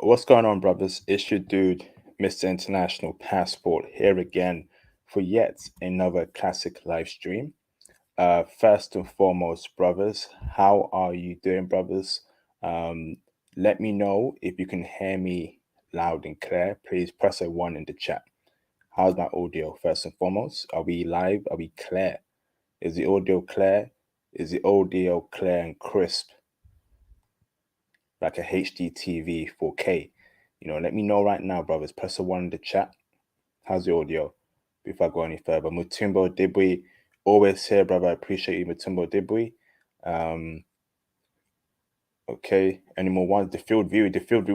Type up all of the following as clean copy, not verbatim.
What's going on, brothers? It's your dude, Mr. International Passport, here again for yet another classic live stream. First and foremost, brothers, how are you doing, brothers? Let me know if you can hear me loud and clear. Please press a 1 in the chat. How's my audio, first and foremost? Are we live? Are we clear? Is the audio clear? Is the audio clear and crisp? Like a HD TV 4K. Let me know right now, brothers. Press a 1 in the chat. How's the audio? Before I go any further, Mutumbo Dibwe, always here, brother. I appreciate you, Mutumbo Dibwe. Okay, any more ones? The field view.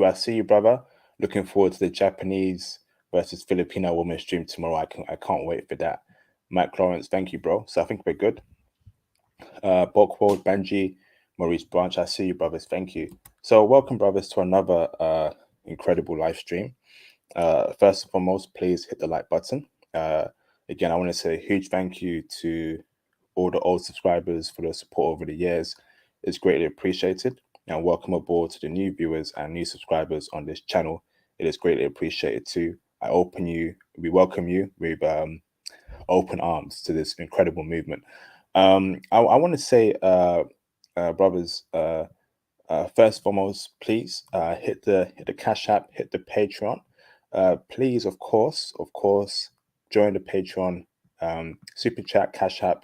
I see you, brother. Looking forward to the Japanese versus Filipino women's stream tomorrow. I can't wait for that. Mike Lawrence, thank you, bro. So I think we're good. Bokwold, Benji, Maurice Branch, I see you, brothers. Thank you. So welcome, brothers, to another incredible live stream. First and foremost, please hit the like button. Again, I want to say a huge thank you to all the old subscribers for the support over the years. It's greatly appreciated. And welcome aboard to the new viewers and new subscribers on this channel. It is greatly appreciated too. We welcome you with open arms to this incredible movement. I want to say, brothers, first and foremost, please hit the Cash App, hit the Patreon. Please, of course, join the Patreon, Super Chat, Cash App.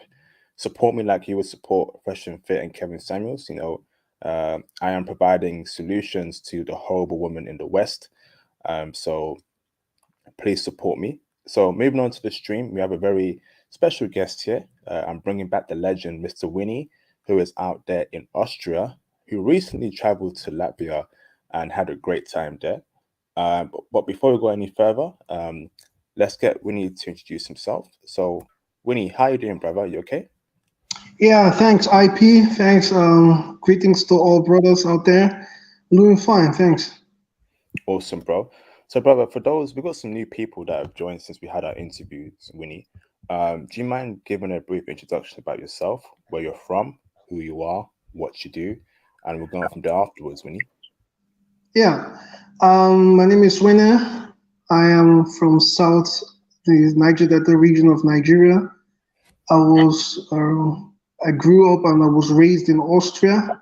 Support me like you would support Fresh and Fit and Kevin Samuels. I am providing solutions to the horrible woman in the West. So please support me. So moving on to the stream, we have a very special guest here. I'm bringing back the legend, Mr. Winnie, who is out there in Austria, who recently traveled to Latvia and had a great time there. But before we go any further, let's get Winnie to introduce himself. So, Winnie, how you doing, brother? You okay? Yeah, thanks, IP. Thanks. Greetings to all brothers out there. I'm doing fine, thanks. Awesome, bro. So, brother, for those, we've got some new people that have joined since we had our interviews, Winnie. Do you mind giving a brief introduction about yourself, where you're from, who you are, what you do, and we'll go on from there afterwards, Winnie? Yeah, my name is Winnie. I am from the Niger Delta region of Nigeria. I grew up and I was raised in Austria.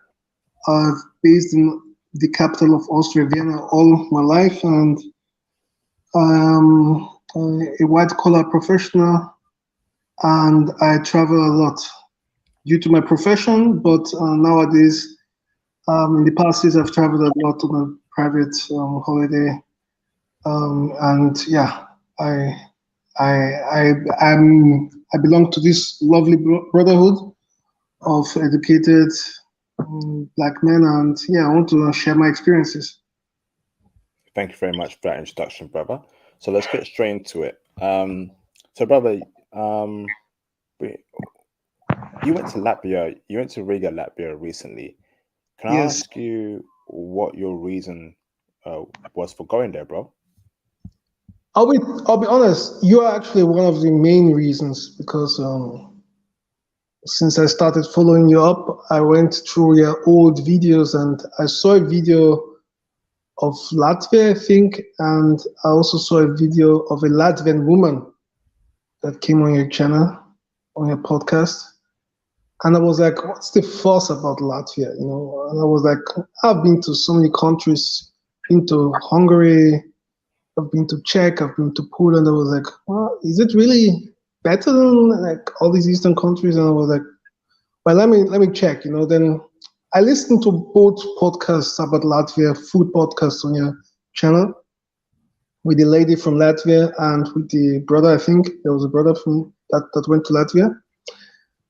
I've based in the capital of Austria, Vienna, all my life, and I'm a white-collar professional, and I travel a lot due to my profession, but nowadays, in the past years, I've traveled a lot on a private holiday, and yeah, I belong to this lovely brotherhood of educated black men, and yeah, I want to share my experiences. Thank you very much for that introduction, brother. So let's get straight into it. So, brother, you went to Latvia. You went to Riga, Latvia recently. Can I ask you what your reason was for going there, bro? I'll be honest. You are actually one of the main reasons, because since I started following you up, I went through your old videos and I saw a video of Latvia, I think, and I also saw a video of a Latvian woman that came on your channel, on your podcast. And I was like, what's the fuss about Latvia? And I was like, I've been to so many countries, been to Hungary, I've been to Czech, I've been to Poland. I was like, well, is it really better than like all these Eastern countries? And I was like, well, let me check. Then I listened to both podcasts about Latvia, food podcasts on your channel, with the lady from Latvia and with the brother. I think there was a brother from that went to Latvia.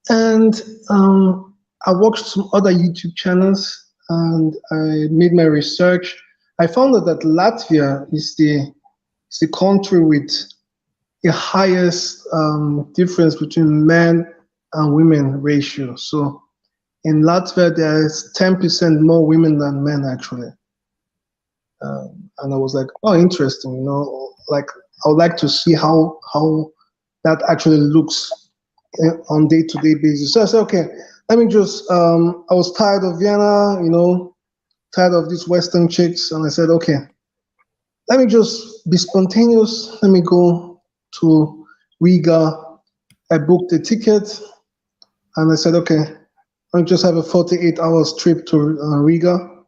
And I watched some other YouTube channels and I made my research. I found out that Latvia is the country with the highest difference between men and women ratio. So in Latvia, there's 10% more women than men, actually. And I was like, oh, interesting. Like I would like to see how that actually looks on day-to-day basis. So I said, okay, let me just, I was tired of Vienna, tired of these Western chicks. And I said, okay, let me just be spontaneous. Let me go to Riga. I booked a ticket and I said, okay, I just have a 48 hours trip to Riga,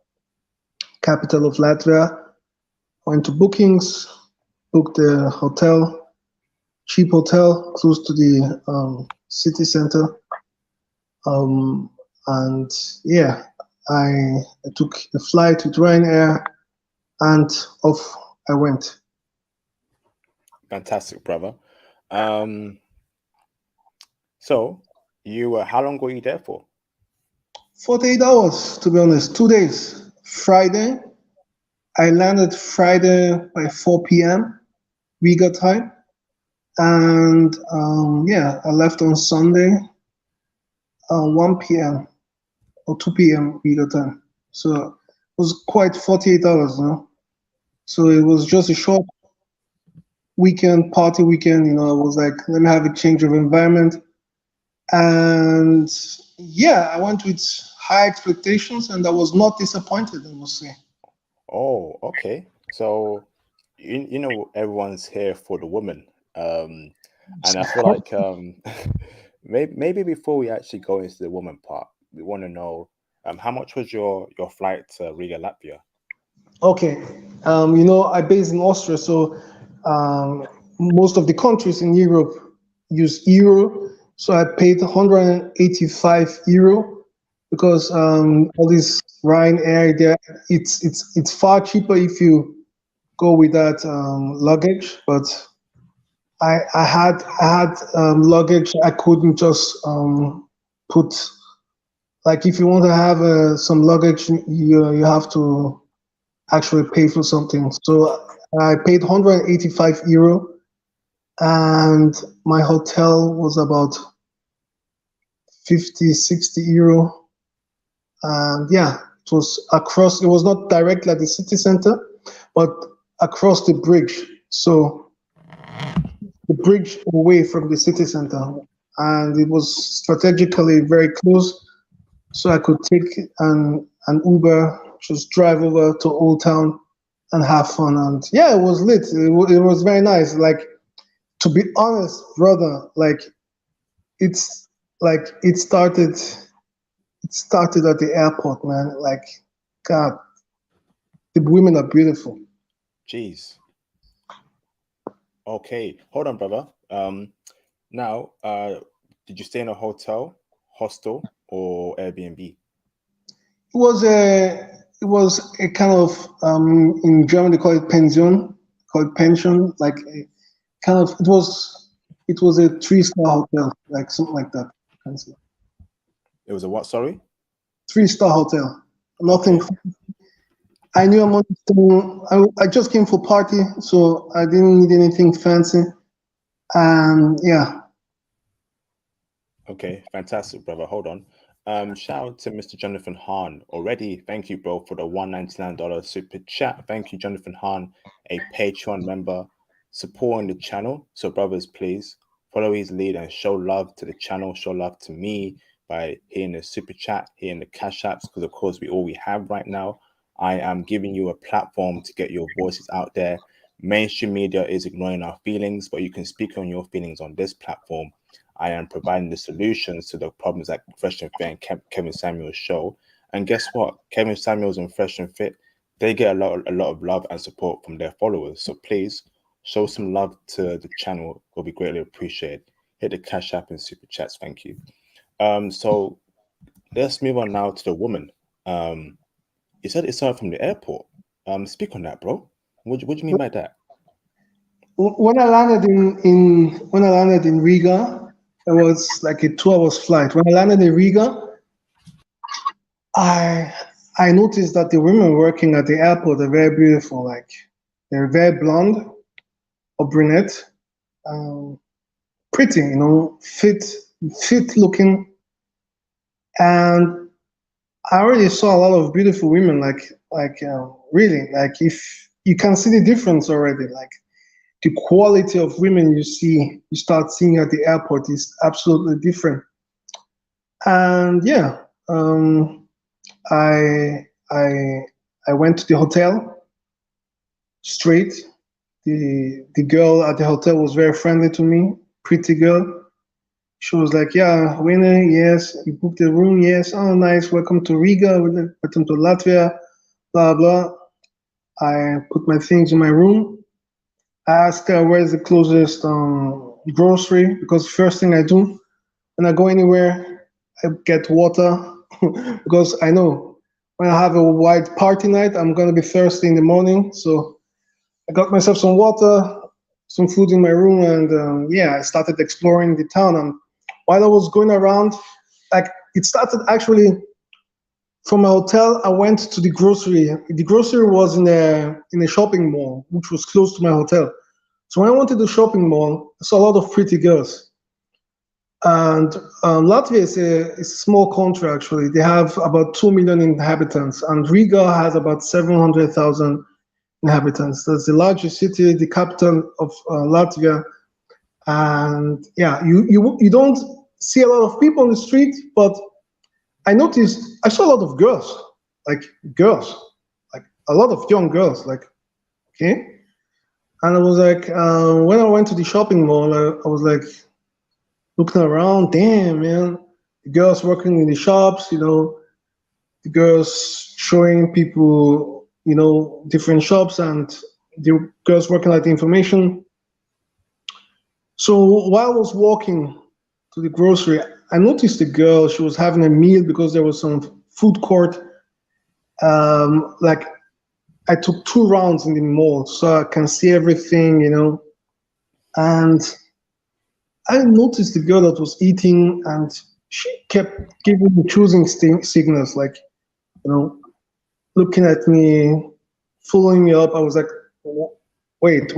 capital of Latvia. Went to bookings, booked a hotel, cheap hotel close to the city center. And yeah, I took a flight with Ryanair and off I went. Fantastic, brother. So you how long were you there for? 48 hours, to be honest, 2 days. Friday, I landed Friday by 4 p.m. Riga time. And yeah, I left on Sunday, 1 p.m. or 2 p.m. Riga time. So it was quite 48 hours, you know. So it was just a short weekend, party weekend. You know, I was like, let me have a change of environment. And yeah, I went with high expectations and I was not disappointed, I must say. Oh, okay. So you know everyone's here for the woman. And I feel like maybe before we actually go into the woman part, we want to know how much was your flight to Riga, Latvia? Okay, you know, I based in Austria, so most of the countries in Europe use euro. So I paid 185 euro because all this Ryanair there, it's far cheaper if you go with that luggage. But I had luggage I couldn't just put. Like if you want to have some luggage, you have to actually pay for something. So I paid 185 euro, and my hotel was about 50, 60 euro. And yeah, it was across, it was not directly at the city center, but across the bridge. So the bridge away from the city center. And it was strategically very close. So I could take an Uber, just drive over to Old Town and have fun. And yeah, it was lit. It was very nice. Like, to be honest, brother, like it's like it started at the airport, man. Like, God, the women are beautiful. Jeez. Okay, hold on, brother. Now, did you stay in a hotel, hostel, or Airbnb? It was a kind of in German they call it pension, called pension, like a kind of it was a 3-star hotel, like something like that. Can say It was a what? Sorry. 3-star hotel. Nothing. Okay. I knew I'm not. I just came for party, so I didn't need anything fancy. And yeah, Okay, fantastic, brother. Hold on. Shout out to Mr. Jonathan Hahn already. Thank you, bro, for the $199 super chat. Thank you, Jonathan Hahn, a Patreon member, supporting the channel. So, brothers, please follow his lead and show love to the channel. Show love to me by hitting the super chat, hitting the cash apps, because of course all we have right now. I am giving you a platform to get your voices out there. Mainstream media is ignoring our feelings, but you can speak on your feelings on this platform. I am providing the solutions to the problems that Fresh and Fit and Kevin Samuels show. And guess what? Kevin Samuels and Fresh and Fit, they get a lot of love and support from their followers. So please show some love to the channel. Will be greatly appreciated. Hit the cash app and super chats. Thank you. So let's move on now to the woman. You said it started from the airport. Speak on that, bro. What do you mean by that? when I landed in Riga, it was like a 2 hours flight. When I landed in Riga, I I noticed that the women working at the airport are very beautiful. Like, they're very blonde or brunette, um, pretty, you know, fit looking, and I already saw a lot of beautiful women. Really, like, if you can see the difference already, like the quality of women you start seeing at the airport is absolutely different. And yeah, I I I went to the hotel. straight. The girl at the hotel was very friendly to me, pretty girl. She was like, "Yeah, winner, yes. You booked a room, yes. Oh, nice. Welcome to Riga. Welcome to Latvia. Blah blah." I put my things in my room. I asked her where's the closest grocery because first thing I do when I go anywhere, I get water because I know when I have a wide party night, I'm gonna be thirsty in the morning. So I got myself some water, some food in my room, and yeah, I started exploring the town. And while I was going around, like it started actually from a hotel. I went to the grocery. The grocery was in a shopping mall, which was close to my hotel. So when I went to the shopping mall, I saw a lot of pretty girls. And Latvia is a small country, actually. They have about 2 million inhabitants, and Riga has about 700,000 inhabitants. That's the largest city, the capital of Latvia. And yeah, you don't see a lot of people on the street, but I saw a lot of girls, like a lot of young girls, like, okay. And I was like, when I went to the shopping mall, I was like, looking around, damn man, the girls working in the shops, the girls showing people, different shops and the girls working at the information. So while I was walking to the grocery, I noticed a girl, she was having a meal because there was some food court. Like I took 2 rounds in the mall so I can see everything. And I noticed the girl that was eating, and she kept giving me choosing signals, like, looking at me, following me up. I was like, wait,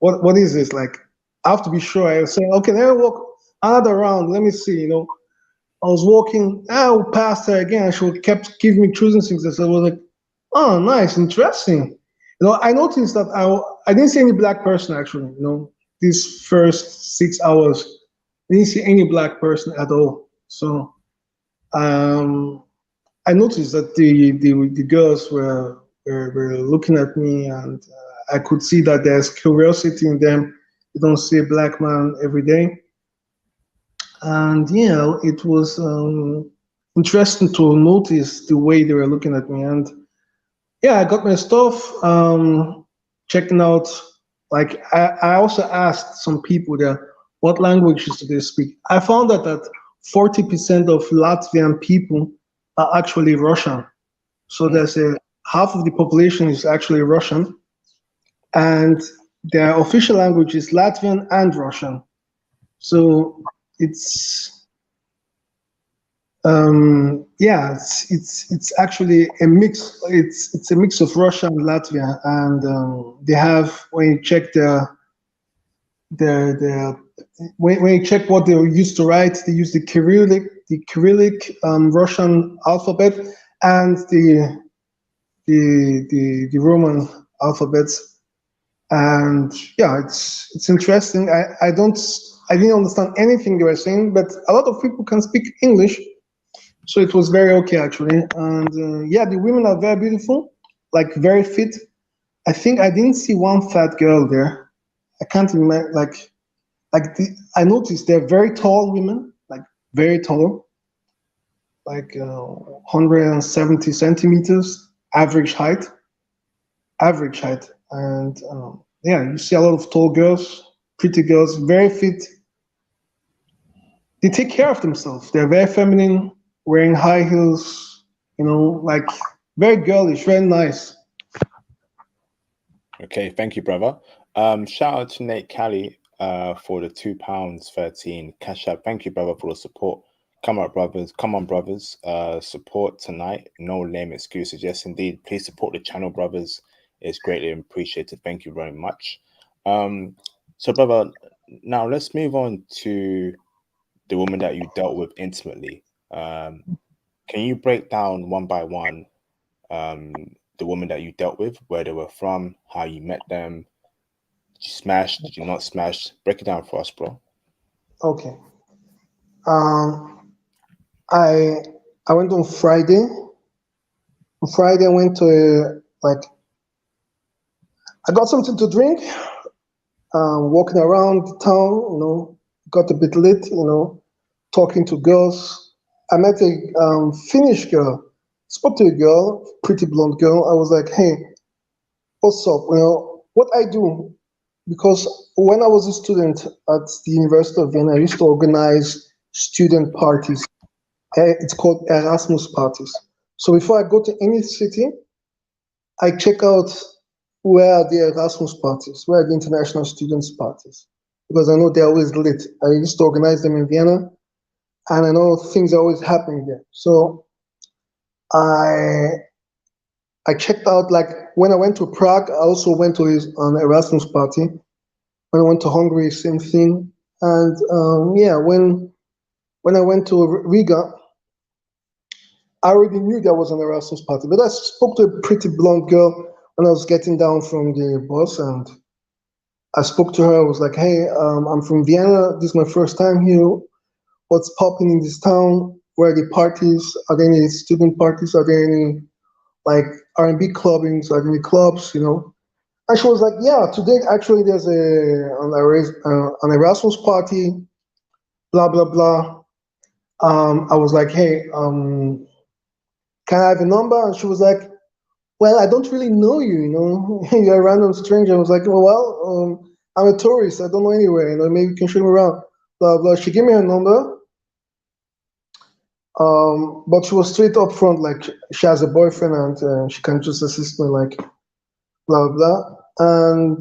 what is this? Like, I have to be sure. I was saying, okay, let me walk another round. Let me see. I was walking, I passed her again. She kept giving me choosing signals. I was like, oh, nice, interesting. I noticed that I didn't see any black person actually. These first 6 hours, I didn't see any black person at all. So I noticed that the girls were looking at me, and I could see that there's curiosity in them. You don't see a black man every day, and it was interesting to notice the way they were looking at me. And yeah, I got my stuff, checking out. Like I also asked some people there, what languages do they speak? I found out that 40% of Latvian people are actually Russian. So there's half of the population is actually Russian, and their official language is Latvian and Russian. So it's it's actually a mix. It's a mix of Russia and Latvia, and they have, when you check their when you check what they used to write, they use the Cyrillic Russian alphabet and the Roman alphabets. And yeah, it's interesting. I didn't understand anything they were saying, but a lot of people can speak English, so it was very okay actually. And yeah, the women are very beautiful, like very fit. I think I didn't see one fat girl there. I can't imagine, I noticed they're very tall women, like very tall, like 170 centimeters average height. And yeah, you see a lot of tall girls, pretty girls, very fit. They take care of themselves. They're very feminine, wearing high heels, like very girlish, very nice. Okay, thank you, brother. Shout out to Nate Cali for the £2.13 cash app. Thank you, brother, for the support. Come on, brothers. Support tonight. No lame excuses. Yes, indeed. Please support the channel, brothers. It's greatly appreciated. Thank you very much. So, brother, now let's move on to the woman that you dealt with intimately. Can you break down one by one the woman that you dealt with, where they were from, how you met them? Did you smash? Did you not smash? Break it down for us, bro. Okay. I went on Friday. On Friday, I went to I got something to drink, walking around the town, got a bit lit, talking to girls. I met a Finnish girl, spoke to a girl, pretty blonde girl. I was like, hey, what's up? What I do, because when I was a student at the University of Vienna, I used to organize student parties. It's called Erasmus parties. So before I go to any city, I check out where are the Erasmus parties, where are the international students parties, because I know they're always lit. I used to organize them in Vienna, and I know things are always happening there. So I I checked out, like, when I went to Prague, I also went to an Erasmus party. When I went to Hungary, same thing. And yeah, when I went to Riga, I already knew there was an Erasmus party, but I spoke to a pretty blonde girl when I was getting down from the bus, and I spoke to her. I was like, "Hey, I'm from Vienna. This is my first time here. What's popping in this town? Where are the parties? Are there any student parties? Are there any like R&B clubbings? Are there any clubs? And she was like, "Yeah, today actually there's an Erasmus party. Blah blah blah." I was like, "Hey, can I have a number?" And she was like, "Well, I don't really know you, you're a random stranger." I was like, I'm a tourist. I don't know anywhere, maybe you can show me around, blah, blah. She gave me her number, but she was straight up front, like she has a boyfriend and she can just assist me, like, blah, blah. And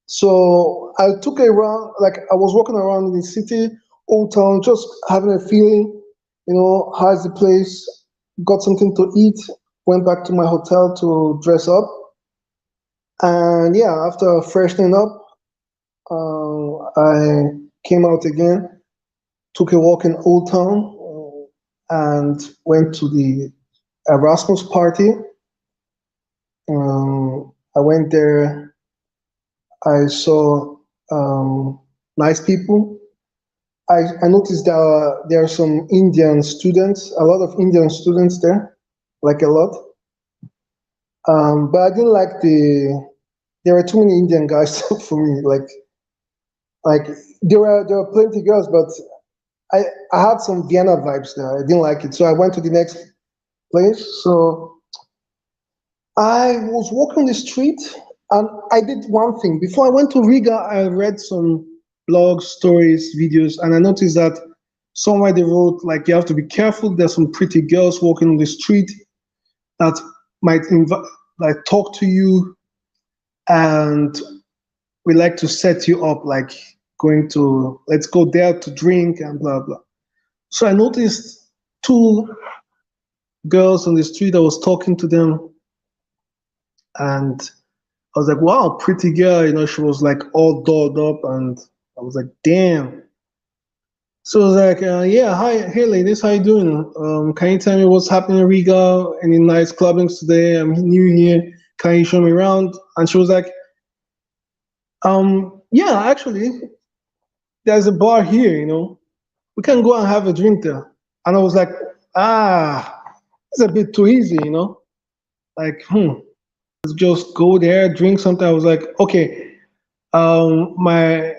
so I took a round, like I was walking around in the city, old town, just having a feeling, how's the place, got something to eat, went back to my hotel to dress up. And yeah, after freshening up, I came out again, took a walk in Old Town, and went to the Erasmus party. I went there. I saw nice people. I noticed there are some Indian students, a lot of Indian students there, like a lot. But I didn't like there were too many Indian guys for me. Like there were plenty of girls, but I had some Vienna vibes there. I didn't like it, so I went to the next place. So I was walking the street, and I did one thing. Before I went to Riga, I read some blogs, stories, videos, and I noticed that somewhere they wrote, like, you have to be careful. There's some pretty girls walking on the street that might like talk to you, and we like to set you up, like going to, let's go there to drink and blah blah. So I noticed two girls on the street. I was talking to them, and I was like, wow, pretty girl. She was like all dolled up, and I was like, damn. So I was like, yeah, hi, hey ladies, how you doing? Can you tell me what's happening in Riga? Any nice clubbings today? I'm new here. Can you show me around? And she was like, yeah, actually, there's a bar here, we can go and have a drink there. And I was like, it's a bit too easy, like, let's just go there, drink something. I was like, okay, my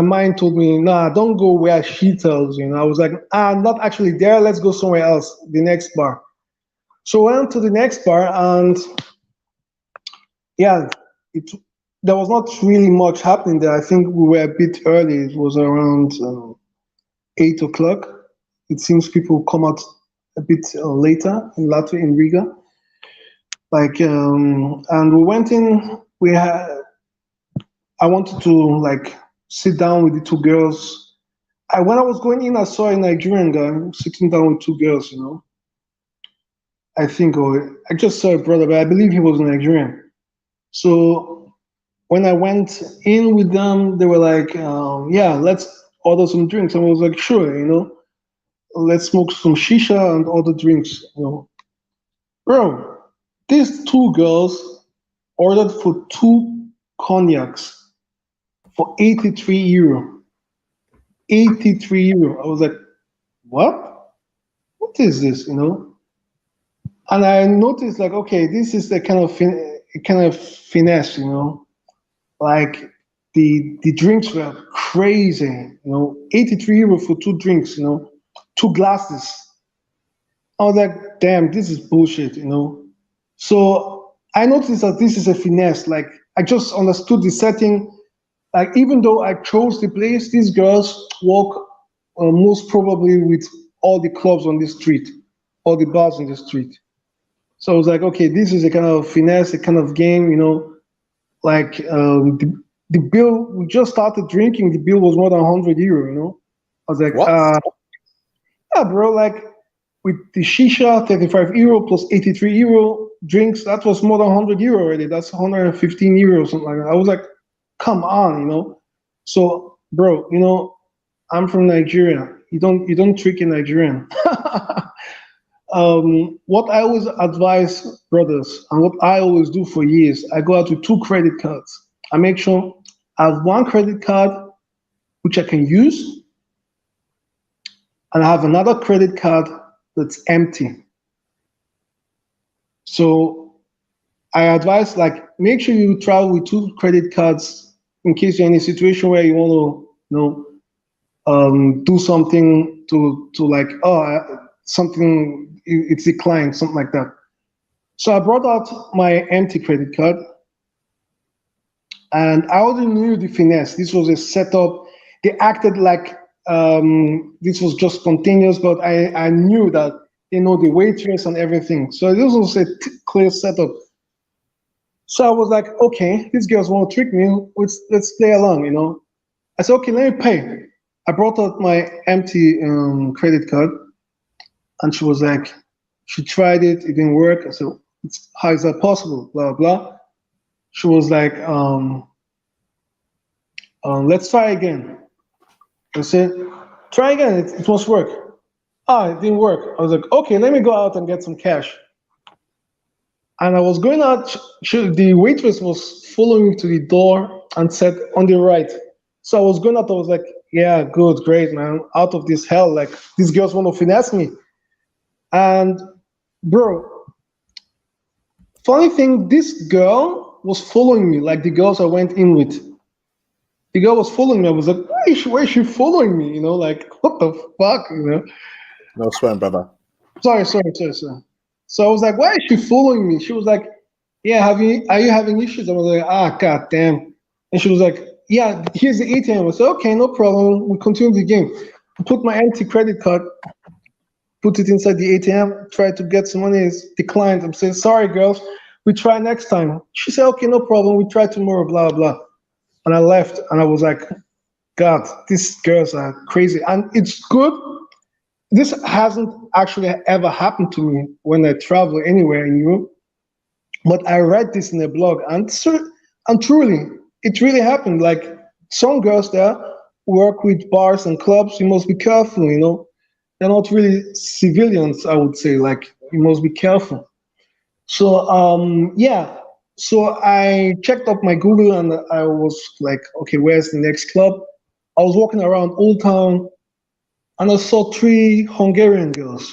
mind told me, nah, don't go where she tells you. I was like, not actually there. Let's go somewhere else, the next bar. So I went to the next bar, and yeah, there was not really much happening there. I think we were a bit early. It was around 8 o'clock. It seems people come out a bit later in Latvia, in Riga. Like, and we went in. I wanted to, like, sit down with the two girls. When I was going in, I saw a Nigerian guy sitting down with two girls. I think, or I just saw a brother, but I believe he was Nigerian. So when I went in with them, they were like, yeah, let's order some drinks. And I was like, sure, let's smoke some shisha and order drinks. Bro, these two girls ordered for two cognacs for 83 euro. 83 euro. I was like, what? What is this, And I noticed, like, okay, this is the kind of a kind of finesse, like the drinks were crazy, 83 euro for two drinks, two glasses. I was like, damn, this is bullshit, So I noticed that this is a finesse. Like I just understood the setting. Like even though I chose the place, these girls walk most probably with all the clubs on the street, all the bars on the street. So I was like, okay, this is a kind of finesse, a kind of game, like the bill, we just started drinking, the bill was more than 100 euro, I was like, What? yeah, bro, like with the shisha, 35 euro plus 83 euro drinks, that was more than 100 euro already. That's 115 euro, something like that. I was like, come on, So, bro, I'm from Nigeria. You don't trick a Nigerian. What I always advise brothers and what I always do for years, I go out with two credit cards. I make sure I have one credit card which I can use, and I have another credit card that's empty. So I advise, like, make sure you travel with two credit cards in case you're in a situation where you want to, do something to like, something it's declined, something like that. So I brought out my empty credit card, and I already knew the finesse. This was a setup. They acted like this was just spontaneous, but I knew that the waitress and everything. So this was a clear setup. So I was like, okay, these girls want to trick me. Let's play along. I said, okay, let me pay. I brought out my empty credit card, and she was like, she tried it, it didn't work. I said, how is that possible? Blah blah. She was like, let's try again. I said, try again, it must work. It didn't work. I was like, okay, let me go out and get some cash. And I was going out, the waitress was following me to the door and said, on the right. So I was going out, I was like, yeah, good, great, man. Out of this hell, like, these girls want to finesse me. And, bro, funny thing, this girl was following me, like the girls I went in with. The girl was following me. I was like, why is she following me? Like, what the fuck, No swearing, brother. Sorry. So I was like, why is she following me? She was like, yeah, are you having issues? I was like, god damn. And she was like, yeah, here's the ATM. I said, okay, no problem. We continue the game. I put my empty credit card, put it inside the ATM, try to get some money. It's declined. I'm saying, sorry, girls, we try next time. She said, okay, no problem. We try tomorrow, blah, blah. And I left, and I was like, God, these girls are crazy. And it's good. This hasn't actually ever happened to me when I travel anywhere in Europe. But I read this in a blog, and truly, it really happened. Like, some girls there work with bars and clubs. You must be careful, They're not really civilians, I would say. Like, you must be careful. So, yeah. So I checked up my Google, and I was like, okay, where's the next club? I was walking around Old Town, and I saw 3 Hungarian girls.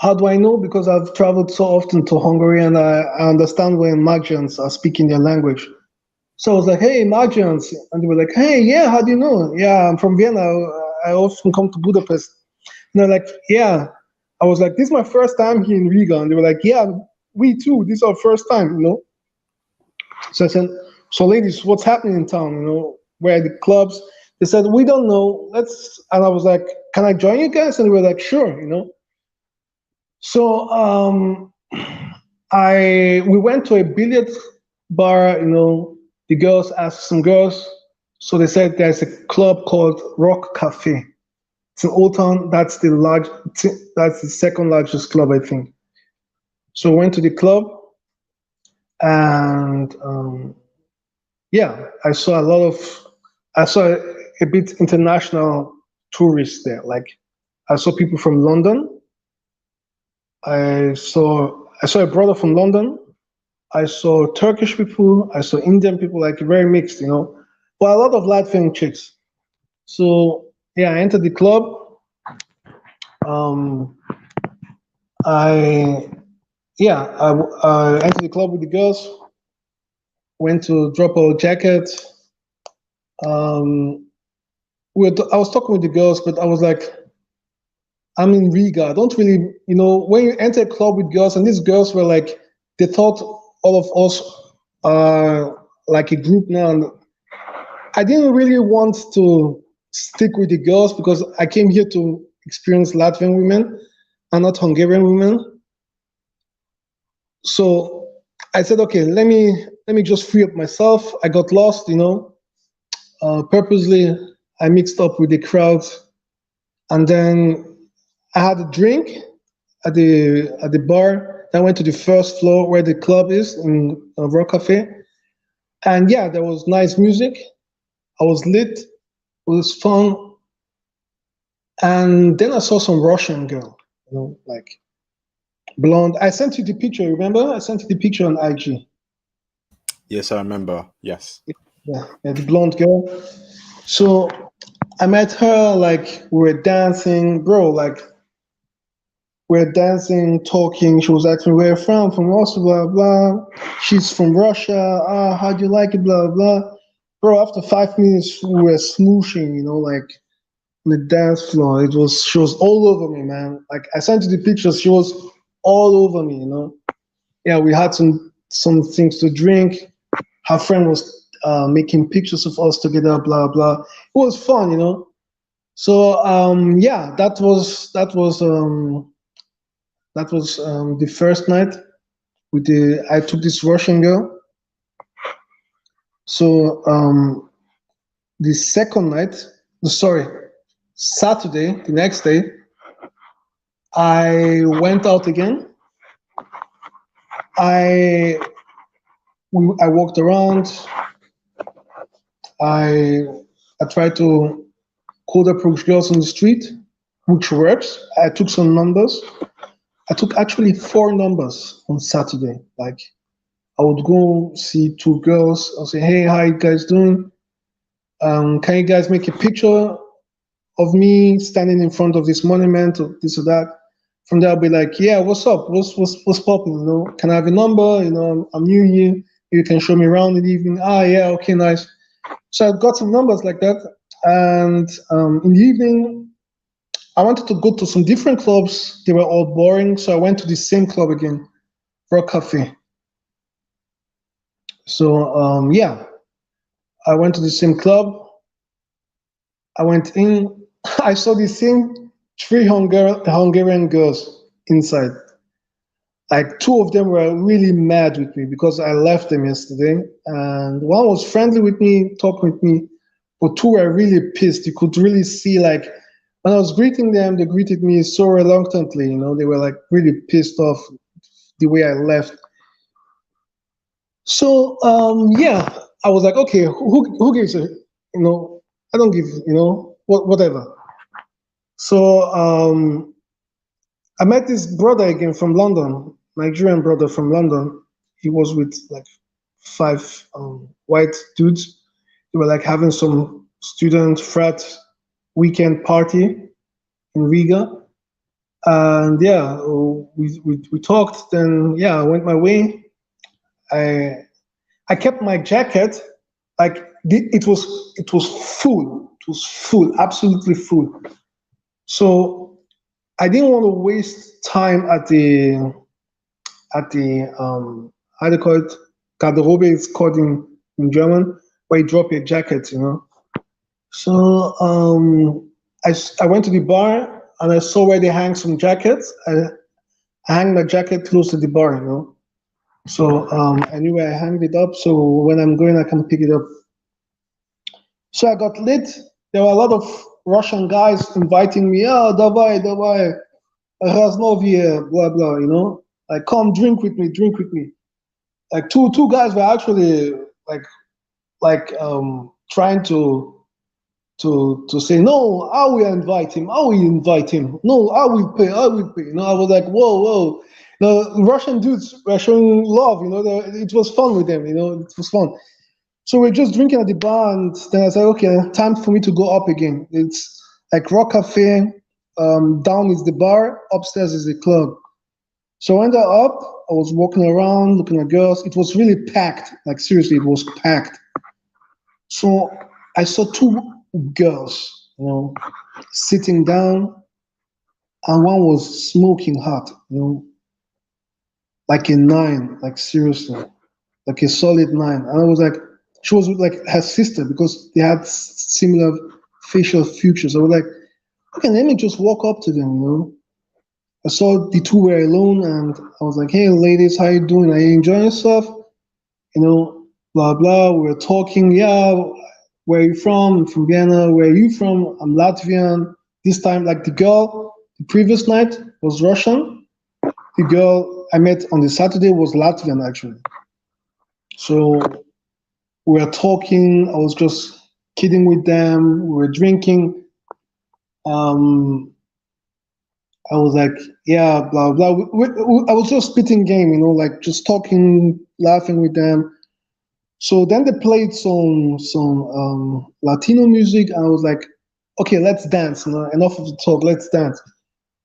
How do I know? Because I've traveled so often to Hungary, and I understand when Magyans are speaking their language. So I was like, hey, Magyans. And they were like, hey, yeah, how do you know? Yeah, I'm from Vienna. I often come to Budapest. And they're like, yeah. I was like, this is my first time here in Riga. And they were like, yeah, we too. This is our first time, So I said, so ladies, what's happening in town? Where are the clubs? They said, we don't know. And I was like, can I join you guys? And they were like, sure, So we went to a billiard bar, the girls asked some girls. So they said there's a club called Rock Cafe. It's in Old Town. That's the second largest club, I think. So I went to the club, and yeah, I saw a bit international tourists there. Like, I saw people from London. I saw a brother from London. I saw Turkish people. I saw Indian people, like very mixed, but a lot of Latvian chicks. So yeah, I entered the club. I yeah, I entered the club with the girls, went to drop our jacket. Um, I was talking with the girls, but I was like, I'm in Riga. I don't really, when you enter a club with girls, and these girls were like, they thought all of us are like a group now. And I didn't really want to stick with the girls because I came here to experience Latvian women and not Hungarian women. So I said, okay, let me just free up myself. I got lost, purposely. I mixed up with the crowd, and then I had a drink at the bar. Then I went to the first floor where the club is in Rock Cafe, and yeah, there was nice music. I was lit. It was fun, and then I saw some Russian girl, like blonde. I sent you the picture. Remember? I sent you the picture on IG. Yes, I remember. Yes. Yeah, the blonde girl. So I met her. Like we were dancing, bro. Like we're dancing, talking. She was asking where from Russia, blah blah. She's from Russia. How do you like it, blah blah. Bro, after 5 minutes, we were smooshing, like on the dance floor. She was all over me, man. Like I sent you the pictures. She was all over me, Yeah, we had some things to drink. Her friend was making pictures of us together, blah blah. It was fun, So yeah, that was the first night I took this Russian girl. So the second night, sorry, Saturday, the next day, I went out again. I walked around. I tried to cold approach girls on the street, which works. I took some numbers. I took actually 4 numbers on Saturday. Like I would go see 2 girls. I'll say, hey, how you guys doing? Can you guys make a picture of me standing in front of this monument or this or that? From there, I'll be like, yeah, what's up? What's popping? Can I have a number? I'm new here. You can show me around in the evening. Yeah, okay, nice. So I got some numbers like that. And in the evening, I wanted to go to some different clubs. They were all boring. So I went to the same club again, Rock Cafe. So yeah, I went to the same club. I went in. I saw the same 3 Hungarian girls inside. Like 2 of them were really mad with me because I left them yesterday, and one was friendly with me, talking with me, but 2 were really pissed. You could really see, like, when I was greeting them, they greeted me so reluctantly. They were like really pissed off the way I left. So yeah, I was like, okay, who gives a, I don't give, whatever. So I met this brother again from London, Nigerian brother from London. He was with like 5 white dudes. They were like having some student frat weekend party in Riga. And yeah, we talked. Then yeah, I went my way. I kept my jacket. Like it was full. It was full, absolutely full. So I didn't want to waste time at the how do you call it? Garderobe is called in German, where you drop your jacket. So I went to the bar and I saw where they hang some jackets. I hang my jacket close to the bar. So I knew where I hanged it up. So when I'm going, I can pick it up. So I got lit. There were a lot of Russian guys inviting me. Oh, давай, Raznovia, blah blah. Like, come drink with me, drink with me. Like two guys were actually trying to say, no, I will invite him, no, I will pay. I was like, whoa. The Russian dudes were showing love. It was fun with them. It was fun. So we're just drinking at the bar, and then I said, okay, time for me to go up again. It's like Rock Cafe. Down is the bar, upstairs is the club. So I went up. I was walking around looking at girls. It was really packed. Like seriously, it was packed. So I saw two girls, sitting down, and one was smoking hot, like a nine, like seriously, like a solid nine. And I was like, she was like her sister because they had similar facial features. I was like, okay, let me just walk up to them. I saw the two were alone, and I was like, hey, ladies, how you doing? Are you enjoying yourself? Blah blah. We were talking. Yeah, where are you from? I'm from Vienna. Where are you from? I'm Latvian. This time, like the girl, the previous night was Russian. The girl I met on the Saturday was Latvian actually. So we were talking. I was just kidding with them. We were drinking. Um, I was like, yeah, blah blah. I was just spitting game, like just talking, laughing with them. So then they played some Latino music, and I was like, okay, let's dance. Enough of the talk, let's dance.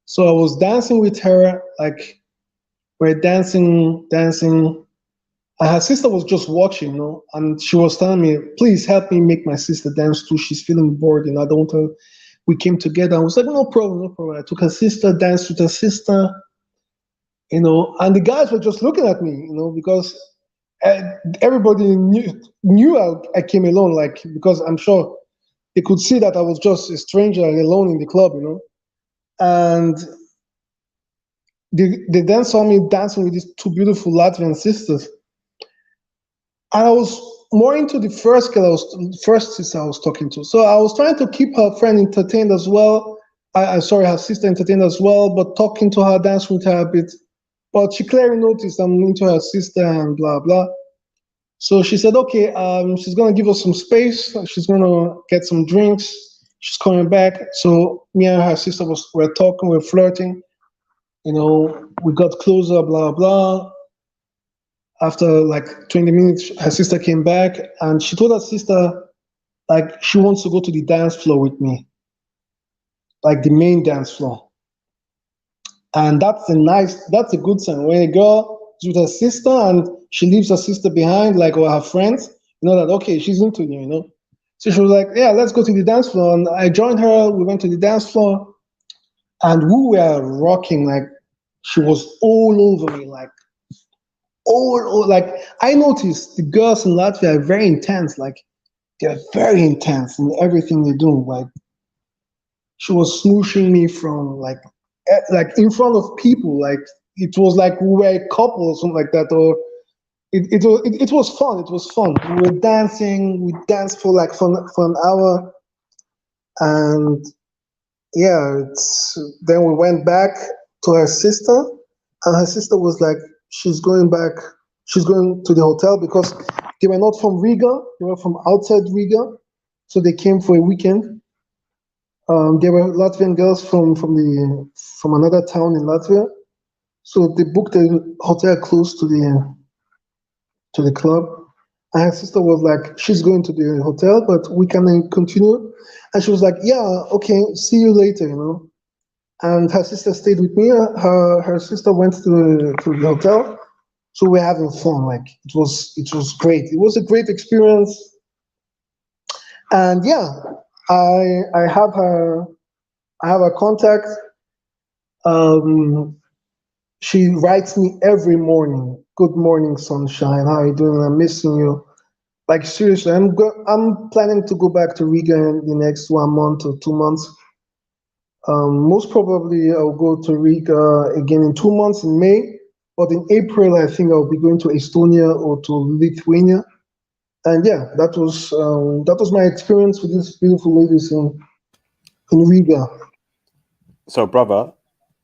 So I was dancing with her, like we're dancing, dancing. And her sister was just watching, and she was telling me, please help me make my sister dance too. She's feeling bored, I don't want her. We came together. I was like, no problem, no problem. I took her sister, danced with her sister, and the guys were just looking at me, because everybody knew I came alone, like because I'm sure they could see that I was just a stranger alone in the club, and they then saw me dancing with these two beautiful Latvian sisters, and I was more into the first sister I was talking to, so I was trying to keep her friend entertained as well. Sorry, her sister entertained as well, but talking to her, dancing with her a bit. But she clearly noticed I'm into her sister and blah blah. So she said, okay, she's gonna give us some space. She's gonna get some drinks. She's coming back. So me and her sister were talking, we're flirting. We got closer, blah blah. After like 20 minutes, her sister came back and she told her sister like she wants to go to the dance floor with me, like the main dance floor. And that's a good sign. When a girl is with her sister and she leaves her sister behind, like, or her friends, that, okay, she's into you. So she was like, yeah, let's go to the dance floor. And I joined her. We went to the dance floor and we were rocking. Like, she was all over me, like, like, I noticed the girls in Latvia are very intense. Like, they're very intense in everything they do. Like, she was smooshing me from like in front of people, like it was like we were a couple or something like that, or it was fun. It was fun. We were dancing. We danced for like for an hour, and yeah, then we went back to her sister, and her sister was like, she's going back. She's going to the hotel because they were not from Riga. They were from outside Riga, so they came for a weekend. There were Latvian girls from another town in Latvia, so they booked a hotel close to the club. And her sister was like, she's going to the hotel, but we can continue. And she was like, yeah, okay, see you later. And her sister stayed with me. Her sister went to the hotel, so we're having fun. Like it was great. It was a great experience. And yeah, I have her. I have a contact. Um, she writes me every morning. Good morning, sunshine. How are you doing? I'm missing you. Like seriously, I'm planning to go back to Riga in the next 1 month or 2 months. Most probably I'll go to Riga again in 2 months in May. But in April, I think I'll be going to Estonia or to Lithuania. And yeah, that was my experience with these beautiful ladies in Riga. So, brother,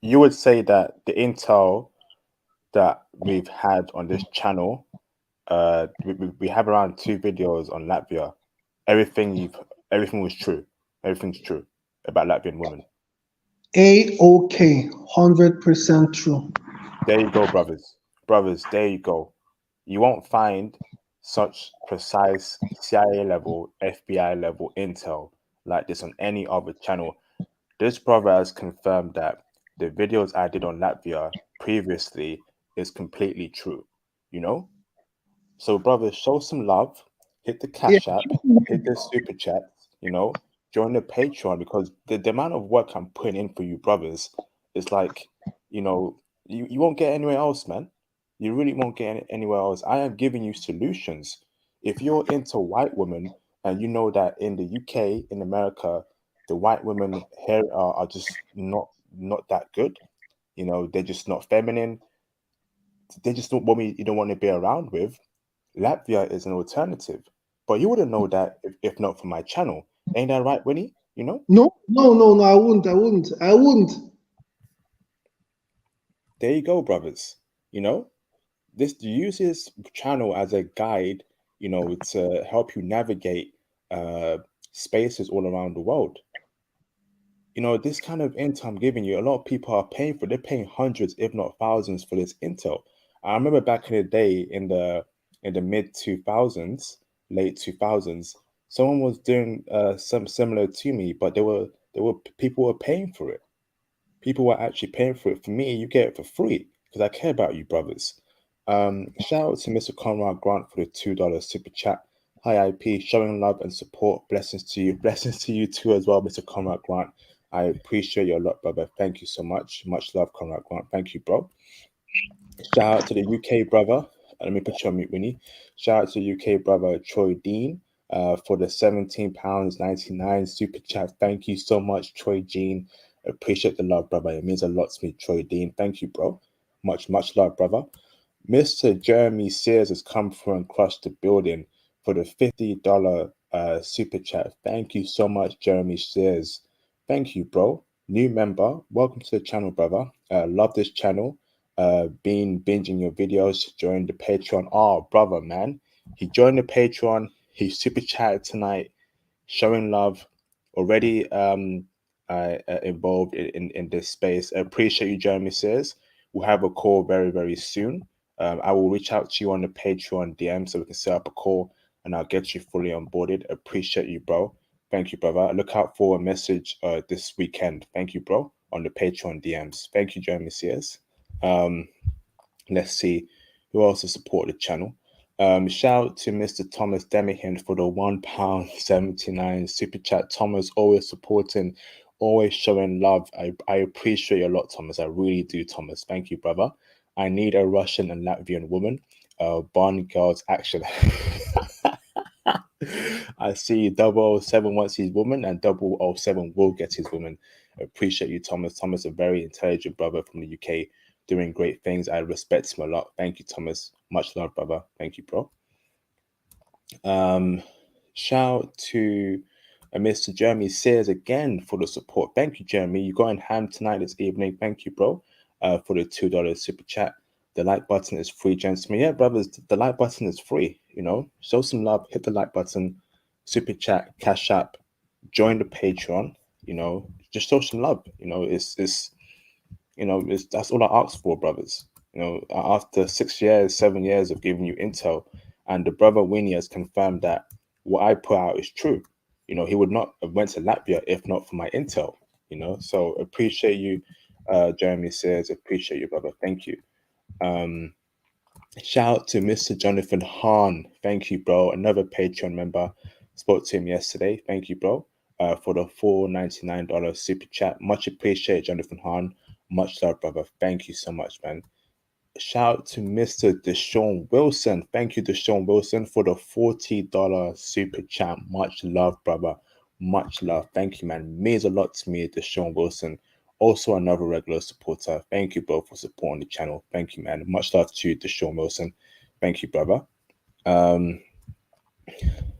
you would say that the intel that we've had on this channel, we have around 2 videos on Latvia. Everything was true. Everything's true about Latvian women. A-OK, 100% true. There you go, brothers. Brothers, there you go. You won't find such precise CIA level, FBI level intel like this on any other channel. This brother has confirmed that the videos I did on Latvia previously is completely true, you know? So, brothers, show some love, hit the Yeah. Cash App, hit the Super Chats, join the Patreon because the amount of work I'm putting in for you, brothers, is like, you know, you won't get anywhere else, man. You really won't get anywhere else. I am giving you solutions. If you're into white women and you know that in the UK, in America, the white women here are just not that good, they're just not feminine. They just don't want me. You don't want to be around with. Latvia is an alternative. But you wouldn't know that if not for my channel. Ain't that right, Winnie? No, no, no, no. I wouldn't. I wouldn't. I wouldn't. There you go, brothers. You know, use this channel as a guide, to help you navigate spaces all around the world. This kind of intel I'm giving you, a lot of people are paying for. They're paying hundreds, if not thousands, for this intel. I remember back in the day, in the mid 2000s, late 2000s, someone was doing some similar to me, but there were people were paying for it. People were actually paying for it. For me, you get it for free because I care about you, brothers. Shout out to Mr. Conrad Grant for the $2 super chat. Hi, IP, showing love and support. Blessings to you. Blessings to you too as well, Mr. Conrad Grant. I appreciate you a lot, brother. Thank you so much. Much love, Conrad Grant. Thank you, bro. Shout out to the UK brother. Let me put you on mute, Winnie. Shout out to UK brother Troy Dean for the £17.99 super chat. Thank you so much, Troy Dean. Appreciate the love, brother. It means a lot to me, Troy Dean. Thank you, bro. Much love, brother. Mr. Jeremy Sears has come through and crushed the building for the $50 super chat. Thank you so much, Jeremy Sears. Thank you, bro. New member. Welcome to the channel, brother. Love this channel. Been binging your videos. Joined the Patreon. Oh, brother, man. He joined the Patreon. He super chatted tonight, showing love. Already involved in this space. I appreciate you, Jeremy Sears. We'll have a call very, very soon. I will reach out to you on the Patreon DM so we can set up a call and I'll get you fully onboarded. Appreciate you, bro. Thank you, brother. Look out for a message this weekend. Thank you, bro, on the Patreon DMs. Thank you, Jeremy Sears. Let's see who else has supported the channel. Shout out to Mr. Thomas Demihan for the £1.79 super chat. Thomas, always supporting, always showing love. I appreciate you a lot, Thomas. I really do, Thomas. Thank you, brother. I need a Russian and Latvian woman. Bond girls action. I see 007 wants his woman and 007 will get his woman. Appreciate you, Thomas. Thomas, a very intelligent brother from the UK, doing great things. I respect him a lot. Thank you, Thomas. Much love, brother. Thank you, bro. Shout out to Mr. Jeremy Sears again for the support. Thank you, Jeremy. You got in hand tonight this evening. Thank you, bro, for the $2 super chat. The like button is free, gentlemen. Yeah, brothers, the like button is free. Show some love, hit the like button, super chat, Cash App, join the Patreon. Just show some love. It's that's all I ask for, brothers. After 6 years, 7 years of giving you intel, and the brother Winnie has confirmed that what I put out is true. He would not have went to Latvia if not for my intel. So appreciate you, Jeremy says. Appreciate you, brother. Thank you. Shout out to Mr. Jonathan Hahn. Thank you, bro. Another Patreon member. Spoke to him yesterday. Thank you, bro, for the $4.99 super chat. Much appreciated, Jonathan Hahn. Much love, brother. Thank you so much, man. Shout out to Mr. Deshaun Wilson. Thank you, Deshaun Wilson, for the $40 super chat. Much love, brother. Much love. Thank you, man. Means a lot to me, Deshaun Wilson. Also another regular supporter. Thank you, bro, for supporting the channel. Thank you, man. Much love to you, Deshaun Wilson. Thank you, brother.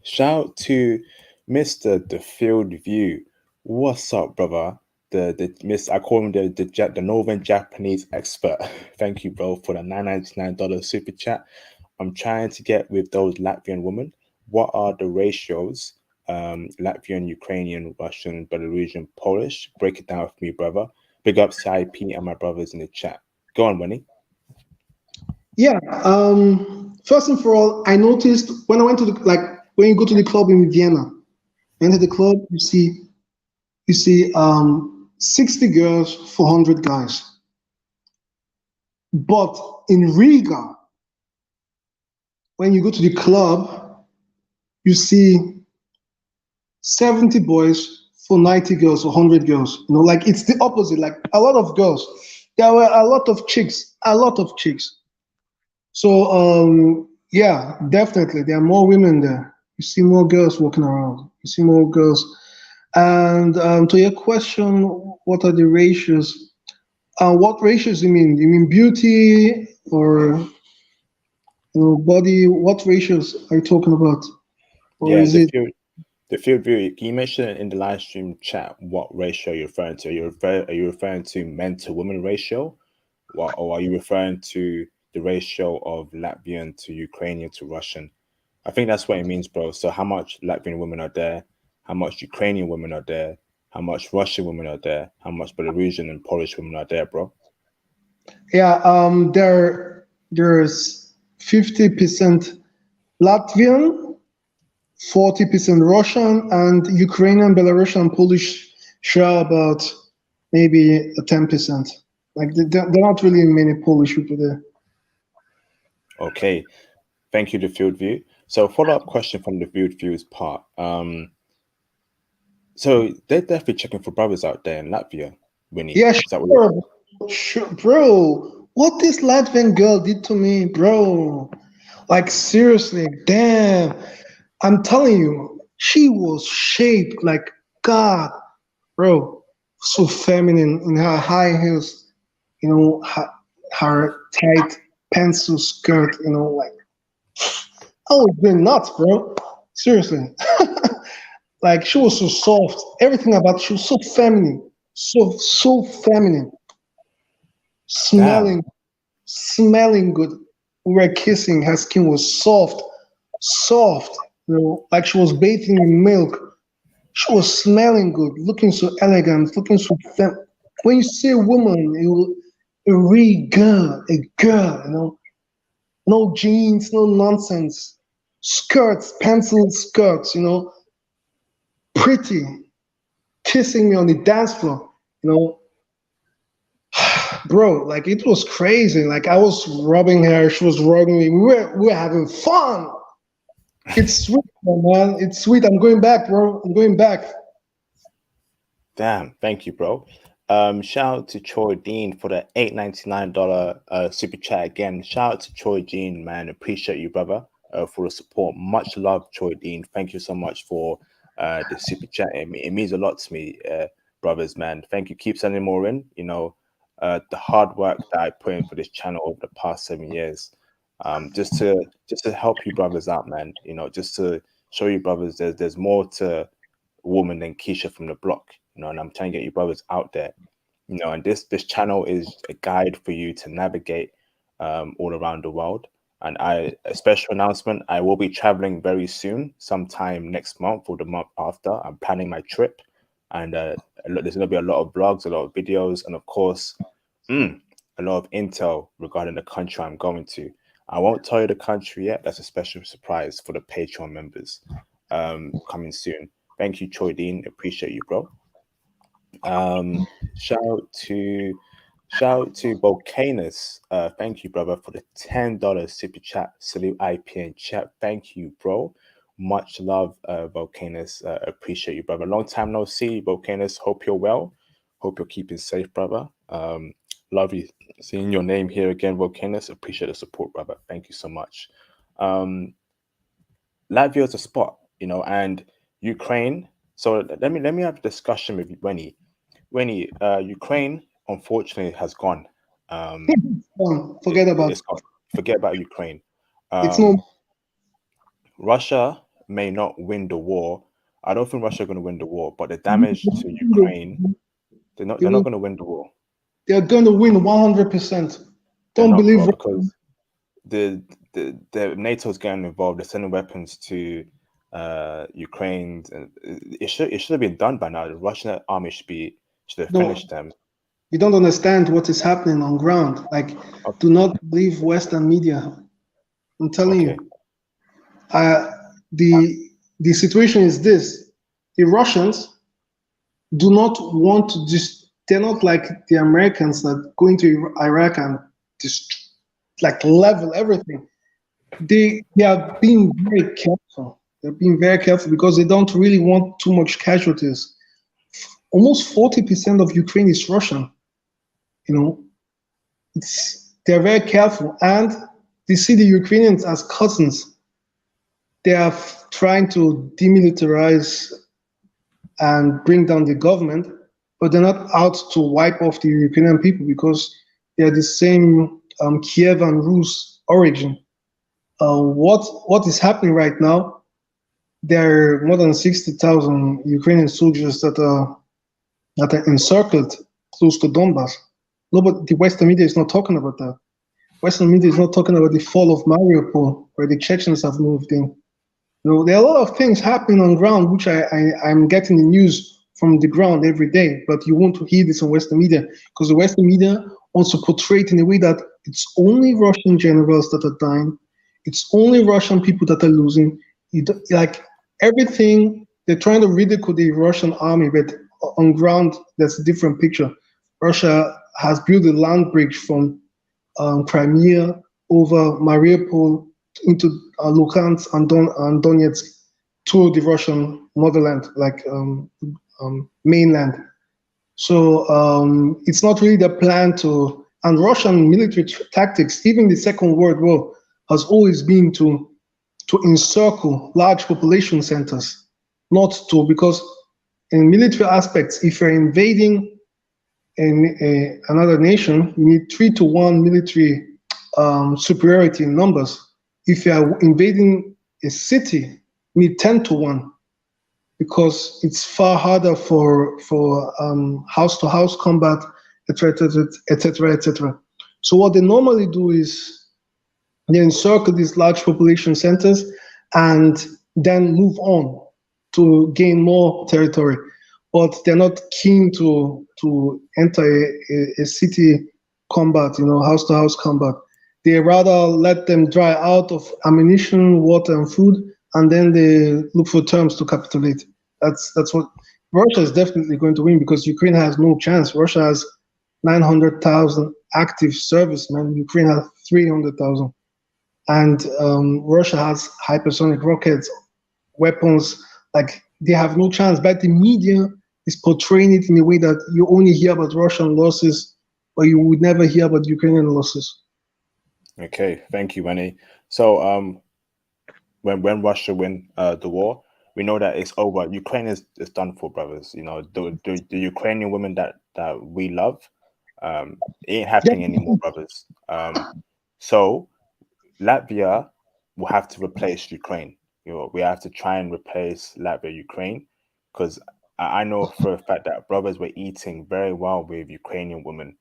Shout out to Mr. The Field View. What's up, brother? I call him the Northern Japanese expert. Thank you, bro, for the $9.99 super chat. I'm trying to get with those Latvian women. What are the ratios? Latvian, Ukrainian, Russian, Belarusian, Polish. Break it down for me, brother. Big up CIP and my brothers in the chat. Go on, Winnie. Yeah. First and for all, I noticed when I went to when you go to the club in Vienna, enter the club, you see 60 girls for 100 guys. But in Riga, when you go to the club, you see 70 boys for 90 girls or 100 girls. Like it's the opposite. Like a lot of girls. There were a lot of chicks. A lot of chicks. So yeah, definitely there are more women there. You see more girls walking around. You see more girls. And to your question, what are the ratios? What ratios you mean? You mean beauty or body? What ratios are you talking about? Or Yeah, is it? the field view. Can you mention in the live stream chat what ratio you're referring to? Are you referring to men to women ratio, or are you referring to the ratio of Latvian to Ukrainian to Russian? I think that's what it means, bro. So how much Latvian women are there? How much Ukrainian women are there? How much Russian women are there? How much Belarusian and Polish women are there, bro? Yeah, there's 50% Latvian, 40% Russian, and Ukrainian, Belarusian, Polish share about maybe 10%. Like there are not really many Polish people there. Okay, thank you, the field view. So follow-up question from the field views part. So they're definitely checking for brothers out there in Latvia, Winnie. Yeah, Is that what? sure, bro. What this Latvian girl did to me, bro. Like seriously, damn. I'm telling you, she was shaped like God, bro. So feminine in her high heels, her tight pencil skirt, like I was going nuts, bro. Seriously. Like she was so soft. Everything about she was so feminine. So feminine. Damn. Smelling good. We were kissing, her skin was soft, like she was bathing in milk. She was smelling good, looking so elegant, looking so when you see a woman, a real girl, no jeans, no nonsense, skirts, pencil skirts, pretty, kissing me on the dance floor, you know, bro, like it was crazy. Like I was rubbing her, she was rubbing me. We were having fun. It's sweet, man. It's sweet. I'm going back, bro. I'm going back. Damn. Thank you, bro. Shout out to Troy Dean for the $8.99 super chat again. Shout out to Troy Dean, man. Appreciate you, brother, for the support. Much love, Troy Dean. Thank you so much for the super chat. It means a lot to me, brothers, man. Thank you. Keep sending more in. The hard work that I put in for this channel over the past 7 years, just to help you brothers out, man. Just to show you brothers there's more to woman than Keisha from the block, and I'm trying to get you brothers out there, and this channel is a guide for you to navigate all around the world. And a special announcement, I will be traveling very soon, sometime next month or the month after. I'm planning my trip, and there's going to be a lot of vlogs, a lot of videos, and of course, a lot of intel regarding the country I'm going to. I won't tell you the country yet. That's a special surprise for the Patreon members coming soon. Thank you, Troy Dean. Appreciate you, bro. Shout out to Volcanus. Thank you, brother, for the $10 super chat. Salute IP and chat. Thank you, bro. Much love, Volcanus. Appreciate you, brother. Long time no see, Volcanus. Hope you're well. Hope you're keeping safe, brother. Love you seeing your name here again, Volcanus. Appreciate the support, brother. Thank you so much. Latvia is a spot, and Ukraine. So let me have a discussion with Winnie. Winnie, Ukraine unfortunately has gone. Forget about It's gone. Forget about Ukraine. it's no. Russia may not win the war. I don't think Russia is going to win the war, but the damage to Ukraine, they're not going to win the war. They're going to win 100%. They're Don't not, believe. bro, because the NATO's getting involved. They're sending weapons to Ukraine. It should have been done by now. The Russian army should have No, finished them. you don't understand what is happening on ground. Like, do not believe Western media. I'm telling Okay. you. The situation is this: the Russians do not want to just. They're not like the Americans that go into Iraq and like level everything. They are being very careful. They're being very careful because they don't really want too much casualties. Almost 40% of Ukraine is Russian. You know, they're very careful, and they see the Ukrainians as cousins. They are trying to demilitarize and bring down the government, but they're not out to wipe off the Ukrainian people because they are the same Kiev and Rus origin. What is happening right now? There are more than 60,000 Ukrainian soldiers that are encircled close to Donbass. Nobody, the Western media is not talking about that. Western media is not talking about the fall of Mariupol, where the Chechens have moved in. You know, there are a lot of things happening on ground, which I'm getting the news from the ground every day, but you won't hear this on Western media because the Western media wants to portray it in a way that it's only Russian generals that are dying, it's only Russian people that are losing. Like everything, they're trying to ridicule the Russian army, but on ground, there's a different picture. Russia has built a land bridge from Crimea over Mariupol into Luhansk and Donetsk to the Russian motherland, like mainland. So it's not really the plan to, and Russian military tactics, even the Second World War, has always been to encircle large population centers, not to, because in military aspects, if you're invading another nation, you need 3-to-1 military superiority in numbers. If you are invading a city, you need 10-to-1 because it's far harder for house-to-house combat, etc., etc., etc. So what they normally do is they encircle these large population centers and then move on to gain more territory. But they're not keen to enter a city combat, house-to-house combat. They rather let them dry out of ammunition, water, and food, and then they look for terms to capitulate. That's what Russia is definitely going to win because Ukraine has no chance. Russia has 900,000 active servicemen. Ukraine has 300,000, and Russia has hypersonic rockets, weapons. Like they have no chance. But the media is portraying it in a way that you only hear about Russian losses, but you would never hear about Ukrainian losses. Okay, thank you, Manny. So, when Russia win the war, we know that it's over. Ukraine is done for, brothers. You know, the Ukrainian women that we love, it ain't happening anymore, brothers. So Latvia will have to replace Ukraine. You know, we have to try and replace Latvia, Ukraine, because I know for a fact that brothers were eating very well with Ukrainian women.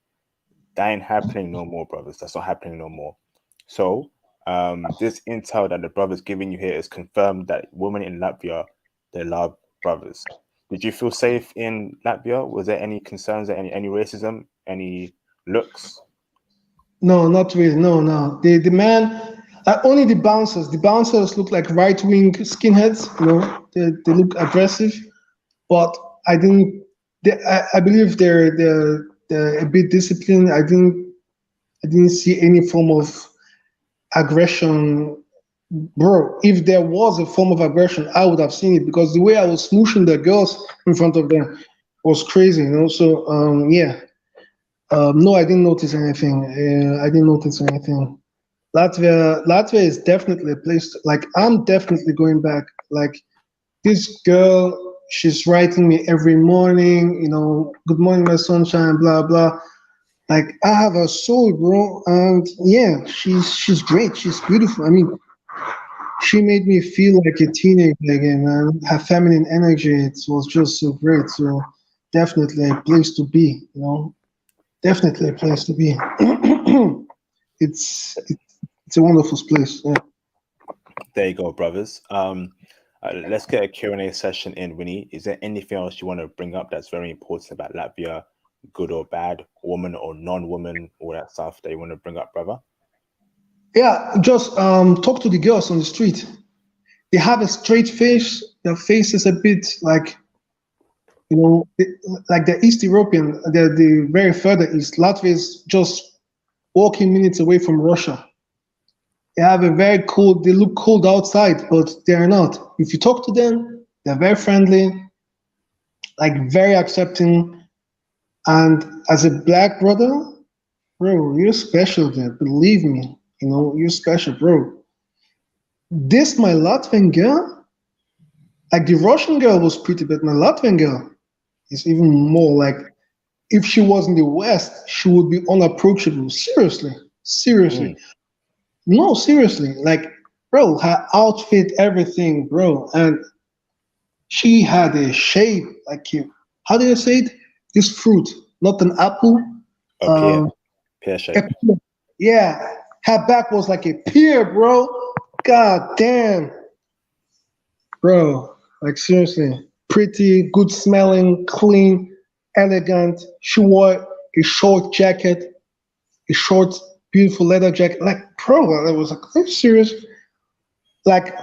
That ain't happening no more, brothers. That's not happening no more. So this intel that the brothers giving you here is confirmed that women in Latvia, they love brothers. Did you feel safe in Latvia? Was there any concerns, any racism, any looks? No, not really. No. The man, only the bouncers. The bouncers look like right-wing skinheads. They look aggressive, but I didn't. I believe they're a bit disciplined. I didn't see any form of aggression. Bro, if there was a form of aggression, I would have seen it because the way I was smooshing the girls in front of them was crazy, So, yeah. No, I didn't notice anything. Latvia is definitely a place. Like, I'm definitely going back. Like, this girl, she's writing me every morning. Good morning, my sunshine. Blah blah. Like, I have her soul, bro. And yeah, she's great. She's beautiful. I mean, she made me feel like a teenager again, man. Her feminine energy, it was just so great. So definitely a place to be, Definitely a place to be. it's a wonderful place. Yeah. There you go, brothers. Let's get a Q&A session in, Winnie. Is there anything else you want to bring up that's very important about Latvia, good or bad, woman or non-woman, all that stuff that you want to bring up, brother? Yeah, just talk to the girls on the street. They have a straight face. Their face is a bit like, like the East European, the very further east. Latvia is just walking minutes away from Russia. They have a very cold, they look cold outside, but they're not. If you talk to them, they're very friendly, like very accepting. And as a black brother, bro, you're special there. Believe me, you're special, bro. This, my Latvian girl, like the Russian girl was pretty, but my Latvian girl is even more like, if she was in the West, she would be unapproachable. Seriously, seriously. No, seriously. Like, bro, her outfit, everything, bro. And she had a shape like you. How do you say it? This fruit, not an apple. A pear, pear A shape. pear. Yeah, her back was like a pear, bro. God damn, bro. Like seriously, pretty, good smelling, clean, elegant. She wore a short jacket, a short, beautiful leather jacket. Like, bro, I was like, are you serious? Like,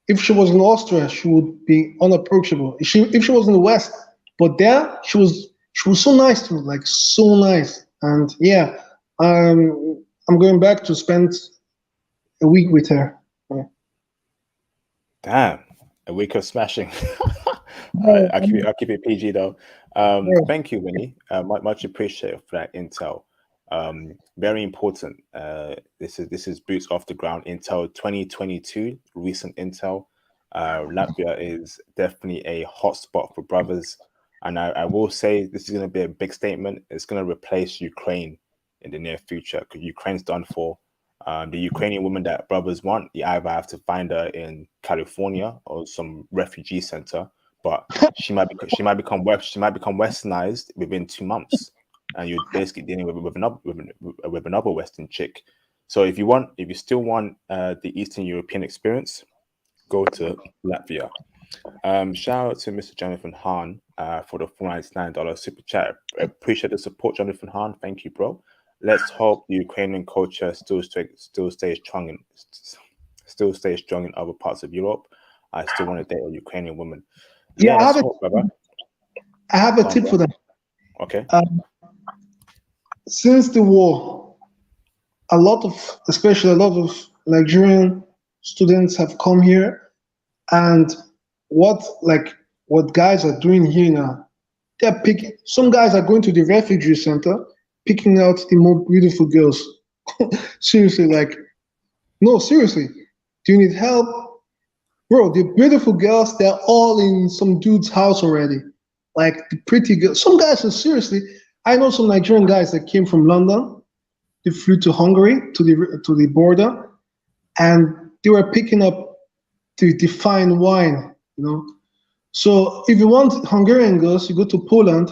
if she was in Austria, she would be unapproachable. If she was in the West, but there she was so nice to me, like so nice. And yeah, I'm going back to spend a week with her. Yeah. Damn, a week of smashing. Yeah, I'll keep it PG though. Thank you, Winnie. Much appreciated for that intel. Very important. This is boots off the ground intel 2022, recent intel. Latvia is definitely a hotspot for brothers, and I will say this is going to be a big statement. It's going to replace Ukraine in the near future because Ukraine's done for. The Ukrainian woman that brothers want, you either have to find her in California or some refugee center, but she might become westernized within 2 months, and you're basically dealing with another Western chick. So if you still want the Eastern European experience, go to Latvia. Shout out to Mr. Jonathan Hahn for the $499 super chat. Appreciate the support, Jonathan Hahn. Thank you, bro. Let's hope the Ukrainian culture still stays strong in other parts of Europe. I still want to date a Ukrainian woman. yeah. Let's hope, brother. I have a Go on, tip bro. for that. Okay. Since the war, especially a lot of Nigerian students have come here, and what guys are doing here now, they're picking. Some guys are going to the refugee center, picking out the more beautiful girls. Seriously, like, no, seriously. Do you need help? Bro, the beautiful girls, they're all in some dude's house already. Like the pretty girls. Some guys are seriously. I know some Nigerian guys that came from London. They flew to Hungary to the border, and they were picking up the fine wine. So if you want Hungarian girls, you go to Poland,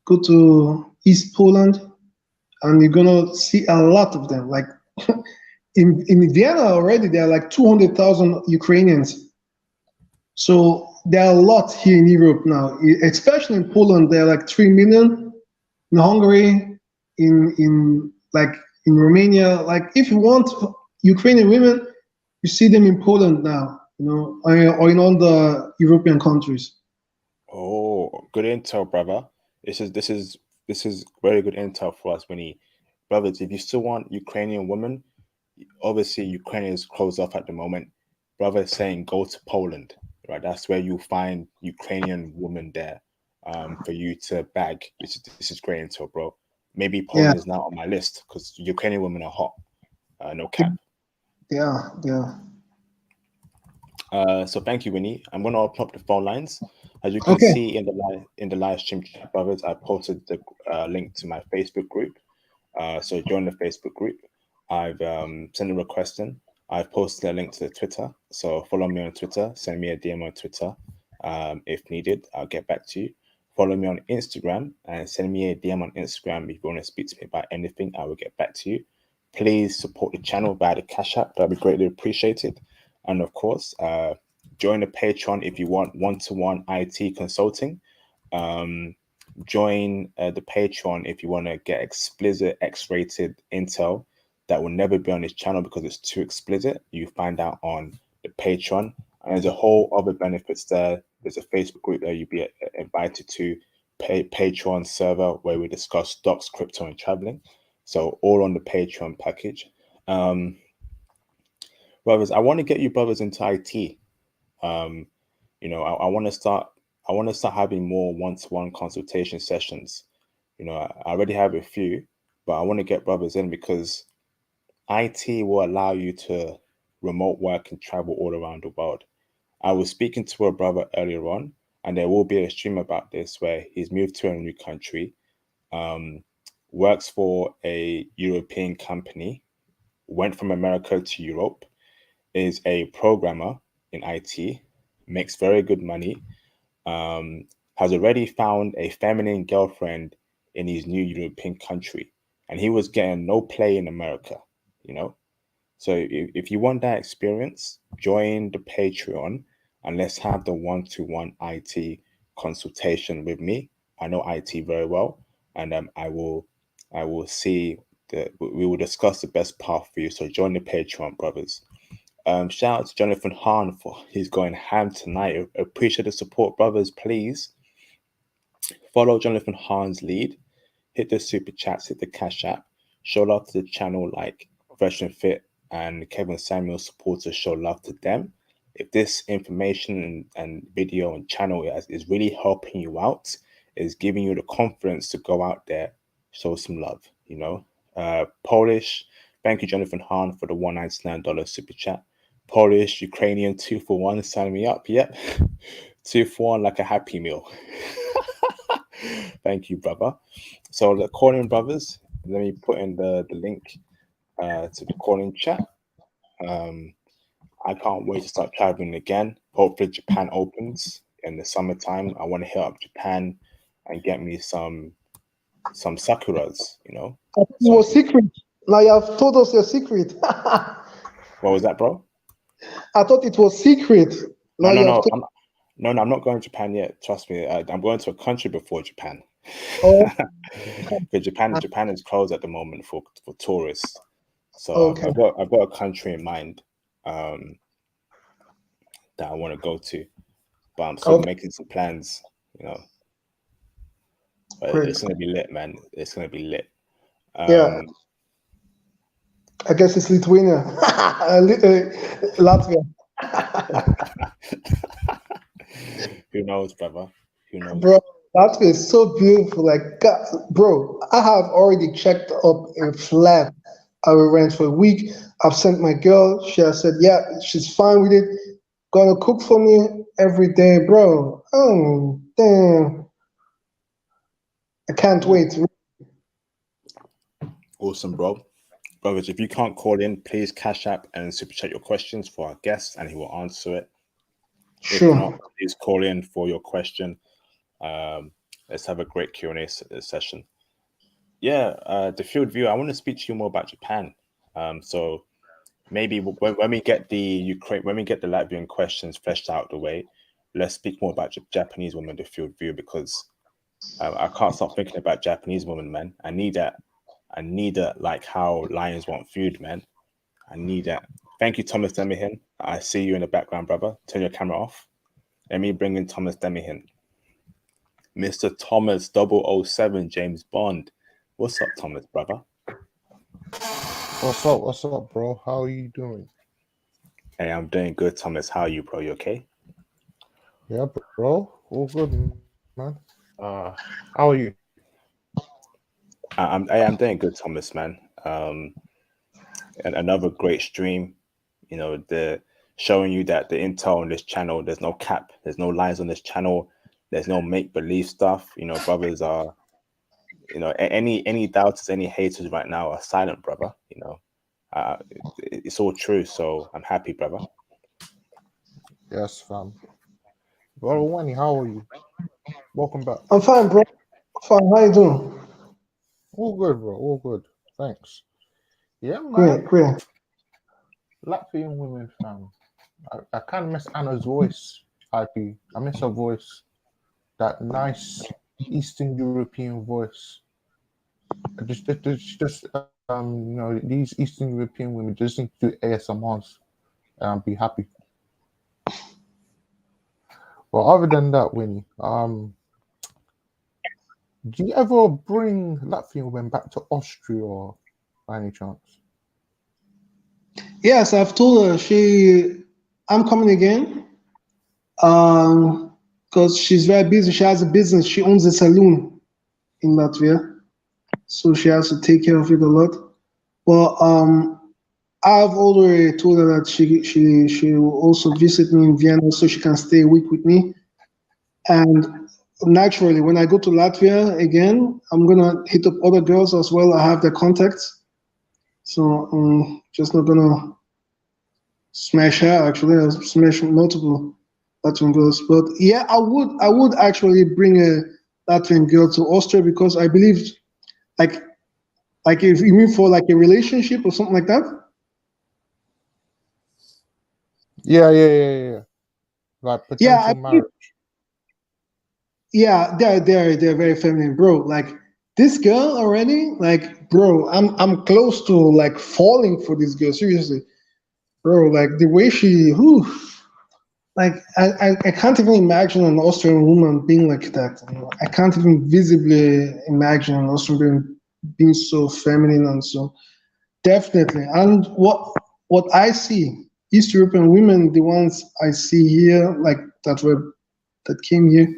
go to East Poland, and you're gonna see a lot of them. Like in Vienna already, there are like 200,000 Ukrainians. So there are a lot here in Europe now, especially in Poland. There are like 3 million. In Hungary, in Romania. Like if you want Ukrainian women, you see them in Poland now, or in all the European countries. Oh, good intel, brother. This is very good intel for us, Winnie. Brothers, if you still want Ukrainian women, obviously Ukraine is closed off at the moment. Brother is saying go to Poland, right? That's where you'll find Ukrainian women there, for you to bag. This is great intel, bro. Maybe Yeah, Poland is now on my list because Ukrainian women are hot. No cap. yeah, yeah. So thank you, Winnie. I'm going to open up the phone lines. As you can Okay. see in the live stream chat, brothers, I posted the link to my Facebook group. So join the Facebook group. I've sent a request in. I've posted a link to the Twitter. So follow me on Twitter. Send me a DM on Twitter. If needed, I'll get back to you. Follow me on Instagram and send me a DM on Instagram if you want to speak to me about anything. I will get back to you. Please support the channel via the Cash App. That'd be greatly appreciated. And of course, join the Patreon if you want one-to-one IT consulting. Join the Patreon if you want to get explicit X-rated intel that will never be on this channel because it's too explicit. You find out on the Patreon, and there's a whole other benefits there. There's a Facebook group that you'll be invited to, Patreon server where we discuss stocks, crypto, and traveling. So all on the Patreon package. Brothers, I want to get you brothers into IT. I want to start. I want to start having more one-to-one consultation sessions. I already have a few, but I want to get brothers in because IT will allow you to remote work and travel all around the world. I was speaking to a brother earlier on, and there will be a stream about this where he's moved to a new country, works for a European company, went from America to Europe, is a programmer in IT, makes very good money, has already found a feminine girlfriend in his new European country, and he was getting no play in America, you know. So if you want that experience, join the Patreon and let's have the one-to-one IT consultation with me. I know IT very well, and I will see that we will discuss the best path for you. So join the Patreon, brothers. Shout out to Jonathan Hahn for he's going ham tonight. Appreciate the support, brothers. Please follow Jonathan Hahn's lead. Hit the super chats, hit the cash app. Show love to the channel like Fresh and Fit and Kevin Samuel supporters. Show love to them. If this information and video and channel is really helping you out, is giving you the confidence to go out there, show some love. Polish. Thank you, Jonathan Hahn, for the $199 super chat. Polish, Ukrainian, 2 for 1. Sign me up. Yep. 2 for 1 like a Happy Meal. Thank you, brother. So the calling brothers, let me put in the link to the calling chat. I can't wait to start traveling again. Hopefully Japan opens in the summertime. I want to hit up Japan and get me some sakuras, It was secret. Now you have told us your secret. What was that, bro? I thought it was secret. No, I'm not going to Japan yet. Trust me. I'm going to a country before Japan. Oh. Because Japan is closed at the moment for tourists. So Okay. I've got a country in mind that I want to go to, but I'm still making some plans. But it's gonna be lit, man. It's gonna be lit. Yeah. I guess it's Lithuania, Latvia. Who knows, brother? Who knows? Bro, Latvia is so beautiful. Like, God, bro, I have already checked up a flat I will rent for a week. I've sent my girl. She has said, yeah, she's fine with it. Gonna cook for me every day, bro. Oh, damn. I can't wait. Awesome, bro. Brothers, if you can't call in, please cash app and super chat your questions for our guest and he will answer it. Sure. If not, please call in for your question. Let's have a great Q&A session. Yeah, the field view, I want to speak to you more about Japan. So maybe when we get the Latvian questions fleshed out the way, let's speak more about Japanese women, the field view, because I can't stop thinking about Japanese women, man. I need that like how lions want food, man. I need that. Thank you, Thomas Demihin. I see you in the background, brother. Turn your camera off. Let me bring in Thomas Demihin. Mr. Thomas 007 James Bond. What's up, Thomas, brother? What's up, bro? How are you doing? Hey, I'm doing good, Thomas. How are you, bro? You okay? Yeah, bro. All good, man. How are you? I'm doing good, Thomas, man. And another great stream. The showing you that the intel on this channel, there's no cap, there's no lies on this channel, there's no make-believe stuff. Brothers are, any doubters, any haters right now are silent, brother. It's all true. So I'm happy, brother. Yes, fam. Bro, Wani, how are you? Welcome back. I'm fine, bro. Fine. How you doing? All good, bro. All good. Thanks. Yeah, man. Great. Latvian women, fam. I can't miss Anna's voice. I miss her voice. That nice Eastern European voice. These Eastern European women just need to do ASMRs and I'll be happy. Well, other than that, Winnie, Do you ever bring Latvian women back to Austria by any chance? Yes, I've told her I'm coming again. Because she's very busy. She has a business. She owns a saloon in Latvia, so she has to take care of it a lot. But I've already told her that she will also visit me in Vienna, so she can stay a week with me. And naturally, when I go to Latvia again, I'm gonna hit up other girls as well. I have their contacts, so I'm just not gonna smash her. Actually, I'll smash multiple Latvian girls. But yeah, I would actually bring a Latvian girl to Austria because I believe, like, if you mean for like a relationship or something like that. Yeah. Like Yeah, potential marriage. yeah, they're very feminine, bro. Like this girl already, like, bro, I'm close to like falling for this girl. Seriously, bro. Like the way she, whew, like I can't even imagine an Austrian woman being like that. You know? I can't even visibly imagine an Austrian being so feminine and so definitely. And what I see, East European women, the ones I see here, like that came here,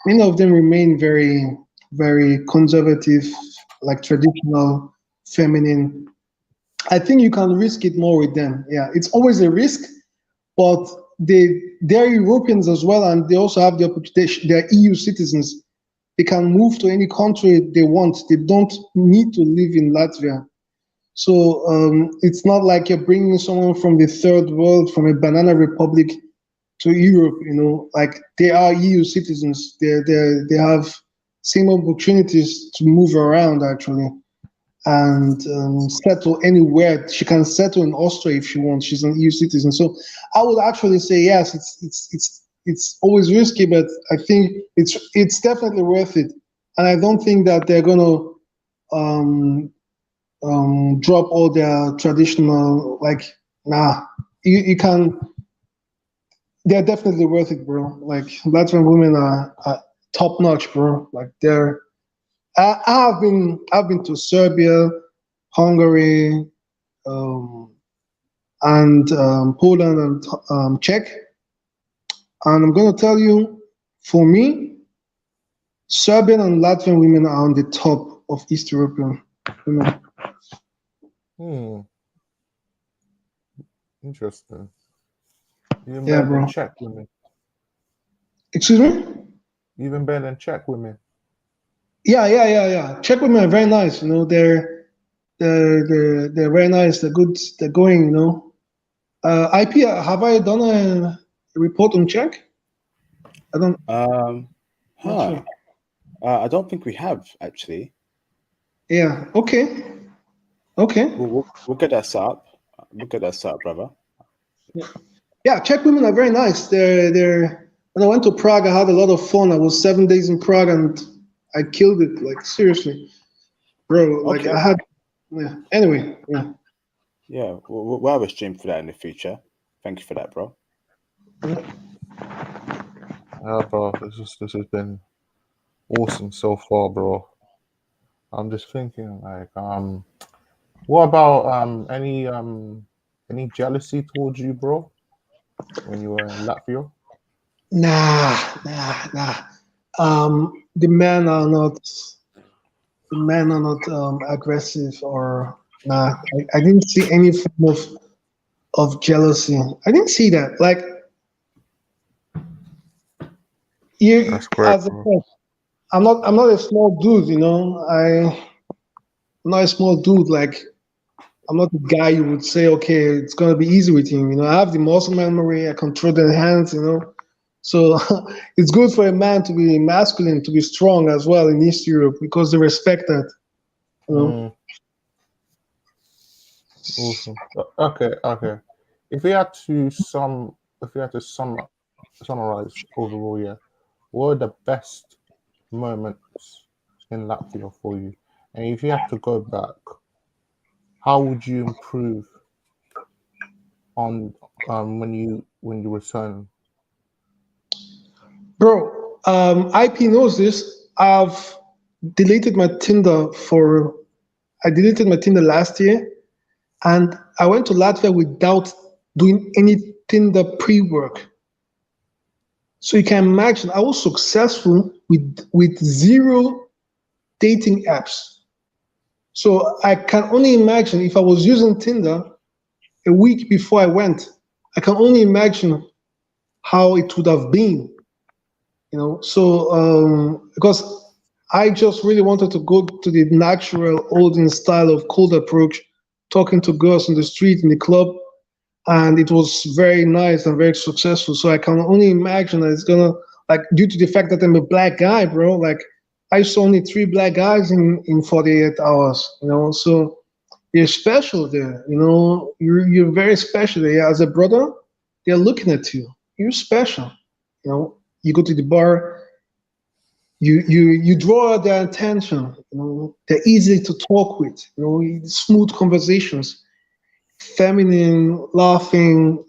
many of them remain very, very conservative, like traditional, feminine. I think you can risk it more with them. Yeah, it's always a risk, but they're Europeans as well, and they also have the opportunity. They're EU citizens. They can move to any country they want. They don't need to live in Latvia. So it's not like you're bringing someone from the third world, from a banana republic, to Europe. You know, like they are EU citizens. They have same opportunities to move around actually and settle anywhere. She can settle in Austria if she wants. She's an EU citizen. So I would actually say yes. It's always risky, but I think it's definitely worth it. And I don't think that they're gonna drop all their traditional like. Nah, you can. They're definitely worth it, bro. Like Latvian women are top notch, bro. Like they're. I've been to Serbia, Hungary, and Poland and Czech. And I'm gonna tell you, for me, Serbian and Latvian women are on the top of East European women. Interesting. Even Yeah, better bro. than Czech women. Excuse me? Even better than Czech women. Yeah. Czech women are very nice. You know, they're very nice. They're good. They're going. You know. IP, have I done a report on Czech? I don't. Not sure. I don't think we have actually. Yeah. Okay. We'll get that set up. We'll get that set up, brother. Yeah, Czech women are very nice. They're. When I went to Prague, I had a lot of fun. I was 7 days in Prague and I killed it. Like seriously, bro. Like Okay. I had. Yeah. Anyway. Yeah. Yeah, we'll have a stream for that in the future. Thank you for that, bro. Yeah, bro. This has been awesome so far, bro. I'm just thinking, like, what about any jealousy towards you, bro, when you were in Latvia? Nah. The men are not. The men are not aggressive or nah. I didn't see any form of jealousy. I didn't see that. Like you, That's great, as a bro. friend, I'm not a small dude. You know, I'm not a small dude. Like I'm not the guy you would say, okay, it's gonna be easy with him. You know, I have the muscle memory. I control the hands. You know, so it's good for a man to be masculine, to be strong as well in East Europe because they respect that. You know. Awesome. Okay. If we had to summarize overall, yeah, what are the best moments in Latvia for you? And if you had to go back, how would you improve on when you return? Bro, IP knows this. deleted my Tinder I deleted my Tinder last year, and I went to Latvia without doing any Tinder pre-work. So you can imagine I was successful with zero dating apps. So I can only imagine if I was using Tinder a week before I went, I can only imagine how it would have been, So because I just really wanted to go to the natural olden style of cold approach, talking to girls in the street, in the club, and it was very nice and very successful. So I can only imagine that it's gonna, like, due to the fact that I'm a black guy, bro, like I saw only 3 black guys in 48 hours, so you're special there, you're very special there. As a brother, they're looking at you. You're special. You go to the bar, you draw their attention, they're easy to talk with, smooth conversations, feminine, laughing,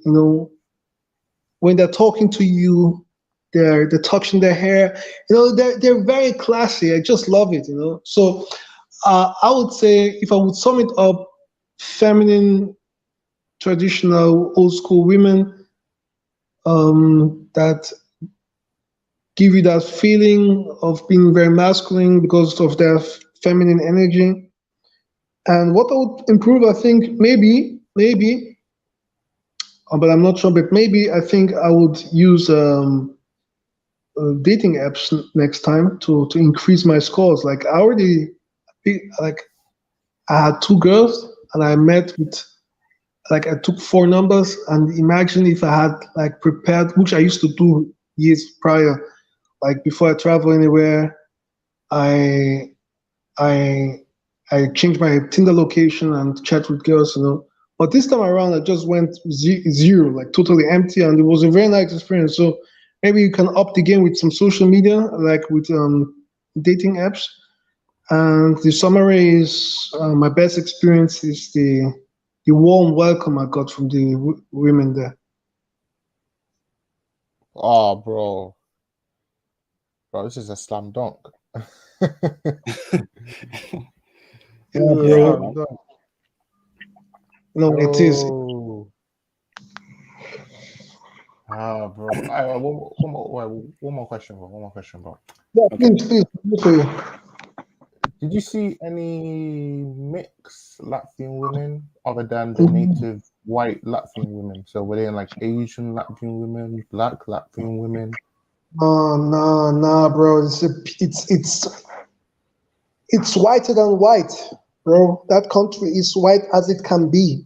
when they're talking to you, they're touching their hair, they're very classy. I just love it, So I would say, if I would sum it up, feminine, traditional, old school women that give you that feeling of being very masculine because of their feminine energy. And what I would improve, I think, maybe, but I'm not sure, but maybe I think I would use dating apps next time to increase my scores. Like I already, like I had 2 girls and I met with, like I took 4 numbers, and imagine if I had like prepared, which I used to do years prior, like before I travel anywhere, I changed my Tinder location and chat with girls, But this time around, I just went zero, like totally empty, and it was a very nice experience. So maybe you can up the game with some social media, like with dating apps. And the summary is, my best experience is the warm welcome I got from the women there. Oh, bro, this is a slam dunk. Yeah, bro. No, it is. Bro. One more question, bro. Yeah, please. Did you see any mixed Latvian women other than the native white Latvian women? So were they like Asian Latvian women, black Latvian women? Nah, bro. It's whiter than white, bro. That country is white as it can be.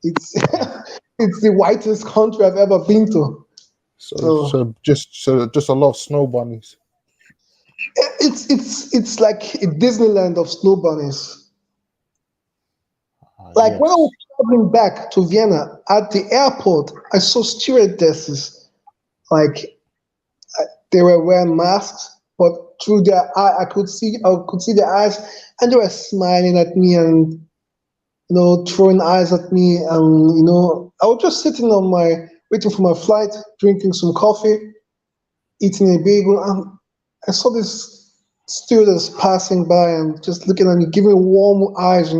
It's it's the whitest country I've ever been to. So just a lot of snow bunnies. It's like a Disneyland of snow bunnies. Like yes. when I was traveling back to Vienna, at the airport, I saw stewardesses, like they were wearing masks, but through their eye, I could see their eyes, and they were smiling at me and throwing eyes at me, and I was just sitting waiting for my flight, drinking some coffee, eating a bagel, and I saw this stewardess passing by and just looking at me, giving warm eyes,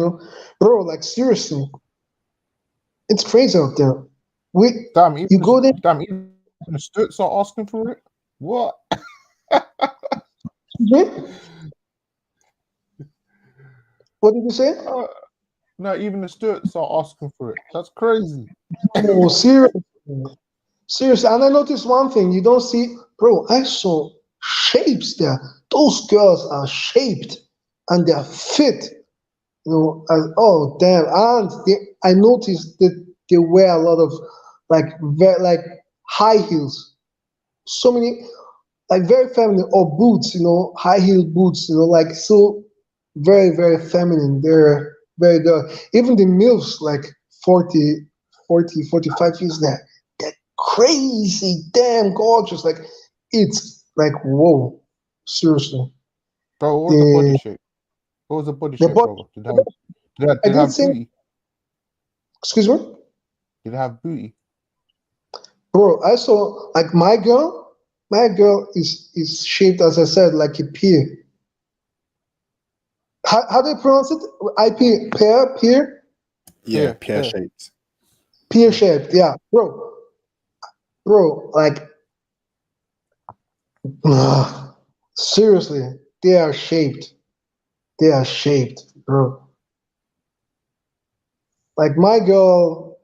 bro, like seriously, it's crazy out there. You go there. Damn, even the Stuarts are asking for it. What? What did you say? No, even the Stuarts are asking for it. That's crazy. Oh, seriously. And I noticed one thing. You don't see, bro, I saw shapes there. Those girls are shaped and they're fit. Oh, damn. And I noticed that they wear a lot of like high heels. So many, like very feminine, or boots, high heel boots, like so very, very feminine. They're very good. Even the MILFs, like 40, 45 years there, they're crazy, damn gorgeous. Like, it's like, whoa, seriously. Bro, what was the body shape? What was the body shape, bro? Did it have booty? Excuse me? Did it have booty? Bro, I saw, like, my girl is shaped, as I said, like a pear. How do you pronounce it? IP pear Yeah, Pear, pear pear. shaped. pear shaped. Yeah, bro. Like seriously, they are shaped. They are shaped, bro. Like my girl,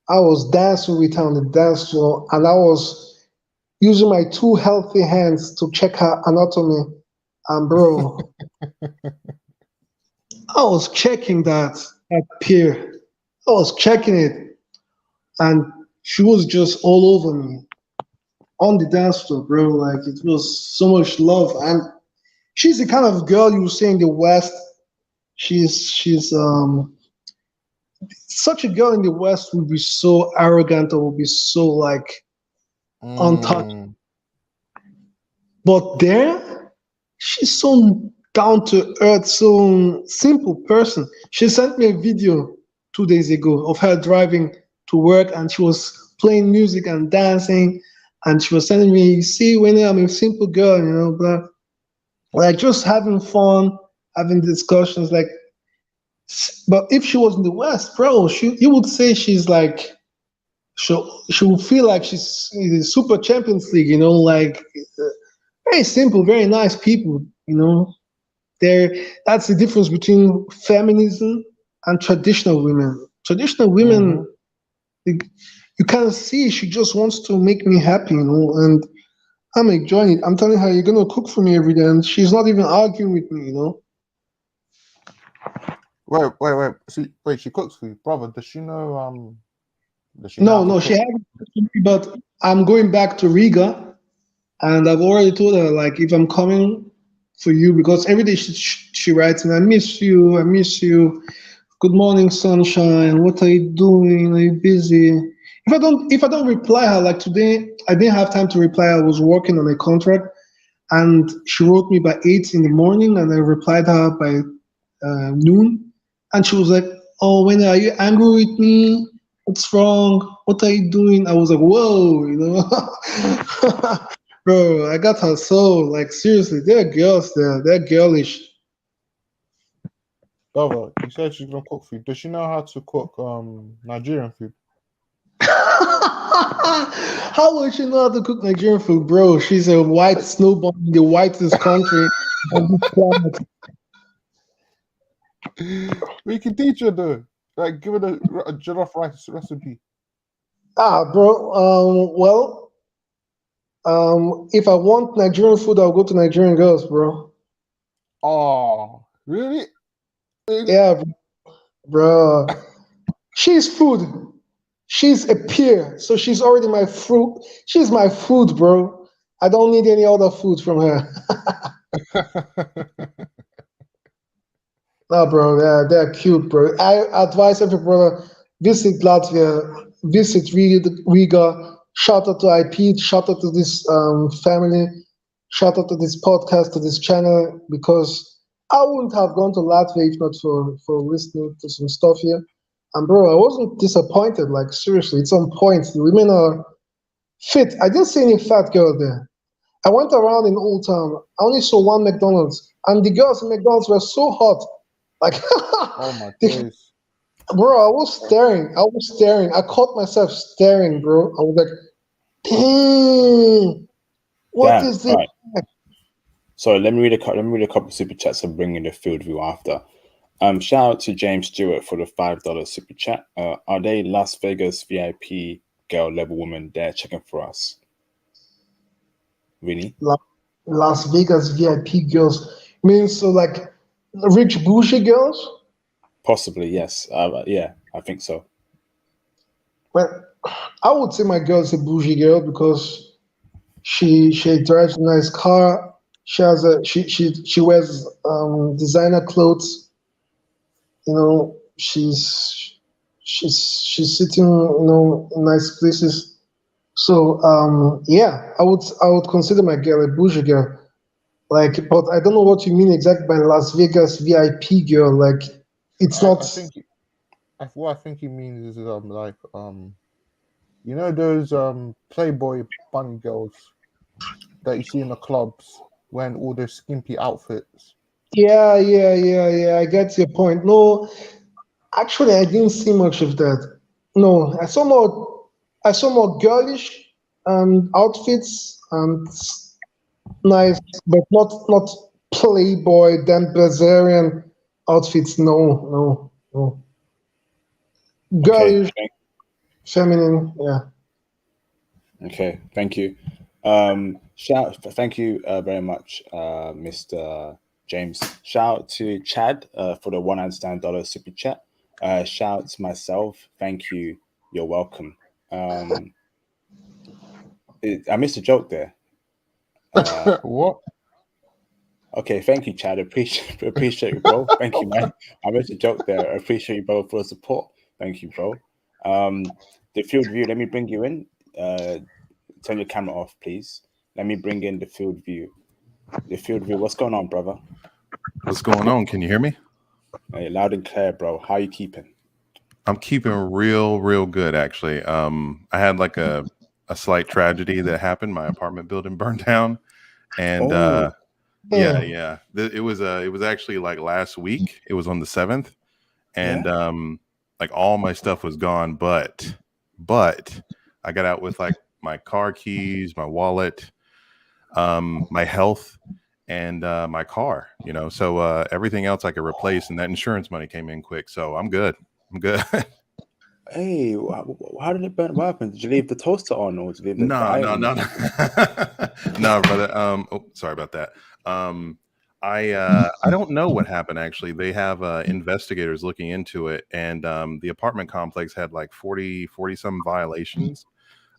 I was dancing with her on the dance floor, and I was using my two healthy hands to check her anatomy. And bro, I was checking that peer. I was checking it, and she was just all over me on the dance floor, bro. Like it was so much love, and she's the kind of girl you say in the West. She's such a girl in the West would be so arrogant or would be so like untouched. Mm. But there, she's so down to earth, so simple person. She sent me a video 2 days ago of her driving to work and she was playing music and dancing. And she was sending me, see, when I'm a simple girl, but like just having fun, having discussions. Like, but if she was in the West, bro, you would say she's like, she would feel like she's in the Super Champions League, like very simple, very nice people, There, that's the difference between feminism and traditional women. Traditional Mm-hmm. women, you you kind of see she just wants to make me happy, and I'm enjoying it. I'm telling her, you're gonna cook for me every day, and she's not even arguing with me. Wait. She cooks for you, brother. Does she know? Does she know how No, to no, she cook? hasn't, but I'm going back to Riga, and I've already told her like if I'm coming for you because every day she writes me, I miss you, I miss you. Good morning, sunshine. What are you doing? Are you busy? If I don't reply her, like today, I didn't have time to reply. I was working on a contract, and she wrote me by 8 in the morning, and I replied her by noon, and she was like, "Oh, when are you angry with me? What's wrong? What are you doing?" I was like, "Whoa, bro." I got her soul. Like seriously, there are girls there. They're girlish. Brother, you said she's gonna cook for you. Does she know how to cook Nigerian food? How would she know how to cook Nigerian food, bro? She's a white snowball in the whitest country on this planet. We can teach her though. Like, give her a jollof rice recipe. Bro. If I want Nigerian food, I'll go to Nigerian girls, bro. Oh, really? Yeah, bro. She's food. She's a peer, so she's already my fruit. She's my food, bro. I don't need any other food from her. No, bro, they're cute, bro. I advise every brother visit Latvia, visit Riga. Shout out to IP, shout out to this family, shout out to this podcast, to this channel, because I wouldn't have gone to Latvia if not for listening to some stuff here. And bro, I wasn't disappointed. Like seriously, it's on point. The women are fit. I didn't see any fat girl there. I went around in Old Town. I only saw one McDonald's, and the girls in McDonald's were so hot. Like, Oh my the- days. bro, I was staring. I was staring. I caught myself staring, bro. I was like, dang, what Damn. is this? Right. So let me read a couple of super chats and bring in the field view after. Shout out to James Stewart for the $5 super chat. Are they Las Vegas VIP girl level women there checking for us? Really? Las Vegas VIP girls. Means so like rich bougie girls? Possibly, yes. Yeah, I think so. Well, I would say my girl is a bougie girl because she drives a nice car. She has she wears designer clothes. She's sitting in nice places. So yeah, I would consider my girl a bougie girl. Like, but I don't know what you mean exactly by Las Vegas VIP girl. Like, it's not. I think what I think he means is like you know those Playboy bunny girls that you see in the clubs wearing all those skimpy outfits. Yeah, I get your point. No, actually, I didn't see much of that. No, I saw more girlish outfits and nice, but not playboy, then Brazilian outfits. No. Okay, Girlish, feminine. Yeah. okay, thank you. Thank you very much, Mr. James. Shout out to Chad for the $1 super chat. Shout out to myself. Thank you. You're welcome. I missed a joke there. What? Okay, thank you, Chad. Appreciate you, bro. Thank you, man. I missed a joke there. I appreciate you, bro, for the support. Thank you, bro. The field view. Let me bring you in. Turn your camera off, please. Let me bring in the field view. The field view. What's going on, brother? What's going on? Can you hear me? Hey, loud and clear, bro. How you keeping? I'm keeping real good, actually. I had like a slight tragedy that happened. My apartment building burned down, and Oh, yeah. It was actually like last week. It was on the 7th, and like all my stuff was gone, but I got out with like my car keys, my wallet, my health, and my car. So everything else I could replace, and that insurance money came in quick, so I'm good. hey, how did it burn? What happened? Did you leave the toaster on, or did you leave the No, iron? no, brother. Sorry about that. I don't know what happened. Actually, they have investigators looking into it, and the apartment complex had like 40 some violations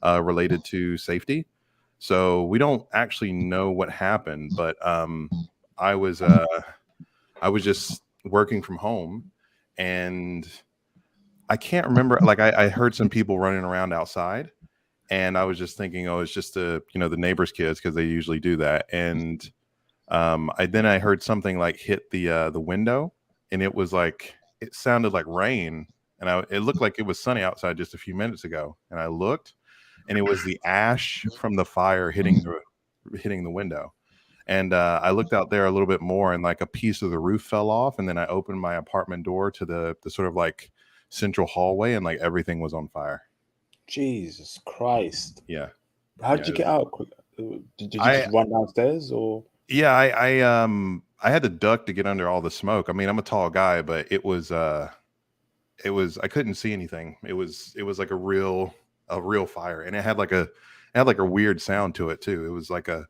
related to safety. So we don't actually know what happened, but I was just working from home, and I can't remember. Like I heard some people running around outside, and I was just thinking, oh, it's just the neighbors' kids, because they usually do that. And I heard something like hit the window, and it was like, it sounded like rain, and it looked like it was sunny outside just a few minutes ago. And I looked, and it was the ash from the fire hitting the window. And I looked out there a little bit more, and like a piece of the roof fell off. And then I opened my apartment door to the sort of like central hallway, and like everything was on fire. Jesus Christ! Yeah. How did you get out? Did you just run downstairs, or? Yeah, I had to duck to get under all the smoke. I mean, I'm a tall guy, but it was I couldn't see anything. It was like a real fire, and it had like a weird sound to it too. It was like a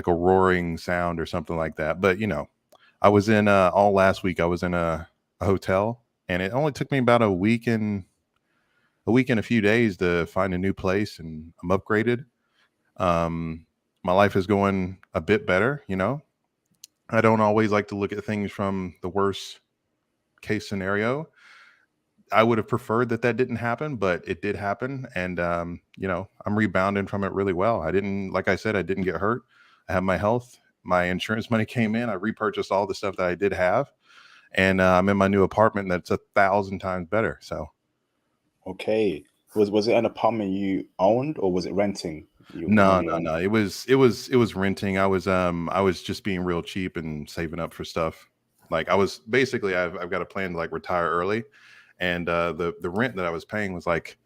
roaring sound or something like that. But I was in all last week I was in a hotel, and it only took me about a week and a few days to find a new place, and I'm upgraded. My life is going a bit better. I don't always like to look at things from the worst case scenario. I would have preferred that didn't happen, but it did happen. And, I'm rebounding from it really well. Like I said, I didn't get hurt. I have my health. My insurance money came in. I repurchased all the stuff that I did have. And I'm in my new apartment that's 1,000 times better. So. Okay. Was it an apartment you owned, or was it renting? No. It was renting. I was just being real cheap and saving up for stuff. Like I was basically, I've got a plan to like retire early, and the rent that I was paying was like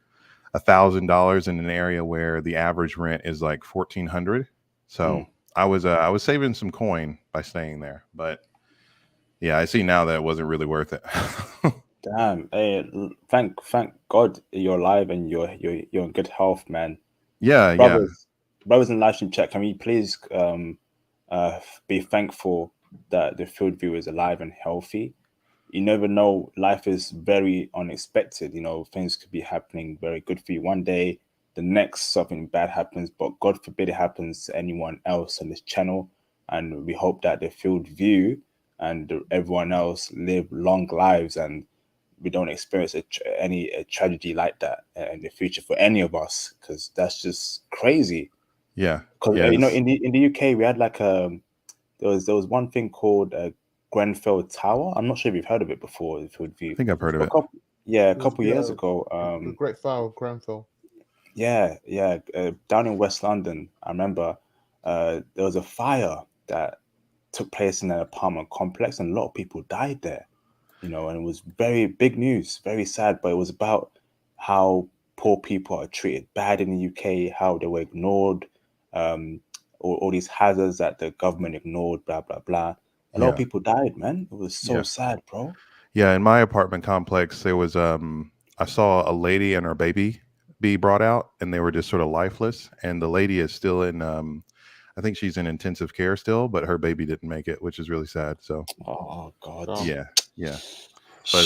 $1,000 in an area where the average rent is like 1,400. So I was saving some coin by staying there. But yeah, I see now that it wasn't really worth it. Damn. Hey, thank God you're alive and you're in good health, man. Yeah, brothers in live stream chat, can we please be thankful that the field view is alive and healthy? You never know. Life is very unexpected. Things could be happening very good for you one day, the next something bad happens, but God forbid it happens to anyone else on this channel. And we hope that the field view and everyone else live long lives, and we don't experience a tragedy like that in the future for any of us, because that's just crazy. Yeah. Because in the UK we had like there was one thing called Grenfell Tower. I'm not sure if you've heard of it before. If you I think I've heard of it. A couple years ago. The Great Fire of Grenfell. Yeah. Down in West London, I remember there was a fire that took place in an apartment complex, and a lot of people died there. And it was very big news, very sad. But it was about how poor people are treated bad in the UK, how they were ignored, all these hazards that the government ignored, blah blah blah. A lot of people died, man. It was so sad, bro. Yeah, in my apartment complex, there was I saw a lady and her baby be brought out, and they were just sort of lifeless. And the lady is still in, I think she's in intensive care still, but her baby didn't make it, which is really sad. So, oh God, yeah. But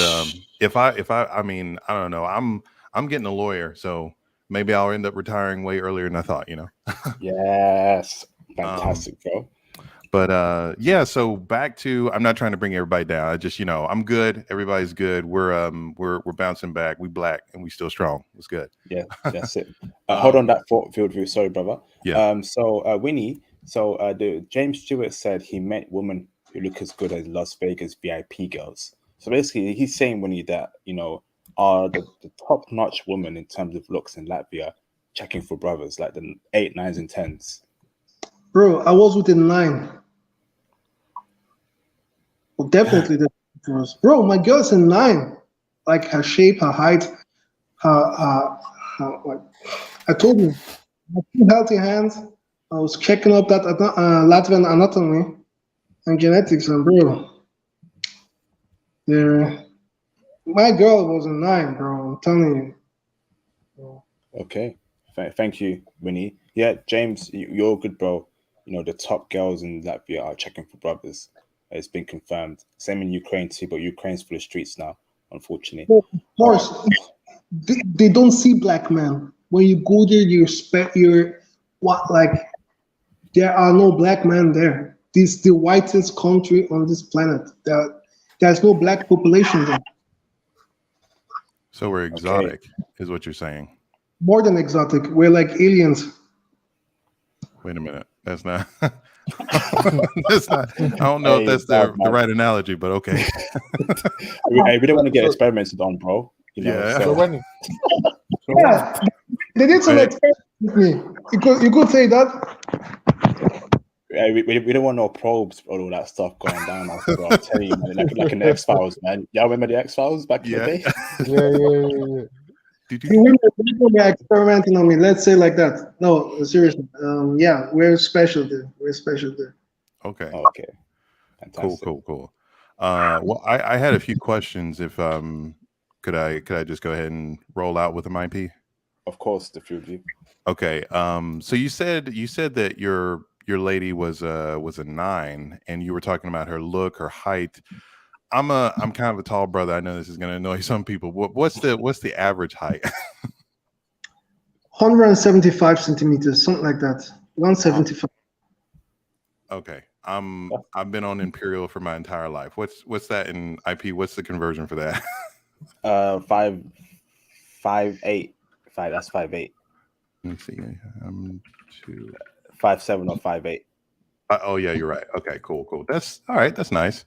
if I mean, I don't know. I'm getting a lawyer, so maybe I'll end up retiring way earlier than I thought. Yes, fantastic, bro. But yeah, so back to, I'm not trying to bring everybody down. I just, I'm good. Everybody's good. We're bouncing back. We Black and we still strong. It's good. Yeah, that's it. Hold on that field view. Sorry, brother. Yeah. So Winnie. So the James Stewart said he met women who look as good as Las Vegas VIP girls. So basically, he's saying, Winnie, that are the top-notch women in terms of looks in Latvia checking for brothers, like the 8, 9s, and 10s. Bro, I was with a 9. Well, definitely the was. Bro, my girl's a 9. Like her shape, her height, her like I told you, I have 2 healthy hands. I was checking up that Latvian anatomy and genetics, and bro, my girl was a 9, bro. I'm telling you. Okay, thank you, Winnie. Yeah, James, you're good, bro. The top girls in Latvia are checking for brothers. It's been confirmed. Same in Ukraine too, but Ukraine's full of streets now, unfortunately. Well, of course, they don't see black men. When you go there, there are no black men there. This is the whitest country on this planet. There's no black population there. So we're exotic, is what you're saying. More than exotic. We're like aliens. Wait a minute. That's not. That's not. I don't know if that's the right analogy, but okay. We don't want to get experimented on, bro. Yeah. They did some experiments with me. You could say that. We don't want no probes or all that stuff going down. Bro. I'll tell you, man, like in the X-Files, man. Y'all remember the X-Files back in the day? Yeah. We're experimenting on me. Let's say like that. No, seriously. Yeah, we're special there. Okay. Fantastic. Cool. Well, I had a few questions. If could I just go ahead and roll out with them, IP? Of course, the few of you. Okay. So you said that your lady was a 9, and you were talking about her look, her height. I'm kind of a tall brother. I know this is going to annoy some people. What's the average height? 175 centimeters, something like that. 175. Okay. I've been on Imperial for my entire life. What's that in IP? What's the conversion for that? 5'8". That's 5'8". Let me see. 5'7" or 5'8". Oh yeah, you're right. Okay, cool. That's all right. That's nice.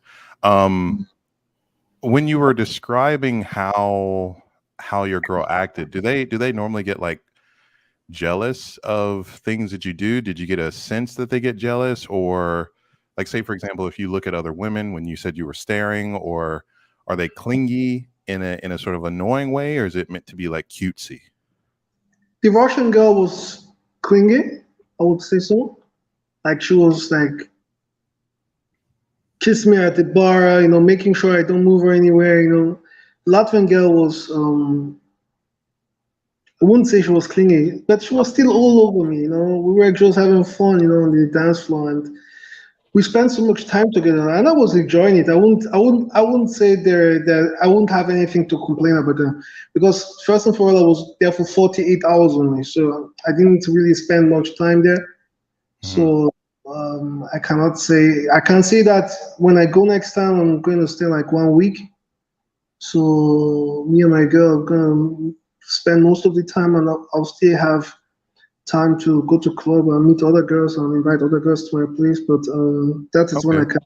When you were describing how your girl acted, do they normally get like jealous of things that you do? Did you get a sense that they get jealous, or like, say for example, if you look at other women when you said you were staring, or are they clingy in a sort of annoying way, or is it meant to be like cutesy? The Russian girl was clingy, I would say so. Like she was like kiss me at the bar, making sure I don't move her anywhere. Latvian girl was I wouldn't say she was clingy, but she was still all over me. We were just having fun, on the dance floor, and we spent so much time together, and I was enjoying it. I wouldn't say that I wouldn't have anything to complain about them, because first and foremost, I was there for 48 hours only, so I didn't really spend much time there. So I can't say that when I go next time, I'm going to stay like 1 week. So me and my girl are going to spend most of the time, and I'll still have time to go to club and meet other girls and invite other girls to my place. But that is when I can.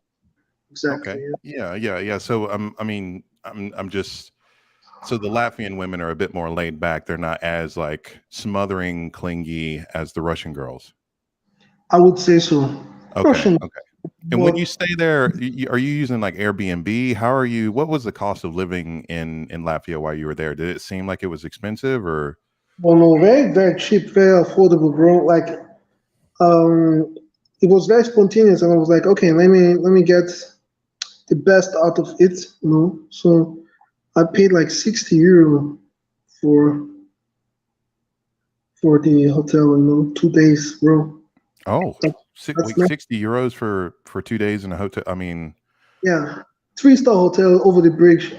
Exactly. Okay. Yeah. So I'm just. So the Latvian women are a bit more laid back. They're not as like smothering, clingy as the Russian girls. I would say so. Okay. And when But you stay there, are you using like Airbnb? How are you? What was the cost of living in Latvia while you were there? Did it seem like it was expensive or? well, no, very, very cheap, very affordable, bro. Like, it was very spontaneous, and I was like, okay, let me get the best out of it, you know. So I paid like 60 euro for the hotel, you know, 2 days, bro. Oh, That, that's wait, not, 60 euros for 2 days in a hotel. I mean, yeah, 3-star hotel over the bridge.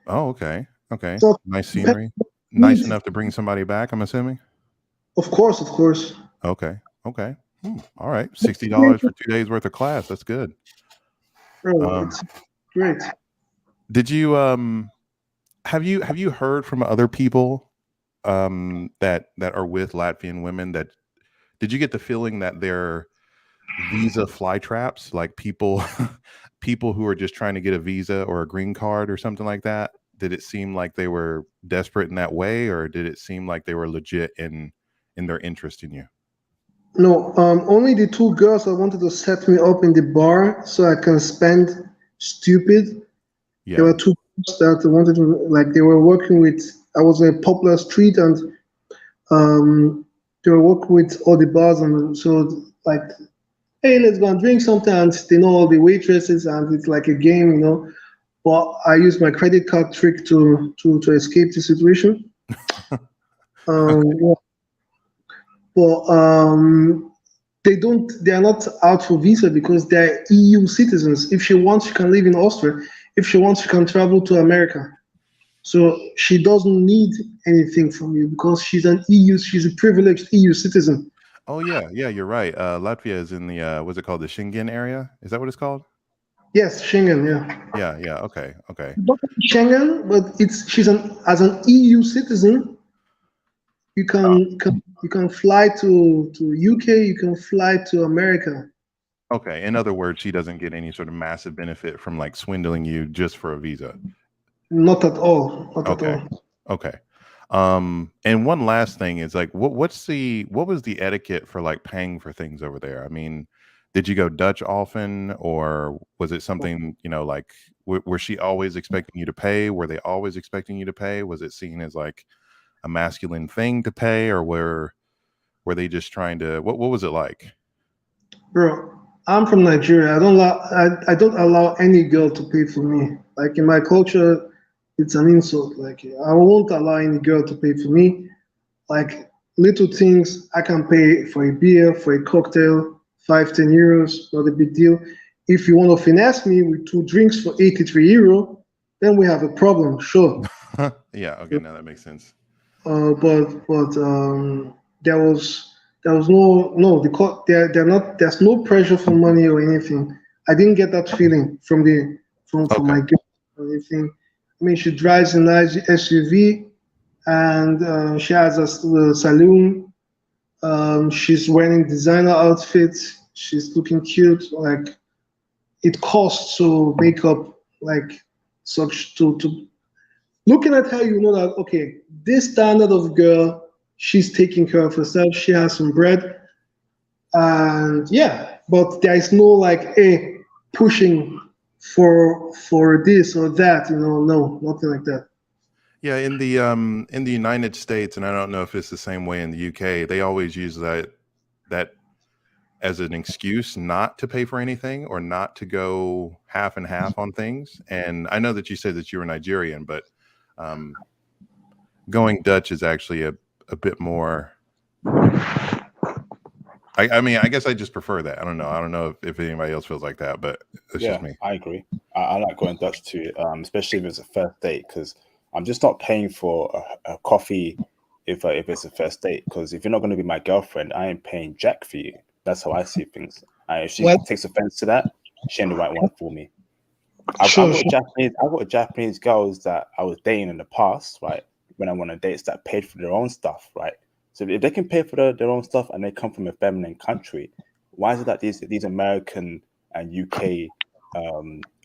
oh, okay. Okay. So Nice depends scenery. on Nice needs. enough to bring somebody back, I'm assuming. Of course, of course. Okay. Okay. All right. $60 for 2 days worth of class. That's good. Bro, Um, it's great. did you have you heard from other people that are with Latvian women that did you get the feeling that they're visa fly traps, like people people who are just trying to get a visa or a green card or something like that? Did it seem like they were desperate in that way, or did it seem like they were legit in their interest in you? No, only the two girls that wanted to set me up in the bar so I can spend stupid. There Yeah. were two girls that wanted to, like, they were working with, I was in a popular street, and they were working with all the bars, and so, like, hey, let's go and drink something, and they know all the waitresses, and it's like a game, you know. But I used my credit card trick to escape the situation. Yeah. But they are not out for visa because they're EU citizens. If she wants, she can live in Austria. If she wants, she can travel to America. So she doesn't need anything from you because she's a privileged EU citizen. Oh yeah, yeah, you're right. Latvia is in the what's it called? The Schengen area? Is that what it's called? Yes, Schengen, yeah. Yeah, yeah. Okay, okay. Not Schengen, but she's as an EU citizen. You Oh, can fly to UK. You can fly to America. okay. In other words, she doesn't get any sort of massive benefit from like swindling you just for a visa. Not at all. Not at Okay. all. Okay. And one last thing is like, what was the etiquette for like paying for things over there? I mean, did you go Dutch often, or was it something, like, were she always expecting you to pay? Were they always expecting you to pay? Was it seen as like a masculine thing to pay, or were they just trying to, what was it like? Bro, I'm from Nigeria. I don't allow any girl to pay for me. Like in my culture, it's an insult. Like I won't allow any girl to pay for me. Like little things, I can pay for a beer, for a cocktail, 5-10 euros, not a big deal. If you want to finesse me with 2 drinks for 83 euro, then we have a problem, sure. Yeah, okay, now that makes sense. But there was they're not there's no pressure for money or anything. I didn't get that feeling from Okay. my girl or anything. I mean, she drives a nice SUV, and she has a saloon. She's wearing designer outfits. She's looking cute. Like it costs to make up like such to looking at her, you know that okay, this standard of girl, she's taking care of herself. She has some bread, and yeah, but there is no like a pushing for this or that. You know, no, nothing like that. Yeah, in the United States, and I don't know if it's the same way in the UK, they always use that as an excuse not to pay for anything or not to go half and half on things. And I know that you said that you were Nigerian, but going Dutch is actually a bit more. I mean, I guess I just prefer that. I don't know. I don't know if anybody else feels like that, but it's Yeah, just me. I agree. I like going Dutch too, especially if it's a first date, because I'm just not paying for a coffee if it's a first date. Because if you're not going to be my girlfriend, I ain't paying jack for you. That's how I see things. If she Well, takes offense to that, she ain't the right one for me. I've sure, got sure. Japanese girls that I was dating in the past, right? When I went on dates that paid for their own stuff, right? So if they can pay for their own stuff and they come from a feminine country, why is it that these American and UK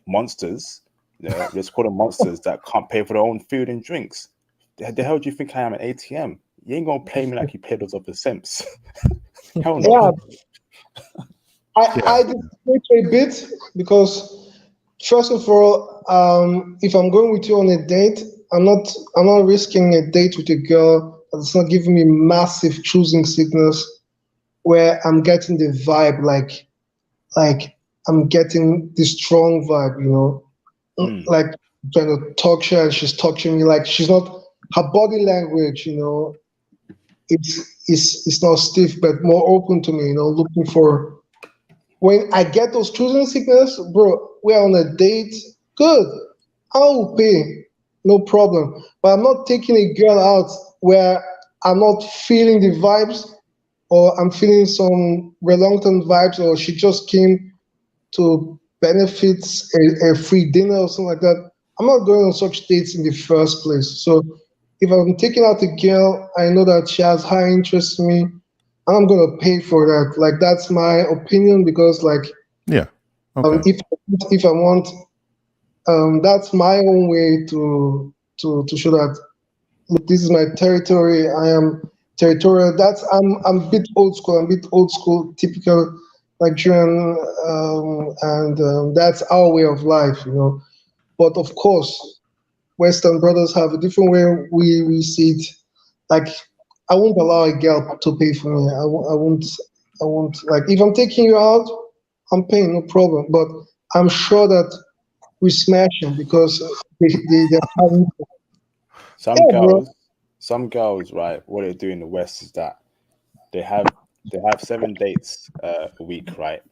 monsters, let's call them monsters, that can't pay for their own food and drinks? The hell do you think I am, an ATM? You ain't gonna play me like you paid those other simps. Hell no. Yeah, I disagree a bit because first of all, if I'm going with you on a date, I'm not risking a date with a girl that's not giving me massive choosing sickness where I'm getting the vibe like I'm getting the strong vibe, you know, like trying to talk to her and she's touching me like she's not her body language, you know, it's not stiff but more open to me, you know, looking for when I get those choosing sickness, bro, we're on a date, good. I will pay, no problem. But I'm not taking a girl out where I'm not feeling the vibes or I'm feeling some reluctant vibes or she just came to benefit a free dinner or something like that. I'm not going on such dates in the first place. So if I'm taking out a girl, I know that she has high interest in me. I'm gonna pay for that. Like that's my opinion because like Yeah. Okay. if I want, that's my own way to show that look, this is my territory. I am territorial. I'm a bit old school. I'm a bit old school, typical Nigerian, and that's our way of life, you know. But of course, Western brothers have a different way we see it. Like I won't allow a girl to pay for me. I won't like if I'm taking you out, I'm paying, no problem. But I'm sure that we smash them because they're having Some bro. girls, right? What they do in the West is that they have 7 dates a week, right?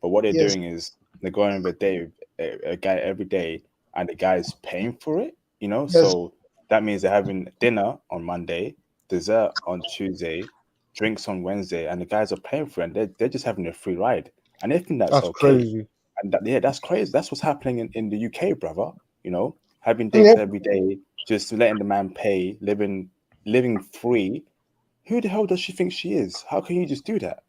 But what they're Yes, doing is they're going on a date with a guy every day, and the guy is paying for it. You know, yes, so that means they're having dinner on Monday, dessert on Tuesday, drinks on Wednesday, and the guys are paying for it. And they're just having a free ride, and they think that's That's okay. crazy. And yeah, that's crazy. That's what's happening in the UK, brother. You know, having and dates every day, just letting the man pay, living free. Who the hell does she think she is? How can you just do that?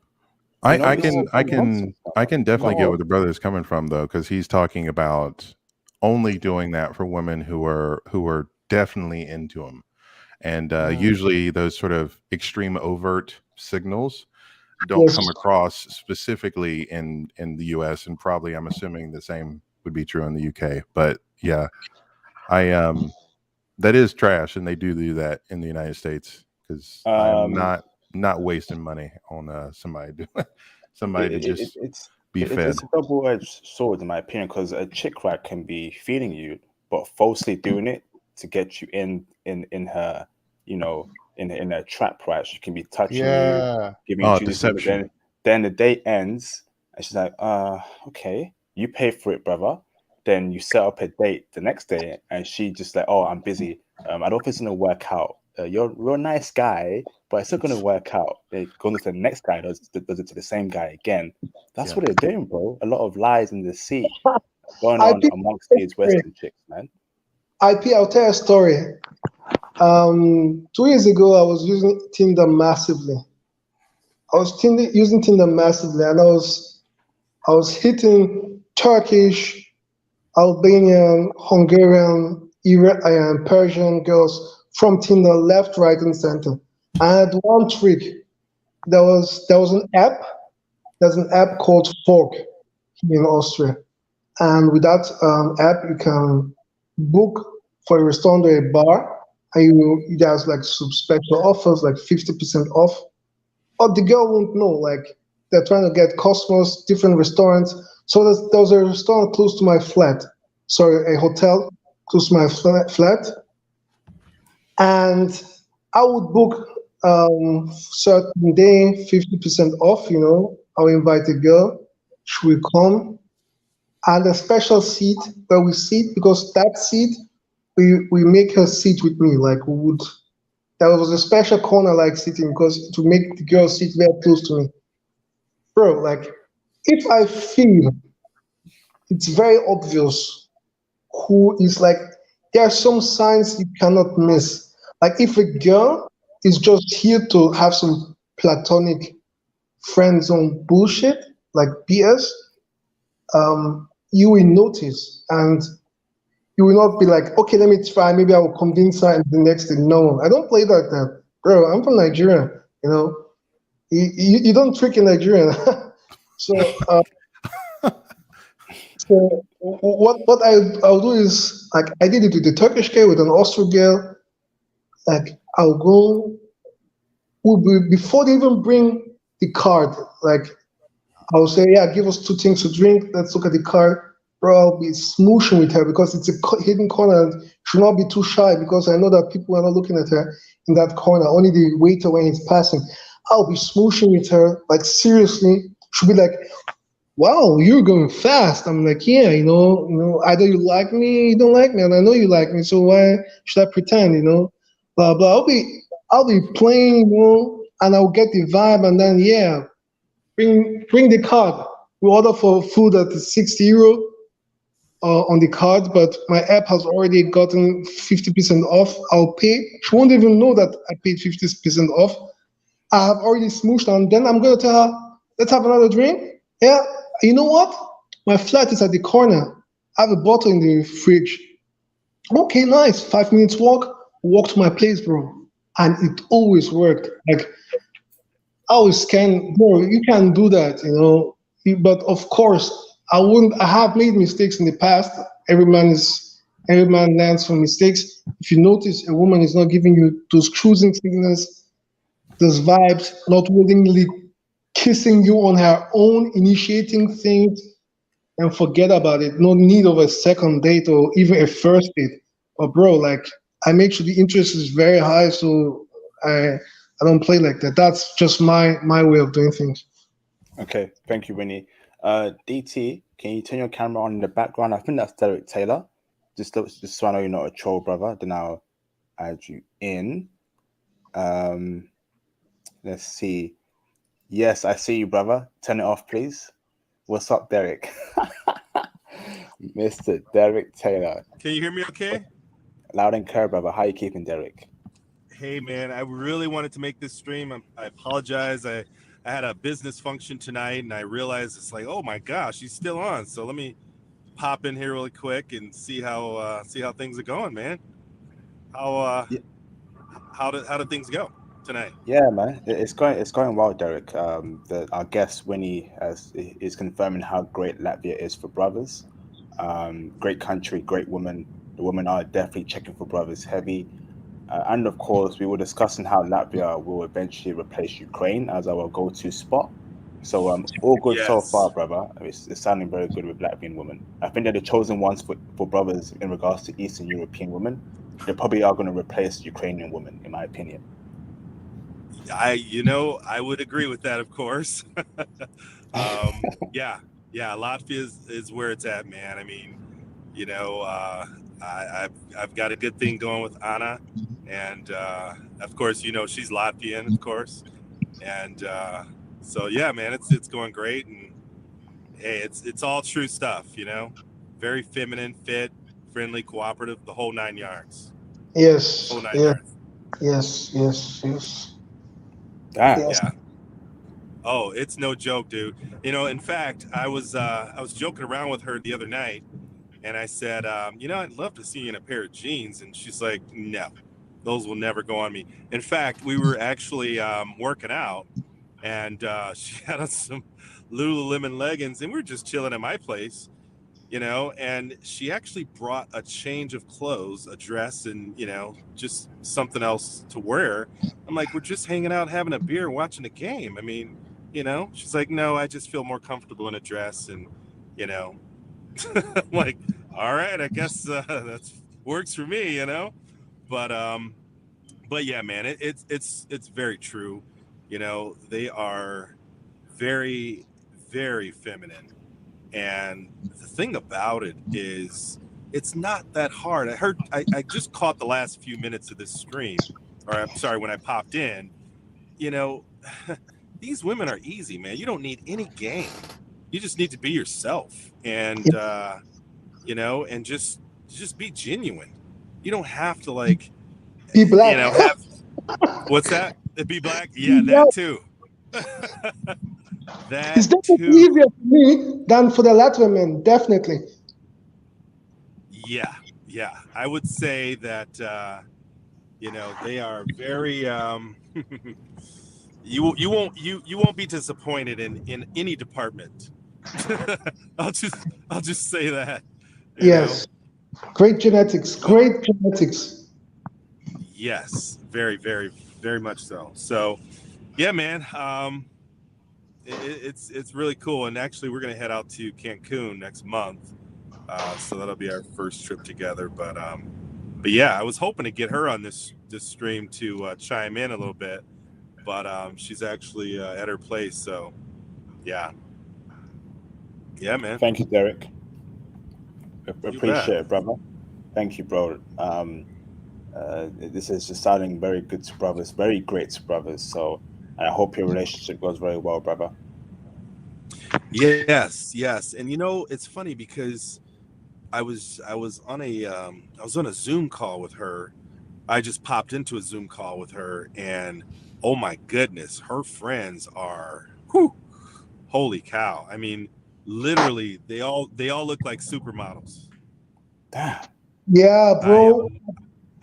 You know, I this is can I can nonsense, brother. I can definitely get no, where the brother is coming from though, because he's talking about only doing that for women who are definitely into him, and usually those sort of extreme overt signals don't yes. come across specifically in the U.S. and probably I'm assuming the same would be true in the U.K. But yeah, I that is trash, and they do that in the United States because I'm Um, not wasting money on somebody somebody to it, it, just be it's fed. a double-edged sword in my opinion because a chick rat can be feeling you but falsely doing it to get you in her, you know, in her trap, right? She can be touching you, Yeah. giving you Oh, juicy things, deception. then the date ends and she's like, okay, you pay for it, brother. Then you set up a date the next day and she just like, oh, I'm busy, I don't think it's gonna work out. You're a nice guy, but it's not gonna work out. They go to the next guy, does it to the same guy again. That's Yeah. what they're doing, bro. A lot of lies and deceit going on IP, amongst these Western chicks, man. I'll tell you a story. 2 years ago, I was using Tinder massively. Using Tinder massively, and I was hitting Turkish, Albanian, Hungarian, Persian girls from Tinder, left, right, and center. I had one trick. There was an app. There's an app called Fork here in Austria, and with that app, you can book for a restaurant or a bar, and there's like some special offers, like 50% off. But the girl won't know, like they're trying to get customers, different restaurants. So there was a restaurant close to my flat, sorry, a hotel close to my flat, and I would book certain day, 50% off. You know, I'll invite a girl, she will come, and a special seat where we sit because that seat we make her sit with me. Like we would, there was a special corner like sitting because to make the girl sit very close to me, bro. Like if I feel it's very obvious who is like, there are some signs you cannot miss. Like if a girl is just here to have some platonic friend zone bullshit, like BS, you will notice and you will not be like, okay, let me try. Maybe I will convince her and the next thing. No, I don't play like that. Bro, I'm from Nigeria, you know. You don't trick in Nigeria. So, so what I'll do is like I did it with the Turkish girl, with an Austrian girl. Like I'll go before they even bring the card. Like I'll say, yeah, give us 2 things to drink. Let's look at the card. Bro, I'll be smooshing with her because it's a hidden corner and should not be too shy because I know that people are not looking at her in that corner. Only the waiter when he's passing. I'll be smooshing with her. Like seriously, she'll be like, wow, you're going fast. I'm like, yeah, either you like me, you don't like me, and I know you like me, so why should I pretend, blah blah. I'll be playing, and I'll get the vibe, and then yeah, bring the card. We order for food that is 60 euro on the card, but my app has already gotten 50% off. I'll pay. She won't even know that I paid 50% off. I have already smooshed, and then I'm gonna tell her, let's have another drink. Yeah, you know what? My flat is at the corner. I have a bottle in the fridge. Okay, nice. 5 minutes walk to my place, bro. And it always worked. Like I always can, bro, you can do that, But of course, I have made mistakes in the past. Every man learns from mistakes. If you notice a woman is not giving you those cruising signals, those vibes, not willingly kissing you on her own, initiating things, and forget about it. No need of a second date or even a first date. But bro, like I make sure the interest is very high, so I don't play like that. That's just my way of doing things. Okay, thank you, Winnie. DT, can you turn your camera on in the background? I think that's Derek Taylor. Just so I know you're not a troll, brother. Then I'll add you in. Let's see. Yes, I see you, brother. Turn it off, please. What's up, Derek? Mr. Derek Taylor. Can you hear me okay? Loud and clear, brother. How you keeping, Derek? Hey, man, I really wanted to make this stream. I apologize. I had a business function tonight, and I realized it's like, oh my gosh, he's still on. So let me pop in here really quick and see how things are going, man. How did things go tonight? Yeah, man, it's going well, Derek. Our guest Winnie is confirming how great Latvia is for brothers. Great country, great women. The women are definitely checking for brothers heavy. And of course, we were discussing how Latvia will eventually replace Ukraine as our go-to spot. So all good so Yes. far, brother. It's sounding very good with Latvian women. I think they're the chosen ones for brothers in regards to Eastern European women. They probably are going to replace Ukrainian women, in my opinion. I would agree with that, of course. Yeah, Latvia is where it's at, man. I mean, I've got a good thing going with Anna, and of course, she's Latvian, of course, and so yeah, man, it's going great, and hey, it's all true stuff, very feminine, fit, friendly, cooperative, the whole 9 yards. Yes. Whole 9 Yeah. yards. Yes. Damn. Yes. Yeah. Oh, it's no joke, dude. In fact, I was joking around with her the other night, and I said, I'd love to see you in a pair of jeans. And she's like, no, those will never go on me. In fact, we were actually working out, and she had on some Lululemon leggings, and we were just chilling at my place, and she actually brought a change of clothes, a dress, and, just something else to wear. I'm like, we're just hanging out, having a beer, watching a game. I mean, she's like, no, I just feel more comfortable in a dress. And, I'm like, all right, I guess that's works for me, but yeah, man, it's very true. They are very, very feminine. And the thing about it is it's not that hard. I just caught the last few minutes of this stream, or I'm sorry, when I popped in, these women are easy, man. You don't need any game. You just need to be yourself, and and just be genuine. You don't have to Be black. have what's that? Be black? Yeah, that too. It's definitely easier for me than for the Latvian men, definitely. Yeah. I would say that they are very You won't be disappointed in any department. I'll just say that. You Yes. Great genetics. know? Great genetics. Yes, very, very, very much so. So, yeah, man, it's really cool. And actually, we're gonna head out to Cancun next month, so that'll be our first trip together. But yeah, I was hoping to get her on this stream to chime in a little bit, but she's actually at her place. So, yeah, man. Thank you, Derek. You Appreciate bet. it, brother. Thank you, bro. This is just sounding very good to brothers, very great to brothers. So I hope your relationship goes very well, brother. Yes, and it's funny because I was on a Zoom call with her. I just popped into a Zoom call with her, and oh my goodness, her friends are, whew, holy cow! I mean, literally, they all look like supermodels. Damn. Yeah, bro.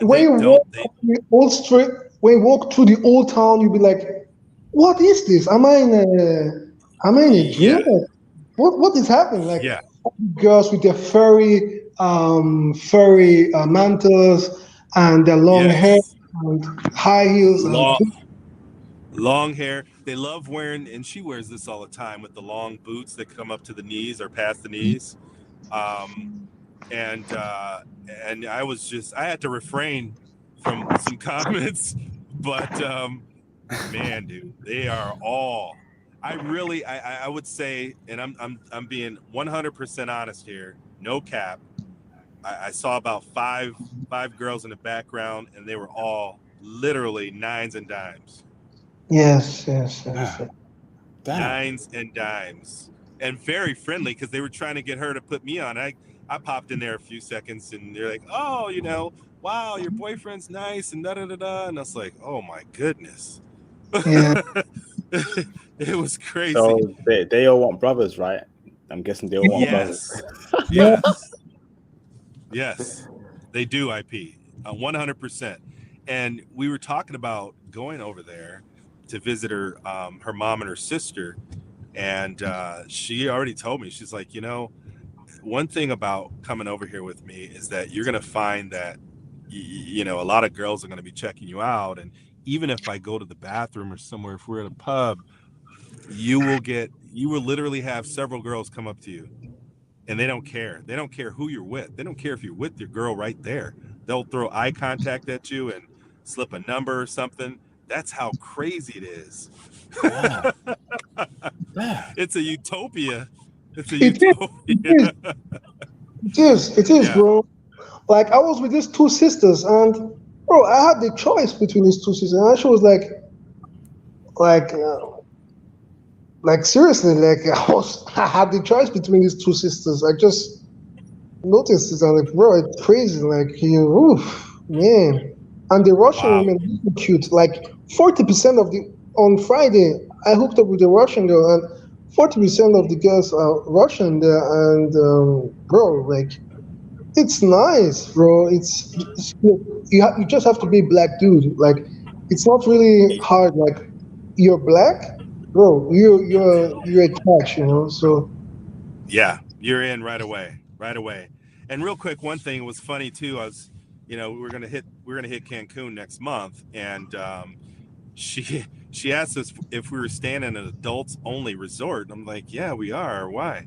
When you walk through the old street, when you walk through the old town, you'll be like, "What is this? Am I in a dream? Yeah, What is happening?" Like yeah, girls with their furry mantles and their long hair yes, and high heels and long hair. They love wearing, and she wears this all the time with the long boots that come up to the knees or past the knees. And I had to refrain from some comments, but man, dude, they are all. I would say, and I'm being 100% honest here, no cap. I saw about five girls in the background, and they were all literally nines and dimes. yes. Damn. Nines and dimes, and very friendly because they were trying to get her to put me on. I popped in there a few seconds, and they're like, "Oh, wow, your boyfriend's nice," and da da da da. And I was like, "Oh my goodness." Yeah. It was crazy. So they all want brothers, right? I'm guessing they all want brothers. Yes, they do. IP 100%. And we were talking about going over there to visit her mom and her sister, and she already told me, she's like, one thing about coming over here with me is that you're gonna find that a lot of girls are gonna be checking you out, and even if I go to the bathroom or somewhere, if we're at a pub, you will literally have several girls come up to you, and they don't care who you're with. They don't care if you're with your girl right there. They'll throw eye contact at you and slip a number or something. That's how crazy it is. Damn. Damn. It's a utopia. It's a It utopia. is, Yeah. bro. Like I was with these two sisters, and bro, I had the choice between these two sisters, and she was like, seriously, like I had the choice between these two sisters. I just noticed this. I'm like, bro, it's crazy. Like man. And the Russian Wow. women are cute. Like 40% of the on Friday, I hooked up with a Russian girl, and 40% of the girls are Russian there. And bro, like it's nice, bro. You just have to be black, dude. Like it's not really hard. Like you're black, bro. You're a catch, So Yeah, you're in right away. And real quick, one thing was funny too. I was, we're gonna hit Cancun next month, and she asked us if we were staying in an adults only resort. And I'm like, yeah, we are. Why?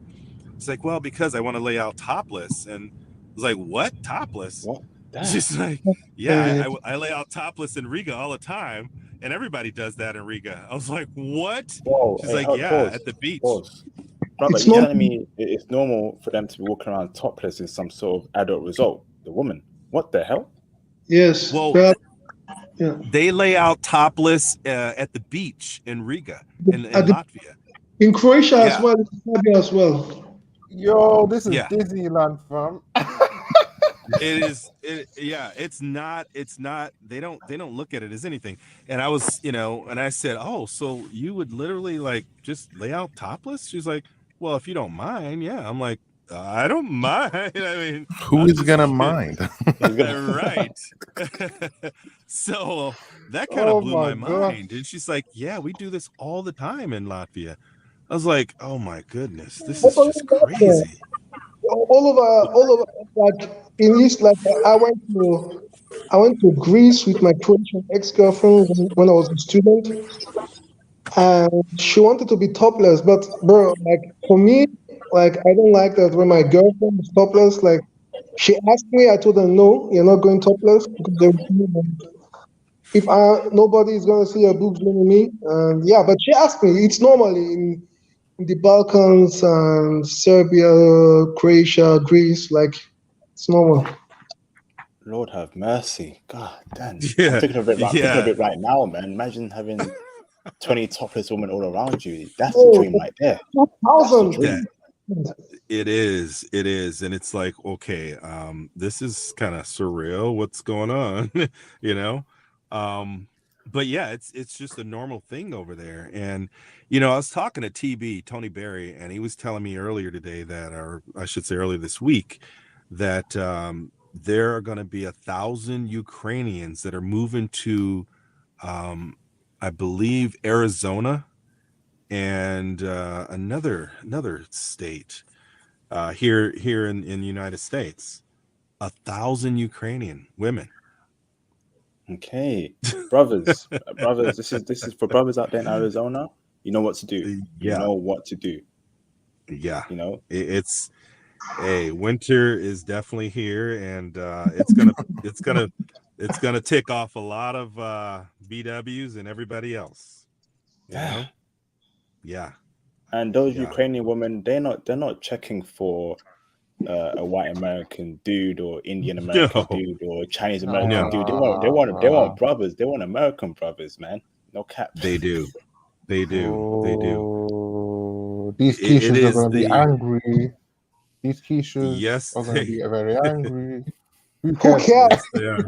It's like, well, because I want to lay out topless. And I was like, what, topless? What? Damn. She's like, yeah, I lay out topless in Riga all the time, and everybody does that in Riga. I was like, what? Whoa, She's like, yeah, pause, at the beach. Pause. Brother, It's you're not- telling me it's normal for them to be walking around topless in some sort of adult resort? The woman, what the hell? yes. Well, but, yeah. they lay out topless at the beach in Riga, in Latvia. In Croatia as Yeah. well, in Serbia as well. Yo, this is Yeah. Disneyland, fam. It is. It's not. They don't look at it as anything. And I was, and I said, oh, so you would literally like just lay out topless? She's like, well, if you don't mind, yeah. I'm like, I don't mind. I mean, Who I'm is just gonna kidding. mind? Right. So that kind of Oh blew my my gosh. mind. And she's like, yeah, we do this all the time in Latvia. I was like, oh my goodness, this is just crazy. All over, like in East, like I went to Greece with my Croatian ex-girlfriend when I was a student, and she wanted to be topless. But bro, like for me, like I don't like that when my girlfriend is topless. Like she asked me, I told her no, you're not going topless because if nobody is gonna see your boobs only me. And yeah, but she asked me. It's normally in the Balkans and Serbia, Croatia, Greece, like it's normal. Lord have mercy. God damn. I'm Yeah, thinking of it right. I'm thinking of yeah. it right now, man. Imagine having 20 topless women all around you. That's the Oh, dream right there. That's the 2,000. dream. It is, and it's like, okay, this is kind of surreal. What's going on? you know, but yeah, it's just a normal thing over there. And I was talking to Tony Berry, and he was telling me earlier today that, or I should say earlier this week, that there are going to be 1,000 Ukrainians that are moving to, I believe, Arizona and another state here in the United States. 1,000 Ukrainian women. Okay. Brothers, this is for brothers out there in Arizona. You know what to do. You Yeah, know what to do. yeah. You know? It's winter is definitely here, and it's gonna tick off a lot of BWs and everybody else. Yeah. And those Yeah. Ukrainian women, they're not checking for a white American dude or Indian American No. dude or Chinese American No. dude. They want brothers. They want American brothers, man. No cap. They do. They do. Oh, these It quiches are is going to be the angry. These quiches yes. are going to be very angry. Who Who cares? cares? Yes, they are.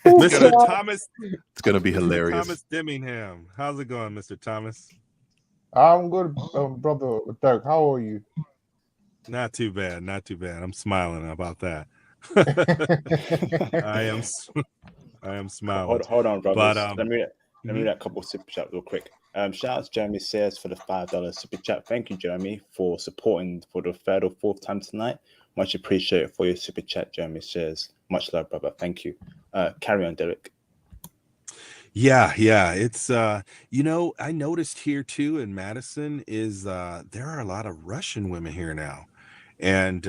Who Mr. cares? Thomas. It's gonna be Mr. hilarious. Thomas Demmingham. How's it going, Mr. Thomas? I'm good, brother Doug. How are you? Not too bad. Not too bad. I'm smiling about that. I am smiling. Hold on, brothers. But Let me read a couple of super chats real quick. Shout out to Jeremy Sayers for the $5 super chat. Thank you, Jeremy, for supporting for the third or fourth time tonight. Much appreciated for your super chat, Jeremy Sayers. Much love, brother. Thank you. Carry on, Derek. Yeah. It's I noticed here too in Madison is there are a lot of Russian women here now. And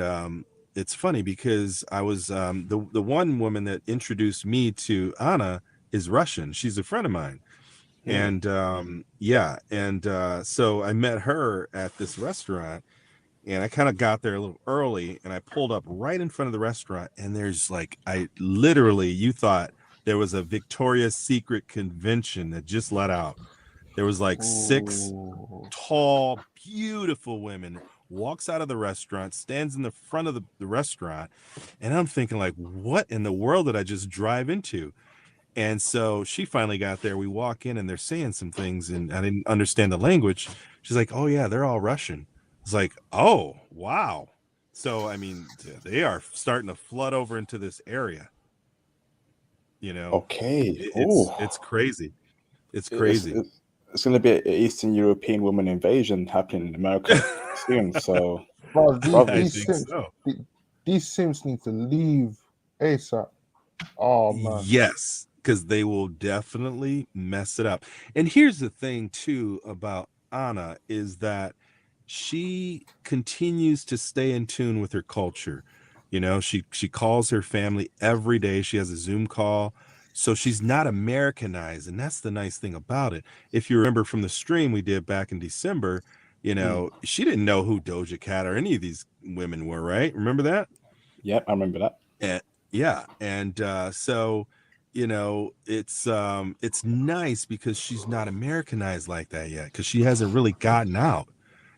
it's funny because I was the one woman that introduced me to Anna is Russian. She's a friend of mine. And so I met her at this restaurant, and I kind of got there a little early, and I pulled up right in front of the restaurant, and there's like, you thought there was a Victoria's Secret convention that just let out. There was like 6 tall, beautiful women, walks out of the restaurant, stands in the front of the restaurant, and I'm thinking like, what in the world did I just drive into? And so she finally got there. We walk in and they're saying some things, and I didn't understand the language. She's like, oh yeah, they're all Russian. It's like, oh wow. So I mean, they are starting to flood over into this area. Okay. It's crazy. It's crazy. It's going to be an Eastern European woman invasion happening in America soon. So, Bro, I think so. these Sims need to leave ASAP. Oh man. Yes, because they will definitely mess it up. And here's the thing too about Anna is that she continues to stay in tune with her culture. She calls her family every day. She has a Zoom call. So she's not Americanized, and that's the nice thing about it. If you remember from the stream we did back in December, she didn't know who Doja Cat or any of these women were, right? Remember that? Yep, I remember that. So it's nice because she's not Americanized like that yet, because she hasn't really gotten out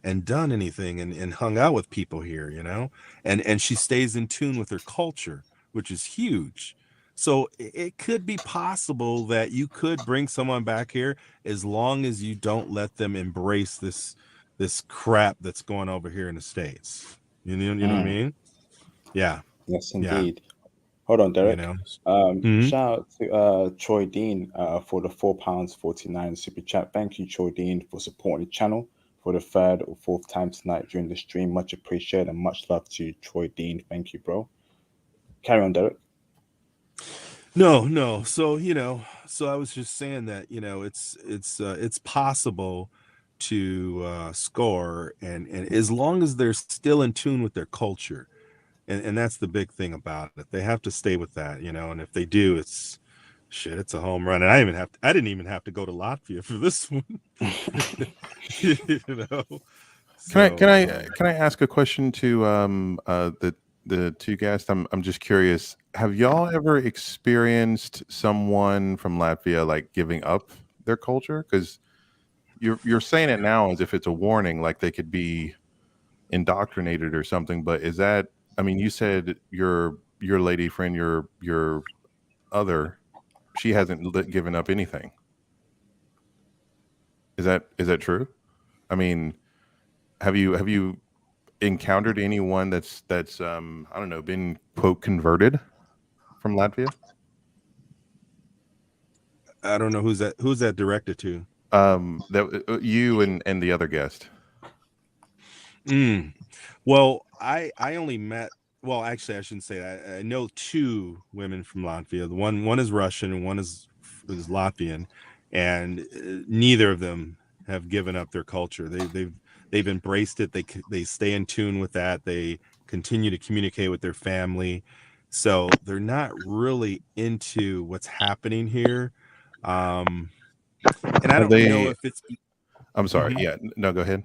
and done anything and hung out with people here, and she stays in tune with her culture, which is huge. So it could be possible that you could bring someone back here as long as you don't let them embrace this crap that's going over here in the States. You know what I mean? Yeah. Yes, Yeah. indeed. Hold on, You Derek. know. Mhm. Shout out to Troy Dean for the £4.49 super chat. Thank you, Troy Dean, for supporting the channel for the third or fourth time tonight during the stream. Much appreciated and much love to Troy Dean. Thank you, bro. Carry on, Derek. No. So, so I was just saying that, it's possible to score and as long as they're still in tune with their culture. And that's the big thing about it. They have to stay with that, and if they do, it's a home run. And I didn't even have to go to Latvia for this one. you know. Can I ask a question to the two guests? I'm just curious. Have y'all ever experienced someone from Latvia like giving up their culture? Because you're saying it now as if it's a warning, like they could be indoctrinated or something. But is that? I mean, you said your lady friend, your other, she hasn't given up anything. Is that true? I mean, have you encountered anyone that's I don't know, been quote converted from Latvia? I don't know who's that directed to. That you and the other guest. Well, I only met. Well, actually, I shouldn't say that. I know two women from Latvia. The one is Russian and one is Latvian, and neither of them have given up their culture. They've embraced it. They stay in tune with that. They continue to communicate with their family, so they're not really into what's happening here. And I Have don't know they? if it's. I'm sorry. Mhm. Yeah. No. Go ahead.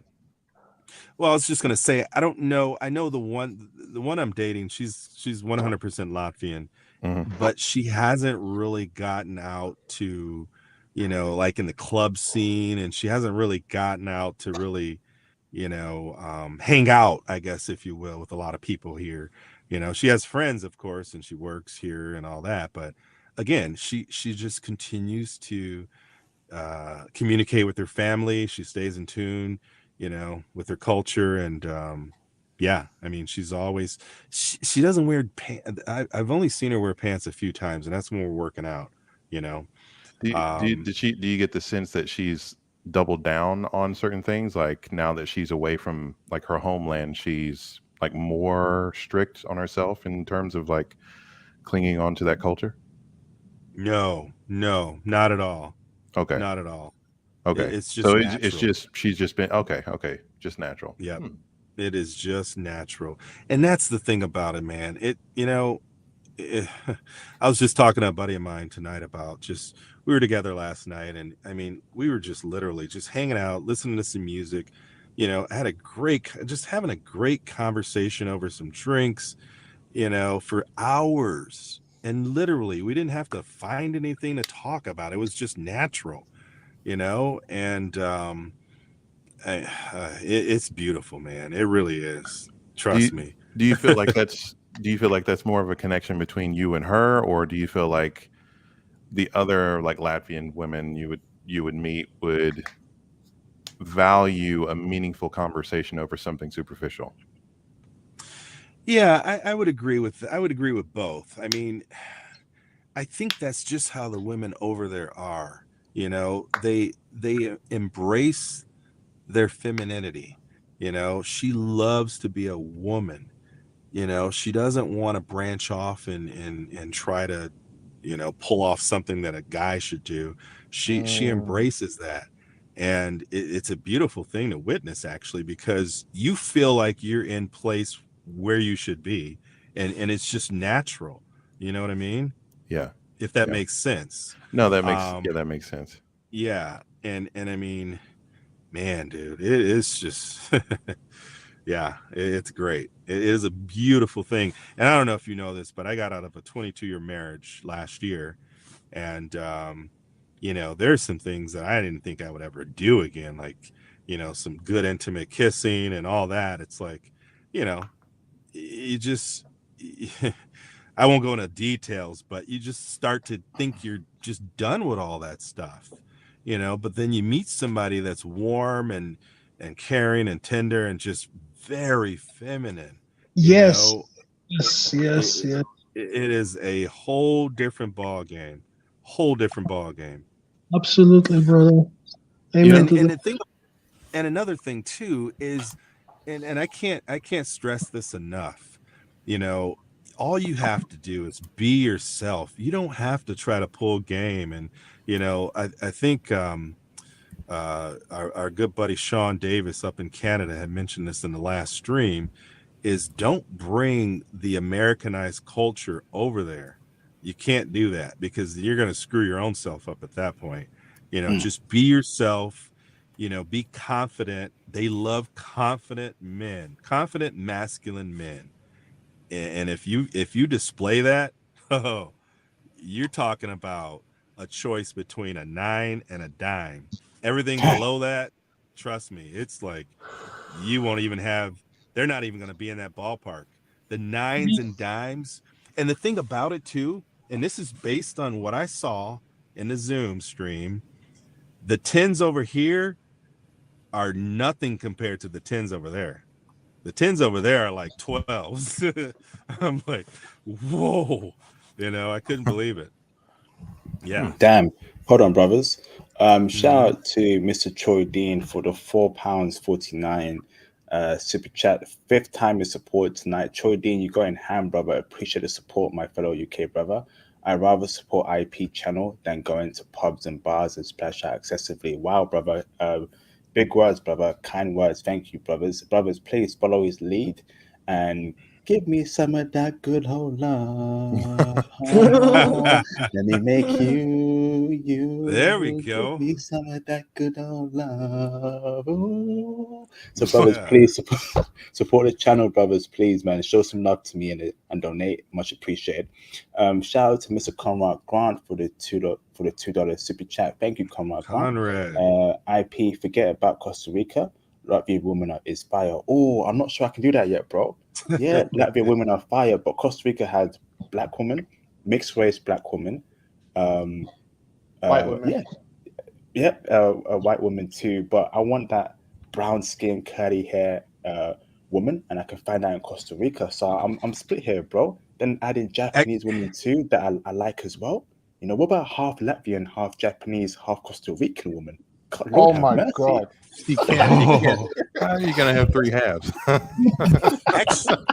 Well, I was just gonna say I don't know. I know the one I'm dating. She's 100% Latvian, Mhm. but she hasn't really gotten out to, like in the club scene, and she hasn't really gotten out to really, hang out, I guess, if you will, with a lot of people here. She has friends, of course, and she works here and all that. But again, she just continues to communicate with her family. She stays in tune, with her culture. And yeah, I mean, she's always, she doesn't wear pants. I've only seen her wear pants a few times, and that's when we're working out, you know. Do you get the sense that she's doubled down on certain things? Like now that she's away from like her homeland, she's like more strict on herself in terms of like clinging on to that culture? No, not at all. Okay. Not at all. Okay. It's just So it's natural. just she's just been okay, just natural. Yep. It is just natural. And that's the thing about it, man. I was just talking to a buddy of mine tonight about we were together last night, and I mean, we were just literally just hanging out, listening to some music, having a great conversation over some drinks, for hours. And literally, we didn't have to find anything to talk about. It was just natural, and it's beautiful, man. It really is. Trust me. Do you feel like that's more of a connection between you and her, or do you feel like the other like Latvian women you would meet would value a meaningful conversation over something superficial? Yeah, I would agree with both. I mean, I think that's just how the women over there are. They embrace their femininity. She loves to be a woman. She doesn't want to branch off and try to, pull off something that a guy should do. She embraces that. And it's a beautiful thing to witness, actually, because you feel like you're in place where you should be, and it's just natural. You know what I mean? Yeah. If that Yeah. makes sense. No, that makes sense. Yeah. And I mean, man, dude, it is just yeah, it's great. It is a beautiful thing. And I don't know if you know this, but I got out of a 22-year marriage last year. And, there's some things that I didn't think I would ever do again, like, some good intimate kissing and all that. It's like, you just, I won't go into details, but you just start to think you're just done with all that stuff, but then you meet somebody that's warm and caring and tender and just very feminine, Yes, know, yes, it, yes, yes. it is a whole different ball game. Whole different ball game. Absolutely, brother. You know, Amen to and that. the thing, and another thing too is, and I can't stress this enough. You know, all you have to do is be yourself. You don't have to try to pull game. And I think our good buddy Sean Davis up in Canada had mentioned this in the last stream, is don't bring the Americanized culture over there. You can't do that because you're going to screw your own self up at that point. Just be yourself, be confident. They love confident men, confident masculine men. And if you display that, oh, you're talking about a choice between a 9 and a dime. Everything below that, trust me, it's like you won't even have, they're not even going to be in that ballpark. The nines and dimes. And the thing about it too, and this is based on what I saw in the Zoom stream, the 10s over here are nothing compared to the 10s over there. The 10s over there are like 12s. I'm like, whoa, I couldn't believe it. Yeah. Damn. Hold on, brothers. Shout Mm-hmm. out to Mr. Troy Dean for the £4.49 super chat. 5th time you support tonight. Troy Dean, you got in hand, brother. Appreciate the support, my fellow UK brother. I'd rather support IP channel than going to pubs and bars and splash out excessively. Wow, brother. Big words, brother. Kind words. Thank you, brothers. Brothers, please follow his lead and give me some of that good old love. Let me make you. There we Give go. me some of that good old love. Ooh. So, brothers, Yeah. please support the channel, brothers. Please, man, show some love to me and donate. Much appreciated. Shout out to Mr. Conrad Grant for the $2 super chat. Thank you, Conrad Grant. Conrad. IP, forget about Costa Rica. Latvian women is fire. Oh, I'm not sure I can do that yet, bro. Yeah, Latvian women are fire, but Costa Rica has black women, mixed race black women. White women. Yeah, a white woman too. But I want that brown skin, curly hair woman, and I can find that in Costa Rica. So I'm split here, bro. Then adding Japanese women too that I like as well. What about half Latvian, half Japanese, half Costa Rican woman? God, Lord Oh have my mercy. God. You can't. You can't. How are you gonna have 3 halves? Actually,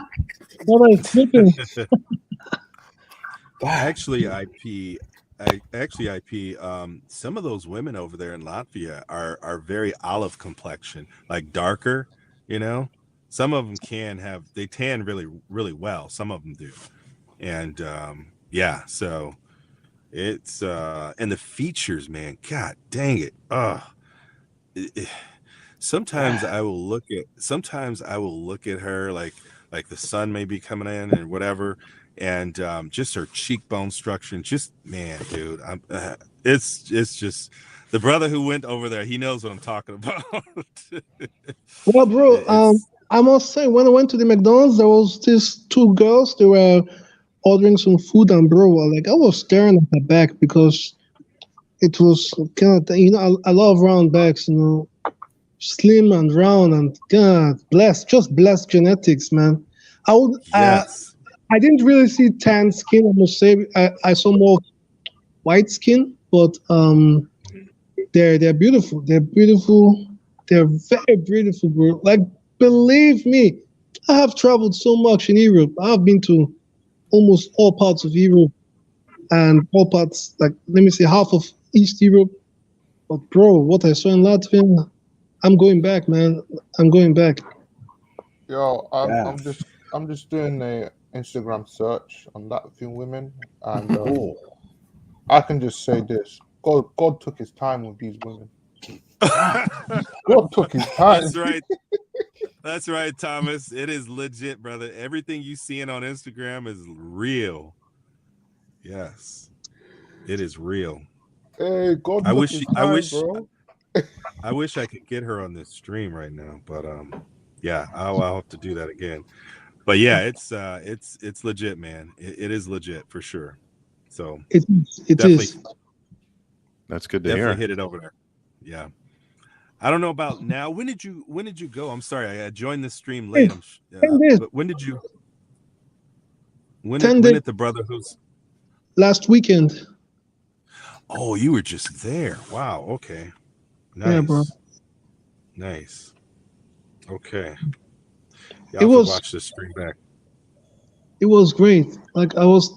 Brother is flipping. actually, IP. Some of those women over there in Latvia are very olive complexion, like darker. Some of them they tan really really well. Some of them do, and yeah. So it's and the features, man. God dang it. Sometimes I will look at her like the sun may be coming in and whatever, and just her cheekbone structure, and just, man, dude, it's just the brother who went over there, he knows what I'm talking about. Well, bro, It's I must say, when I went to the McDonald's, there was these 2 girls. They were ordering some food, and bro, I was staring at her back because it was kind of, I love round backs, slim and round, and God just blessed genetics, man. I would, yes. I didn't really see tan skin. I must say, I saw more white skin, but they're beautiful. They're beautiful. They're very beautiful, bro. Like, believe me, I have traveled so much in Europe. I've been to almost all parts of Europe and all parts, like, let me say, half of East Europe. But bro, what I saw in Latvia, I'm going back, man. I'm going back. Yo, Yeah. I'm just doing a Instagram search on Latvian women, and Oh, I can just say this: God took his time with these women. God took his time. That's right. That's right, Thomas. It is legit, brother. Everything you seeing on Instagram is real. Yes, it is real. Hey, God I took wish his I time, wish bro. I wish I could get her on this stream right now, but yeah, I'll have to do that again. But yeah, it's legit, man. It is legit for sure. So It definitely is. That's good to definitely hear. hit it over there. Yeah. I don't know about now. When did you go? I'm sorry, I joined this stream late. 10 days. But when did you? When 10 did days the Brotherhood's? last weekend. Oh, you were just there. Wow. Okay. Nice. Yeah, bro. Nice. Okay. It was watch this stream back. it was great. Like I was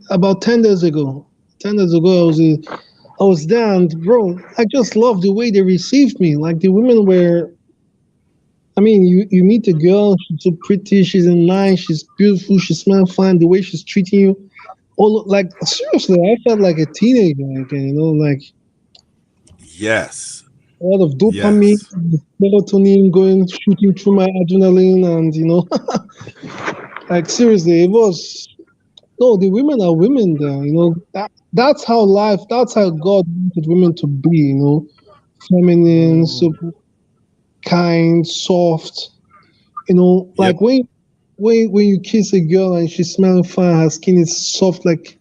about 10 days ago. 10 days ago, I was there, and bro, I just love the way they received me. Like the women were. I mean, you meet a girl, she's so pretty, she's nice, she's beautiful, she smells fine. The way she's treating you, all like seriously, I felt like a teenager again. You know, like Yes. a lot of dopamine, melatonin going shooting through my adrenaline, and you know, like seriously, it was. No, the women are women there. You know, that's how that's how God wanted women to be. You know, feminine, so kind, soft. You know, like when you kiss a girl and she's smelling fine, her skin is soft, like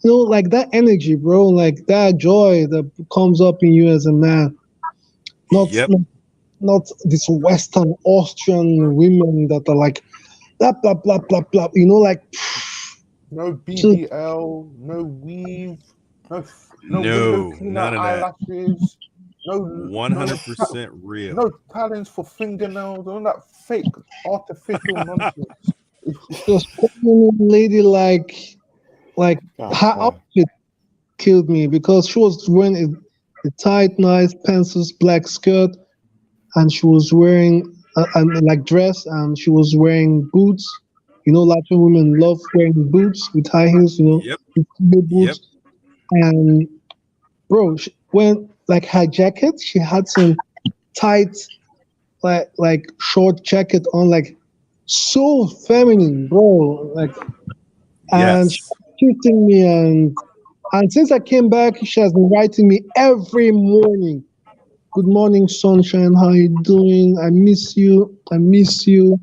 you know, like that energy, bro, like that joy that comes up in you as a man. Not not this Western Austrian women that are like blah blah blah blah blah. You know, like no BBL, no weave, no window cleaner none of eyelashes. No, 100% real. No talents for fingernails, all that fake artificial nonsense. Just lady like her outfit killed me because she was wearing a tight, nice pencils black skirt, and she was wearing a like dress, and she was wearing boots. You know, Latvian women love wearing boots with high heels. You know, boots. And bro, when like her jacket, she had some tight, like short jacket on, like so feminine, bro. Like, and she was kissing me, and since I came back, she has been writing me every morning. Good morning, sunshine. How you doing? I miss you. I miss you.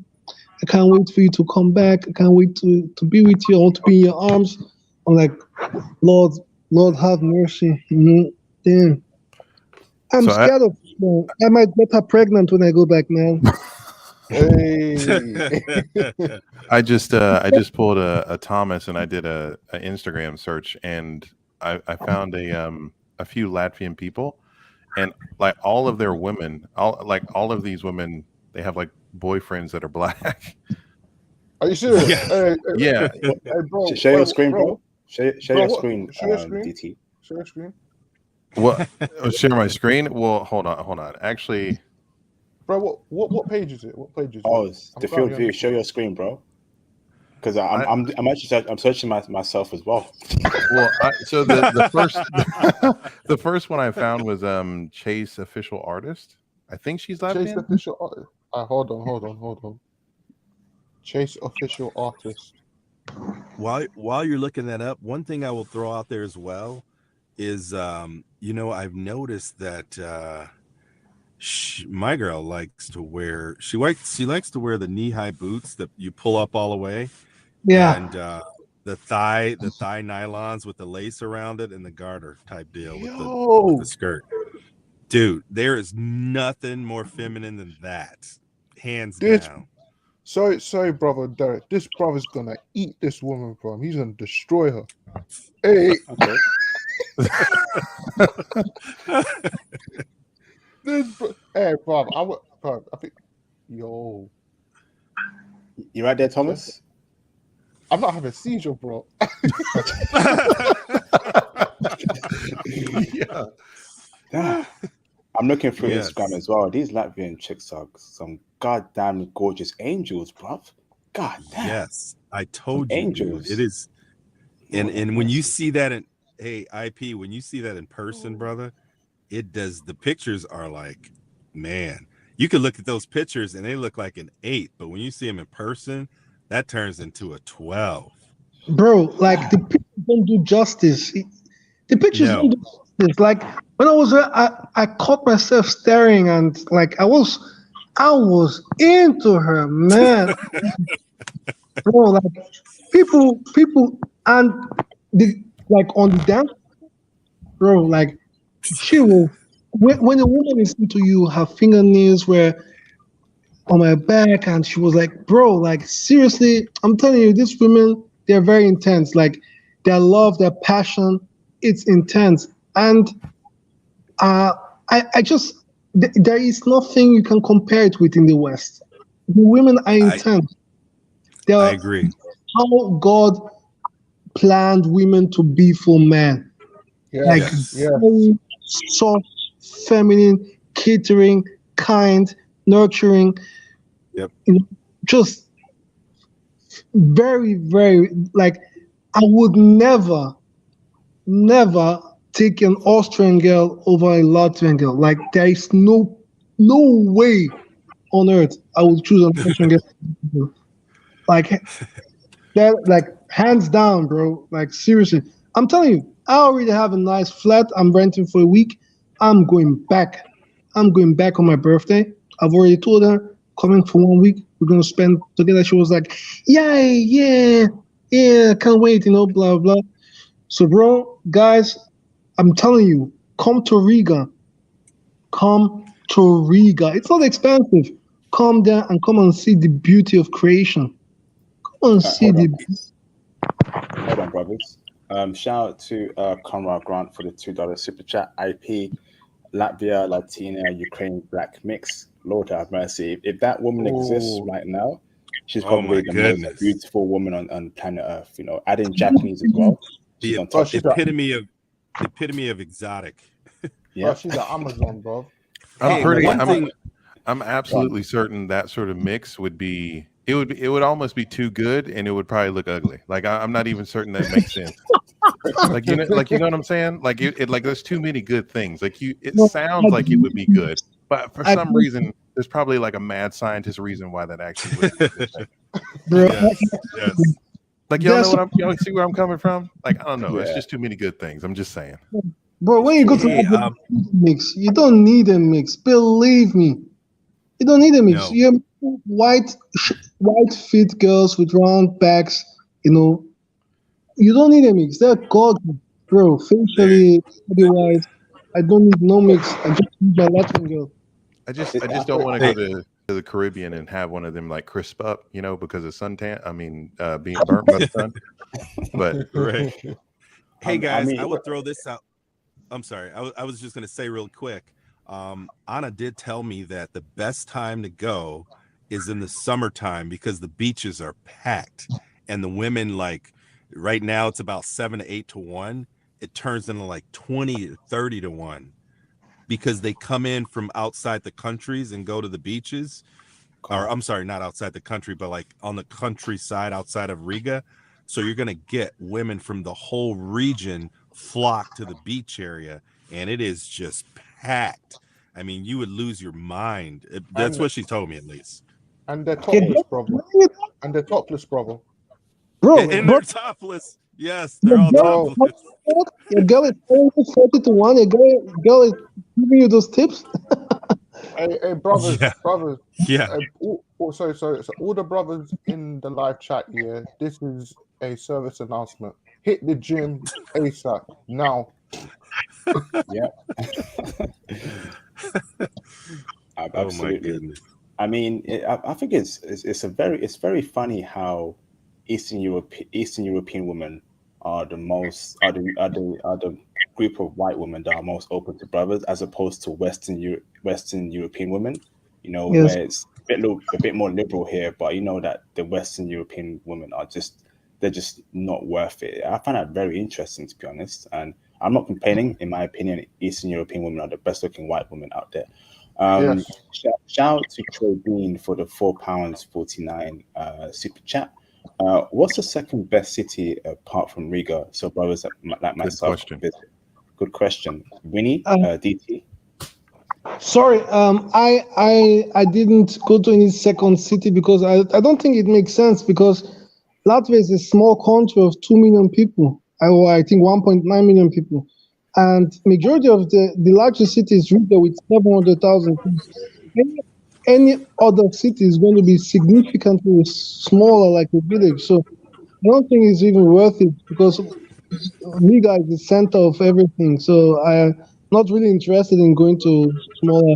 I can't wait for you to come back. I can't wait to be with you. I want to be in your arms. I'm like, Lord, have mercy. Damn. I'm scared of you. I might get her pregnant when I go back, man. Hey. I just pulled a Thomas, and I did a Instagram search, and I found a few Latvian people, and like all of their women, all of these women, they have like boyfriends that are black. Are you serious? Yeah. Hey, bro, share your screen, bro. Share your screen. Share your screen. DT. Share your screen. What? Share my screen? Well, hold on. Actually, bro, what page is it? What page is it? Oh, it's the field view. Show your screen, bro. Because I'm actually searching myself as well. Well, so the first the first one I found was Chase Official Artist. I think she's Latvian. Chase Official Artist. Hold on. Chase Official Artist. While you're looking that up, one thing I will throw out there as well is you know, I've noticed that my girl likes to wear the knee-high boots that you pull up all the way. Yeah. And the thigh nylons with the lace around it and the garter type deal with the skirt. Dude, there is nothing more feminine than that. Hands down. Sorry, brother Derek. This brother's gonna eat this woman, bro. He's gonna destroy her. Hey. Okay. Hey, brother. I think. Yo. You right there, Thomas? I'm not having a seizure, bro. Yeah. I'm looking through Instagram as well. These Latvian chicks are some goddamn gorgeous angels, bruv. God damn. Yes, I told you, angels. Dude, it is. And when you see that when you see that in person, brother, it does. The pictures are like, man, you could look at those pictures and they look like an 8, but when you see them in person, that turns into a 12. Bro, like the pictures don't do justice. The pictures don't do justice. Like when I was there, I caught myself staring, and like I was into her, man. Bro, like people and like on the dance, bro, like she was when a woman is into you, her fingernails were on my back, and she was like, "Bro, like seriously, I'm telling you, these women, they're very intense. Like their love, their passion, it's intense." And I just there is nothing you can compare it with in the West. The women are intense. They I are agree. how God planned women to be for men. Like Yes. Yes. very soft, feminine, catering, kind, nurturing. Yep. You know, just very, very like I would never take an Austrian girl over a Latvian girl. Like there is no way on earth I would choose an Austrian girl. Like that, like hands down, bro. Like seriously, I'm telling you, I already have a nice flat. I'm renting for a week. I'm going back. I'm going back on my birthday. I've already told her coming for 1 week. We're gonna spend together. She was like, yeah, can't wait, blah blah. So, bro, guys, I'm telling you, come to Riga. Come to Riga. It's not expensive. Come there and come and see the beauty of creation. Come and see Hold on, brothers. Shout out to Conrad Grant for the $2 super chat. IP, Latvia, Latina, Ukraine, Black mix. Lord have mercy. If that woman exists right now, she's probably the most beautiful woman on planet Earth. Adding Japanese as well. She's on top. Epitome of exotic. Yeah, bro, she's an Amazon, bro. I'm absolutely certain that sort of mix would be. It would almost be too good, and it would probably look ugly. Like I'm not even certain that makes sense. like you know what I'm saying? Like like there's too many good things. Like it sounds like it would be good, but for some reason, there's probably like a mad scientist reason why that actually would be a good thing. Yes. Like y'all see where I'm coming from? Like I don't know. It's just too many good things. I'm just saying. Bro, when you go to mix, you don't need a mix. Believe me, you don't need a mix. No. You have white fit girls with round backs. You don't need a mix. They're gorgeous, bro. Facially, body-wise, I don't need no mix. I just need my Latvian girl. I just don't want to go to the Caribbean and have one of them like crisp up, because of suntan. I mean, being burnt by the sun. But right. Hey guys, I would throw this out. I'm sorry. I was just going to say real quick. Anna did tell me that the best time to go is in the summertime because the beaches are packed and the women, like right now it's about 7 to 8 to 1. It turns into like 20 to 30 to 1 because they come in from outside the countries and go to the beaches. Or I'm sorry, not outside the country, but like on the countryside outside of Riga. So you're going to get women from the whole region flock to the beach area, and it is just packed. I mean, you would lose your mind. That's what she told me, at least. And they're topless, brother. Bro, and they're topless. Yes, they're all topless. Your girl is 40 to 1. Your girl is giving you those tips. Hey, brothers. Yeah. So all the brothers in the live chat, this is a service announcement. Hit the gym ASAP now. Yeah. Absolutely. Oh my goodness. I mean, I think it's very funny how Eastern European women are the group of white women that are most open to brothers, as opposed to Western European women. Where it's a bit more liberal here, but that the Western European women they're just not worth it. I find that very interesting, to be honest. And I'm not complaining. In my opinion, Eastern European women are the best looking white women out there. Shout out to Troy Bean for the £4.49 super chat. What's the second best city apart from Riga? So brothers like myself. Good question. Winnie, DT. Sorry, I didn't go to any second city because I don't think it makes sense, because Latvia is a small country of 2 million people. I think 1.9 million people. And majority of the largest city is Riga with 700,000 people. Any other city is going to be significantly smaller, like a village. So I don't think it's even worth it, because Riga is the center of everything. So not really interested in going to smaller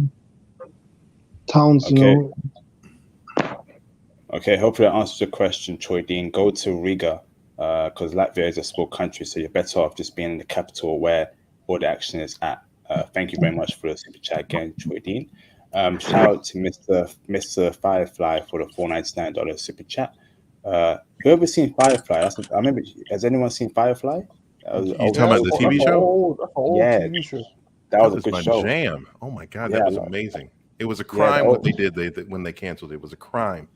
towns. Okay. You know. Okay, hopefully that answers your question, Troy Dean. Go to Riga, because Latvia is a small country, so you're better off just being in the capital where all the action is at. Thank you very much for the super chat again, Troy Dean. Shout out to Mr. Firefly for the $4.99 super chat. Whoever's seen Firefly, I remember. Has anyone seen Firefly? You talking about the TV show? That's an old Yeah. TV show. That was a was good my show. jam. Oh my god, Yeah, that was like- amazing. It was a Yeah, crime that what was- they did when they canceled it. It was a crime.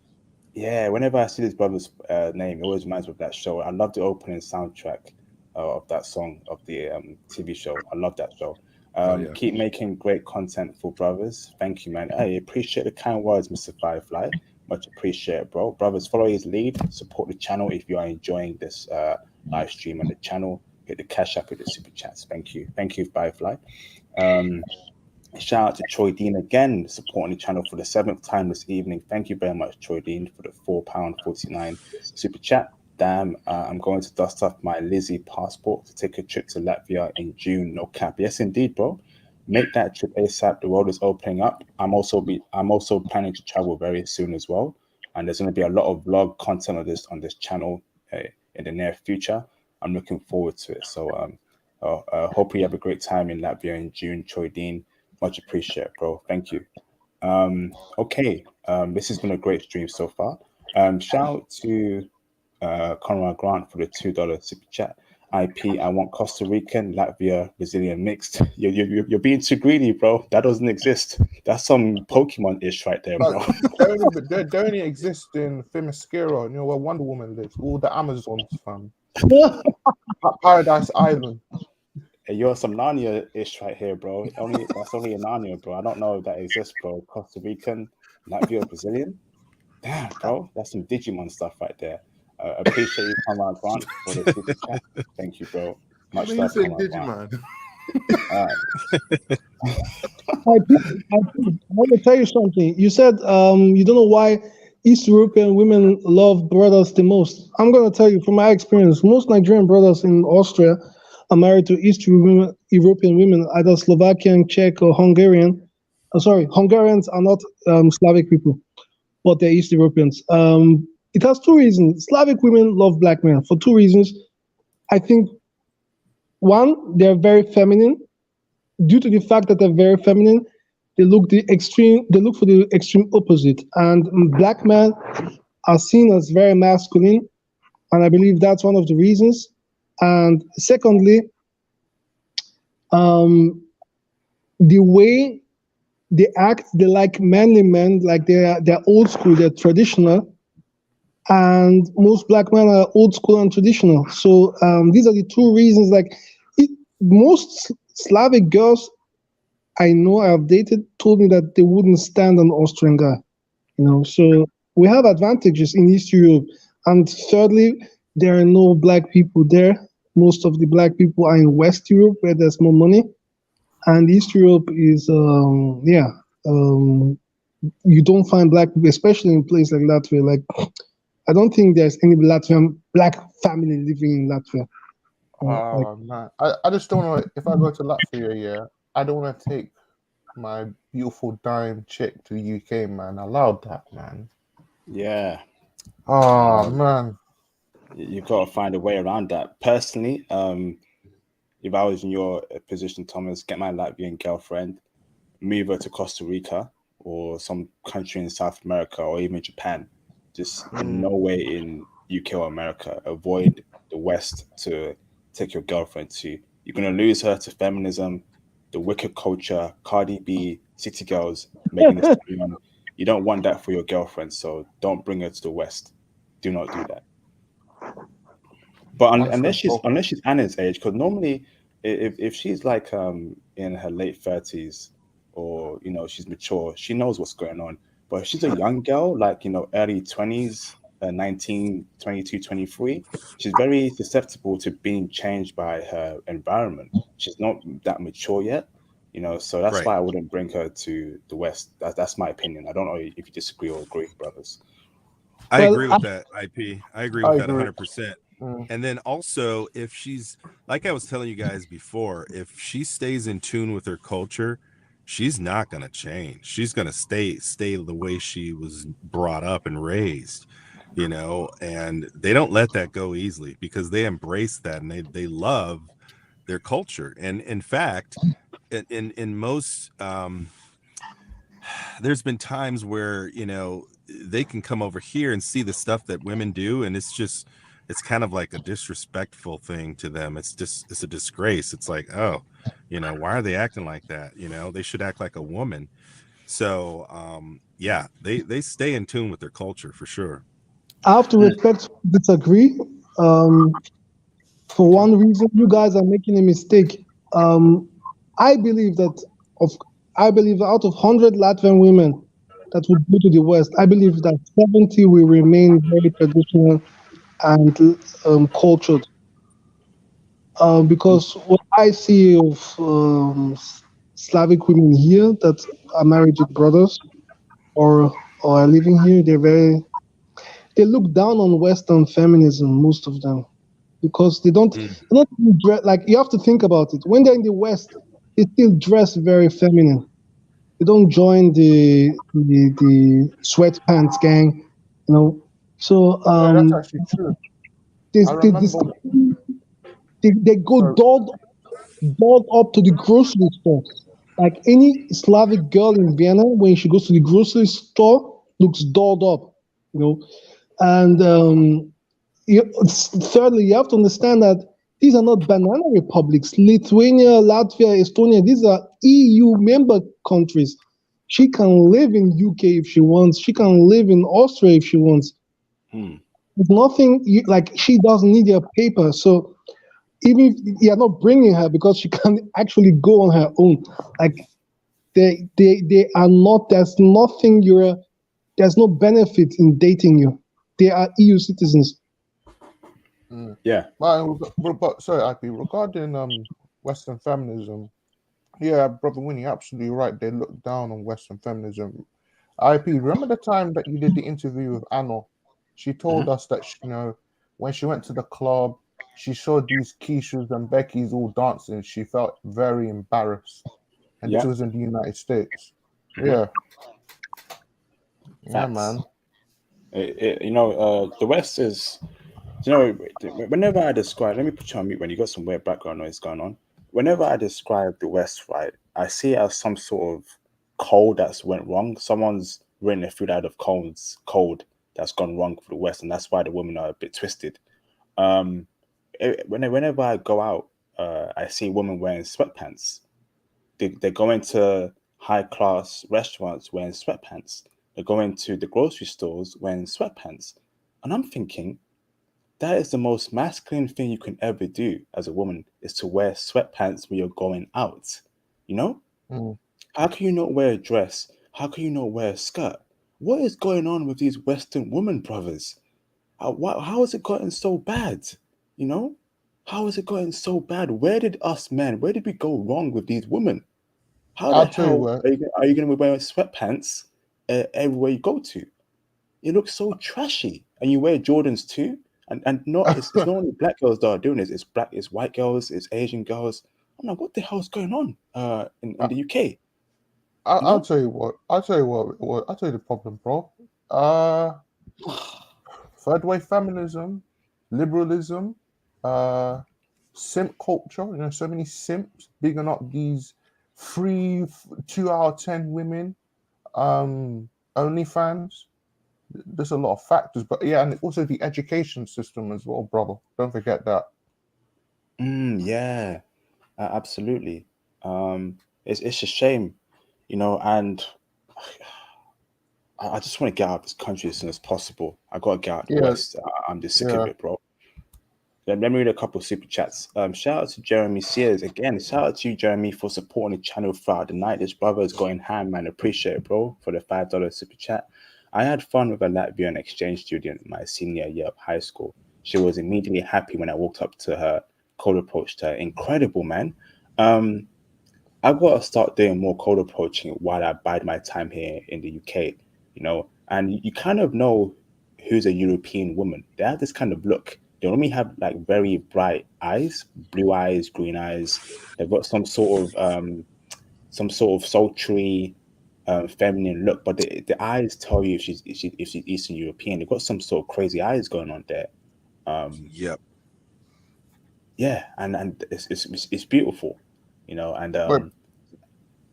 Yeah, whenever I see this brother's name, it always reminds me of that show. I love the opening soundtrack of that song of the TV show. I love that show. Yeah. Keep making great content for brothers. Thank you, man. Hey, appreciate the kind words, Mr. Firefly. Much appreciated, bro. Brothers, follow his lead. Support the channel if you are enjoying this live stream on the channel. Hit the cash app, hit the super chats. Thank you. Thank you, Firefly. Shout out to Troy Dean again, supporting the channel for the 7th time this evening. Thank you very much, Troy Dean, for the £4.49 super chat. Damn, I'm going to dust off my Lizzie passport to take a trip to Latvia in June. No cap. Yes, indeed, bro. Make that trip ASAP. The world is opening up. I'm also planning to travel very soon as well, and there's going to be a lot of vlog content on this channel in the near future. I'm looking forward to it. So hope you have a great time in Latvia in June, Troy Dean. Much appreciated, bro. Thank you. Okay. This has been a great stream so far. Shout out to Conrad Grant for the $2 super chat. IP, I want Costa Rican, Latvia, Brazilian mixed. You're being too greedy, bro. That doesn't exist. That's some Pokemon-ish right there, bro. They only exist in Themyscira, you know, where Wonder Woman lives. All the Amazons, fam. Paradise Island. Hey, you're some Narnia-ish right here, bro. That's only a Narnia, bro. I don't know if that exists, bro. Costa Rican, Latvia, Brazilian. Damn, bro. That's some Digimon stuff right there. Appreciate you, Conrad Grant, for the super chat. Thank you, bro. Much You love, said Conrad Grant. Digimon. I want to tell you something. You said you don't know why East European women love brothers the most. I'm going to tell you from my experience, most Nigerian brothers in Austria are married to East European women, either Slovakian, Czech, or Hungarian. Sorry, Hungarians are not Slavic people, but they're East Europeans. It has two reasons. Slavic women love black men for two reasons. I think, one, they're very feminine. Due to the fact that they're very feminine, they look for the extreme opposite. And black men are seen as very masculine, and I believe that's one of the reasons. And secondly, the way they act, they like manly men, like they're old school, they're traditional. And most black men are old school and traditional. So these are the two reasons. Like most Slavic girls I know I have dated told me that they wouldn't stand an Austrian guy. You know, so we have advantages in East Europe. And thirdly, there are no black people there. Most of the black people are in West Europe where there's more money. And East Europe is, you don't find black people, especially in places like Latvia. Like, I don't think there's any Latvian black family living in Latvia. Man, I just don't know if I go to Latvia, yeah, I don't want to take my beautiful dime chick to the UK, man. I allowed that, man. Yeah. Oh man. You've got to find a way around that. Personally, if I was in your position, Thomas, get my Latvian girlfriend, move her to Costa Rica or some country in South America or even Japan. Just in no way in UK or America. Avoid the West to take your girlfriend to. You're going to lose her to feminism, the wicked culture, Cardi B, City Girls, Megan Thee Stallion. You don't want that for your girlfriend, so don't bring her to the West. Do not do that. But unless she's Anna's age, because normally if she's like in her late 30s or she's mature, she knows what's going on. But if she's a young girl, like early 20s, 19, 22, 23, she's very susceptible to being changed by her environment. She's not that mature yet, so that's why I wouldn't bring her to the West. That's my opinion. I don't know if you disagree or agree, brothers. I agree with that, IP. I agree with that 100%. And then also, if she's, like I was telling you guys before, if she stays in tune with her culture, she's not going to change. She's going to stay the way she was brought up and raised, you know, and they don't let that go easily because they embrace that and they love their culture. And in fact, in most there's been times where, you know, they can come over here and see the stuff that women do, and it's kind of like a disrespectful thing to them. It's a disgrace. It's like, oh, you know, why are they acting like that? You know, they should act like a woman. So yeah, they stay in tune with their culture for sure. I have to respectfully disagree. For one reason, you guys are making a mistake. I believe that out of 100 Latvian women that would go to the West, I believe that 70 will remain very traditional and cultured. Because what I see of Slavic women here that are married with brothers or are living here, they look down on Western feminism, most of them, because they're not like, you have to think about it. When they're in the West, they still dress very feminine. They don't join the sweatpants gang, you know. So that's actually true. they, I they, remember. they go dolled up to the grocery store. Like any Slavic girl in Vienna, when she goes to the grocery store, looks dolled up, you know. And thirdly, you have to understand that these are not banana republics. Lithuania, Latvia, Estonia, these are EU member countries. She can live in UK if she wants. She can live in Austria if she wants. There's nothing like, she doesn't need your paper. So even if you're not bringing her because she can actually go on her own, like they are not. There's nothing. There's no benefit in dating you. They are EU citizens. Yeah. But sorry, IP, regarding Western feminism, yeah, brother Winnie, absolutely right. They look down on Western feminism. IP, remember the time that you did the interview with Anna? She told us that you know, when she went to the club, she saw these Keishas and Beckys all dancing. She felt very embarrassed, and this was in the United States. Yeah, yeah, man. You know, the West is. You know, whenever I describe, let me put you on mute when you got some weird background noise going on. Whenever I describe the West, right, I see it as some sort of code that's went wrong. Someone's written a food out of code that's gone wrong for the West, and that's why the women are a bit twisted. Whenever I go out, I see women wearing sweatpants. They go into high class restaurants wearing sweatpants. They go into the grocery stores wearing sweatpants, and I'm thinking, that is the most masculine thing you can ever do as a woman, is to wear sweatpants when you're going out. You know? How can you not wear a dress? How can you not wear a skirt? What is going on with these Western women, brothers? How has it gotten so bad? You know? How has it gotten so bad? Where did we go wrong with these women? How the hell are you going to be wearing sweatpants everywhere you go to? You look so trashy. And you wear Jordans too? And not it's not only black girls that are doing this, it's white girls, it's Asian girls. I'm like, what the hell's going on in the UK? I'll tell you what. I'll tell you the problem, bro. Third wave feminism, liberalism, simp culture. You know, so many simps bigging up these free 2 out of 10 women, OnlyFans. There's a lot of factors, but yeah, and also the education system as well, brother. Don't forget that. Yeah, absolutely. It's a shame, you know, and I just want to get out of this country as soon as possible. I got to get out of the West. I'm just sick of it, bro. Let me read a couple of super chats. Shout out to Jeremy Sears again. Shout out to you, Jeremy, for supporting the channel throughout the night. This brother is going ham, man. Appreciate it, bro, for the $5 super chat. I had fun with a Latvian exchange student my senior year of high school. She was immediately happy when I walked up to her, cold approached her. Incredible, man. I've got to start doing more cold approaching while I bide my time here in the UK, you know. And you kind of know who's a European woman. They have this kind of look. they normally have like very bright eyes, blue eyes, green eyes. They've got some sort of sultry, feminine look, but the eyes tell you if she's Eastern European. They've got some sort of crazy eyes going on there. Yep. Yeah, and it's beautiful, you know. And Wait,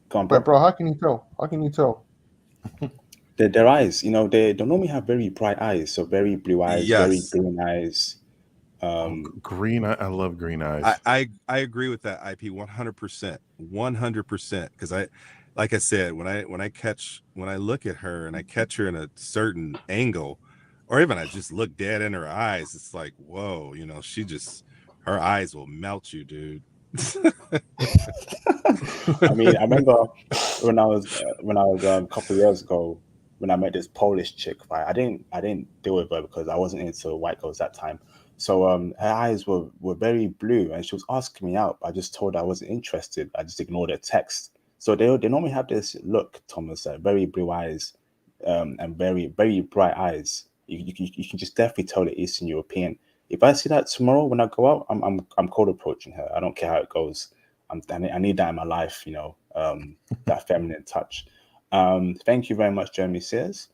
go on, wait, bro. bro, how can you tell? How can you tell? Their eyes, you know, they don't normally have very bright eyes, so very blue eyes, very Yes. green eyes. Green. I love green eyes. I agree with that. IP 100%, 100%. Because like I said, when I look at her and I catch her in a certain angle, or even I just look dead in her eyes, it's like, whoa, you know, her eyes will melt you, dude. I mean, I remember when I was a couple of years ago when I met this Polish chick. Right, I didn't deal with her because I wasn't into white girls that time. So her eyes were very blue, and she was asking me out. I just told her I wasn't interested. I just ignored her text. So they normally have this look, Thomas, very blue eyes, and very bright eyes. You can just definitely tell the Eastern European. If I see that tomorrow when I go out, I'm cold approaching her. I don't care how it goes. I need that in my life, you know, that feminine touch. Thank you very much, Jeremy says.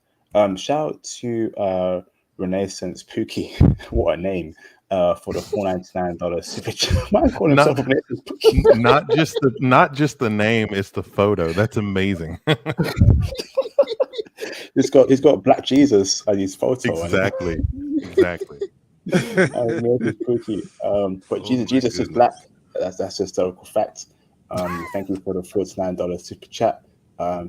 Shout out to Renaissance Pookie, what a name, for the $4.99 super chat. Man calling himself Renaissance Pookie. Not just the name, it's the photo. That's amazing. He's got Black Jesus as his photo. Exactly. Renaissance Pookie. But Oh Jesus, my Jesus is goodness. black. That's historical fact. Thank you for the $49 super chat.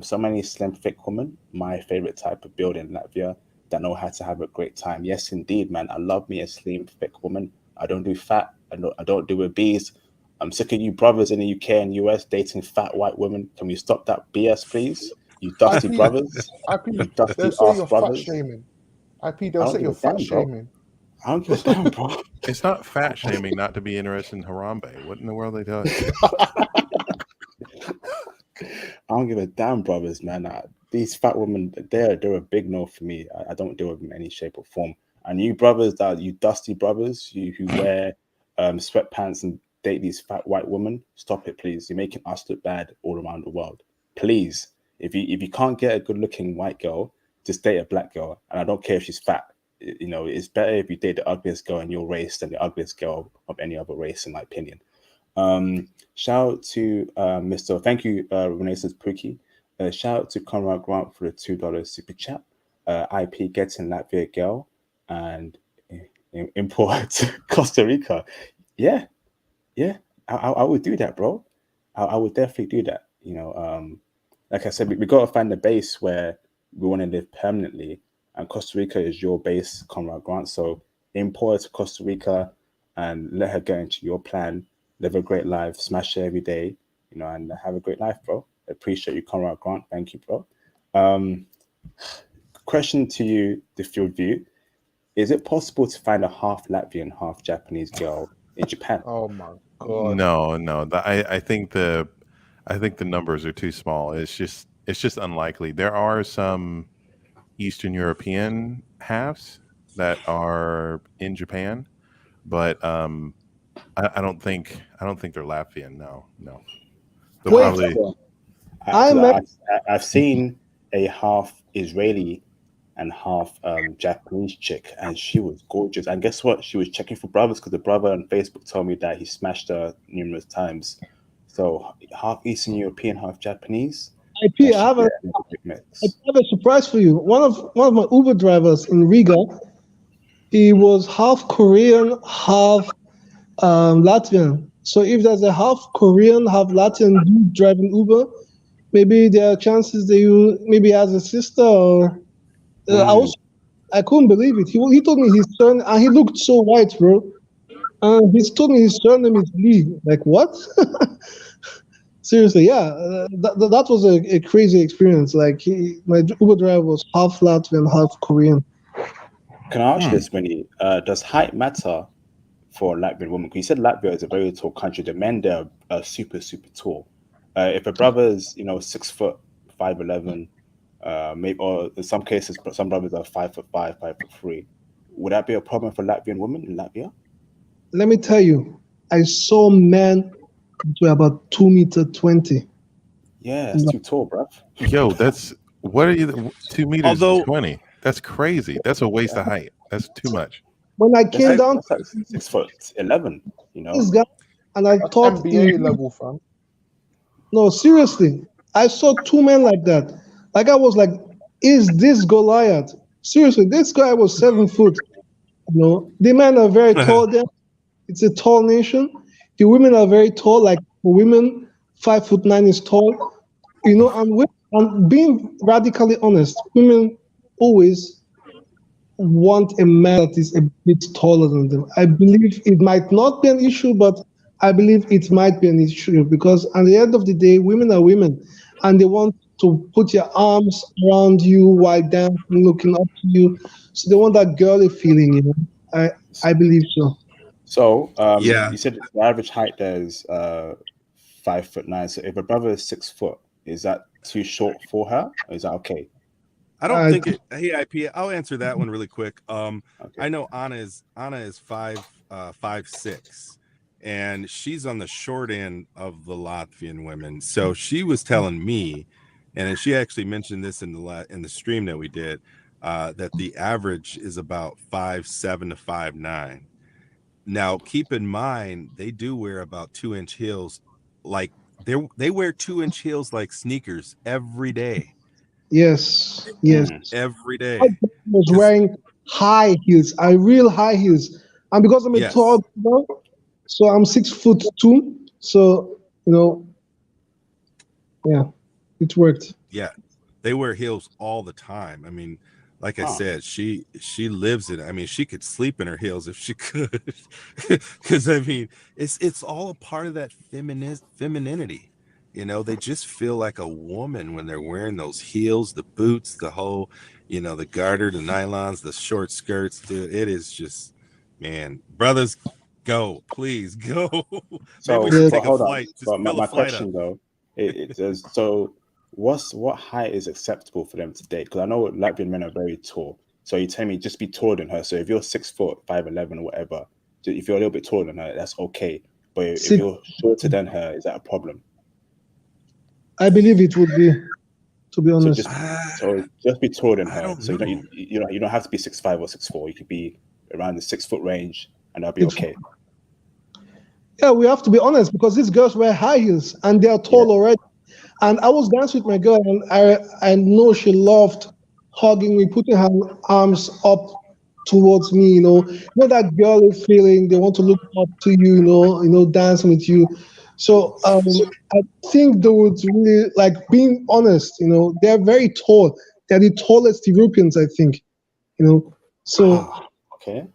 So many slim, thick women, my favorite type of build in Latvia, that know how to have a great time. Yes, indeed, man. I love me a slim, thick woman. I don't do fat. I don't do obese. I'm sick of you brothers in the UK and US dating fat white women. Can we stop that BS, please? You dusty IP, brothers. You IP, dusty they'll say ass you're fat brothers. shaming. IP, I they'll don't say give a you're fat damn, bro. shaming. I don't give a damn, bro. It's not fat shaming not to be interested in Harambe. What in the world are they telling you? I don't give a damn, brothers, man. These fat women, they're a big no for me. I don't deal with them in any shape or form. And you brothers, you dusty brothers, you who wear sweatpants and date these fat white women, stop it, please. You're making us look bad all around the world. Please, if you can't get a good looking white girl, just date a black girl. And I don't care if she's fat. You know, it's better if you date the ugliest girl in your race than the ugliest girl of any other race, in my opinion. Shout out to Mr. Thank you, Renaissance Pookie. Shout out to Conrad Grant for the $2 super chat. IP getting Latvia girl and import to Costa Rica. Yeah, I would do that, bro. I would definitely do that. You know, like I said, we got to find a base where we want to live permanently, and Costa Rica is your base, Conrad Grant. So import her to Costa Rica and let her get into your plan, live a great life, smash it every day, you know, and have a great life, bro. Appreciate you, Conrad Grant. Thank you, bro. Question to you, the field view. Is it possible to find a half Latvian, half Japanese girl in Japan? Oh my god. No. I think the numbers are too small. It's just unlikely. There are some Eastern European halves that are in Japan, but I don't think they're Latvian. No. They'll Wait, probably I met I've seen a half Israeli and half Japanese chick, and she was gorgeous. And guess what? She was checking for brothers because the brother on Facebook told me that he smashed her numerous times. So half Eastern European, half Japanese. IP. That I should have be a a big I mix. have a surprise for you. One of my Uber drivers in Riga, he was half Korean, half Latvian. So if there's a half Korean, half Latvian dude driving Uber, maybe there are chances that you maybe has a sister. Or I couldn't believe it. He told me his son, and he looked so white, bro. He told me his surname is Lee. Like what? Seriously, yeah. That was a crazy experience. Like my Uber driver was half Latvian, half Korean. Can I ask you this, Winnie? Does height matter for a Latvian woman? Because you said Latvia is a very tall country. The men there are super, super tall. If a brother's, 6 foot 5'11", maybe, or in some cases, some brothers are 5'5", 5'3". would that be a problem for Latvian women in Latvia? Let me tell you, I saw men that were about 2.20 meters. Yeah, that's too tall, bruv. Yo, that's what are you? 2 meters Although- 20. That's crazy. That's a waste of height. That's too much. When I came down That's like 6'11", you know. this guy, and I That's thought, NBA level, fam. no, seriously, I saw two men like that. Like I was like, is this Goliath? Seriously, this guy was 7 foot. You know, the men are very tall there. It's a tall nation. The women are very tall. Like for women, 5'9" is tall. You know, and being radically honest, women always want a man that is a bit taller than them. I believe it might not be an issue, but I believe it might be an issue because at the end of the day, women are women and they want to put your arms around you while dancing, looking up to you. So they want that girly feeling, you know. I believe so. So, Yeah. you said the average height there is 5'9". So if a brother is 6 foot, is that too short for her? Or is that okay? I don't think it. Hey, IP. I'll answer that one really quick. Okay. I know Anna is 5'6", and she's on the short end of the Latvian women. So she was telling me, and she actually mentioned this in the stream that we did, that the average is about 5'7" to 5'9". Now, keep in mind they do wear about 2-inch heels, like they wear 2-inch heels like sneakers every day. Yes. Every day. I was wearing high heels, real high heels. And because I'm a tall girl, so I'm 6'2". So, you know, yeah, it worked. Yeah, they wear heels all the time. I mean, like I said, she lives in. I mean, she could sleep in her heels if she could, because I mean, it's all a part of that femininity. You know, they just feel like a woman when they're wearing those heels, the boots, the whole, you know, the garter, the nylons, the short skirts. Dude, it is just, man, brothers, go, please go. Maybe we should take a flight. Just but fill my a flight question up. though, it says so. What height is acceptable for them to date? Because I know Latvian men are very tall. So you tell me just be taller than her. So if you're 6 foot, 5'11", or whatever, if you're a little bit taller than her, that's okay. But if you're shorter than her, is that a problem? I believe it would be, to be honest. So just be taller than her. So you don't have to be 6'5" or 6'4". You could be around the 6 foot range, and that'll be okay. Yeah, we have to be honest because these girls wear high heels and they are tall already. And I was dancing with my girl, and I know she loved hugging me, putting her arms up towards me. You know that girly feeling. They want to look up to you. You know, dancing with you. So I think they would really like being honest. You know, they're very tall. They're the tallest Europeans, I think. You know, so okay.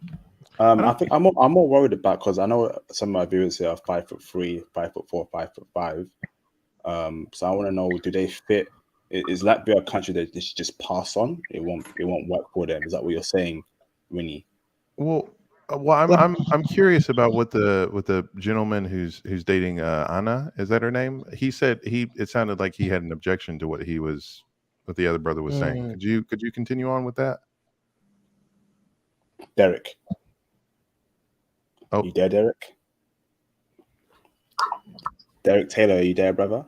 I think I'm more worried about because I know some of my viewers here are 5'3", 5'4", 5'5". So I want to know, do they fit? Is Latvia a country that they should just pass on? It won't work for them. Is that what you're saying, Winnie? Well, I'm curious about what the gentleman who's dating Anna, is that her name? He said it sounded like he had an objection to what the other brother was saying. Could you continue on with that? Derek. Oh, you there, Derek? Derek Taylor, are you there, brother?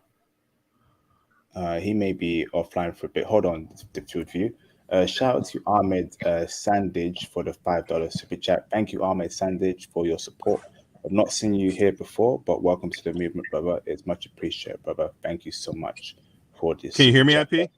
He may be offline for a bit. Hold on, the two of you. Shout out to Ahmed Sandage for the $5 super chat. Thank you, Ahmed Sandage, for your support. I've not seen you here before, but welcome to the movement, brother. It's much appreciated, brother. Thank you so much for this. Can you hear me, IP?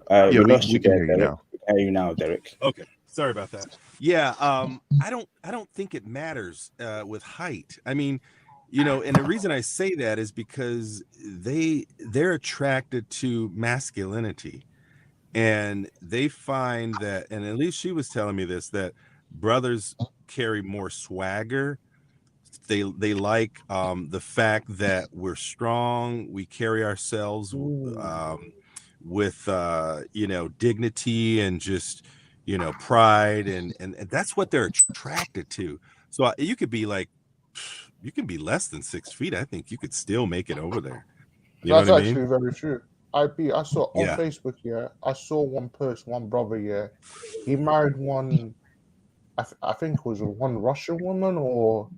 Yeah, we lost you can there, hear you Derek. now. We can hear you now, Derek. Okay, sorry about that. Yeah, I don't think it matters with height. I mean, you know, and the reason I say that is because they're attracted to masculinity, and they find that, and at least she was telling me this, that brothers carry more swagger. They like the fact that we're strong. We carry ourselves with you know, dignity and just, you know, pride, and that's what they're attracted to. So you could be like, you can be less than 6 feet. I think you could still make it over there. You That's know what I actually mean? very true. I saw on Facebook, I saw one brother, he married one I think it was one Russian woman or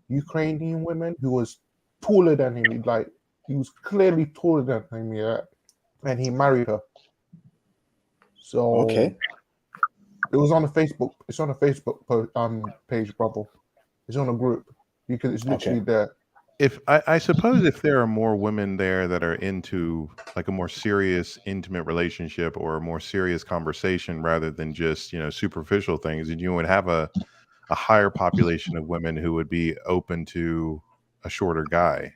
Ukrainian woman who was taller than him. Like he was clearly taller than him, yeah, and he married her. So Okay. it was on the Facebook. It's on a Facebook page, brother. It's on a group. It's literally there. If I suppose if there are more women there that are into like a more serious, intimate relationship or a more serious conversation rather than just, you know, superficial things, and you would have a higher population of women who would be open to a shorter guy.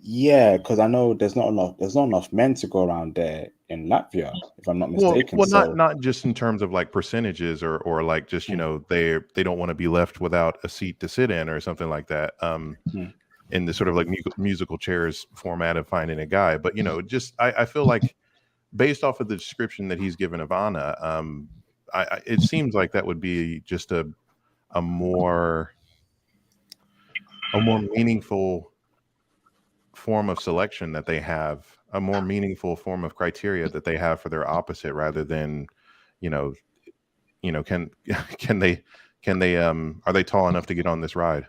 Yeah, because I know there's not enough men to go around there in Latvia, if I'm not mistaken. Well, so, not just in terms of like percentages or like just, you know, they don't want to be left without a seat to sit in or something like that. In the sort of like musical chairs format of finding a guy, but you know, just I feel like based off of the description that he's given of Anna, it seems like that would be just a more meaningful form of selection that they have, a more meaningful form of criteria that they have for their opposite, rather than, you know, can they are they tall enough to get on this ride?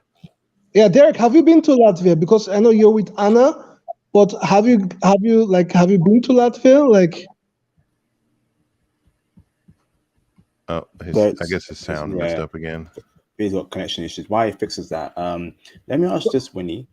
Yeah, Derek, have you been to Latvia? Because I know you're with Anna, but have you been to Latvia? Like, Oh, I guess his sound messed up again. He's got connection issues. Why he fixes that? Let me ask this, Winnie.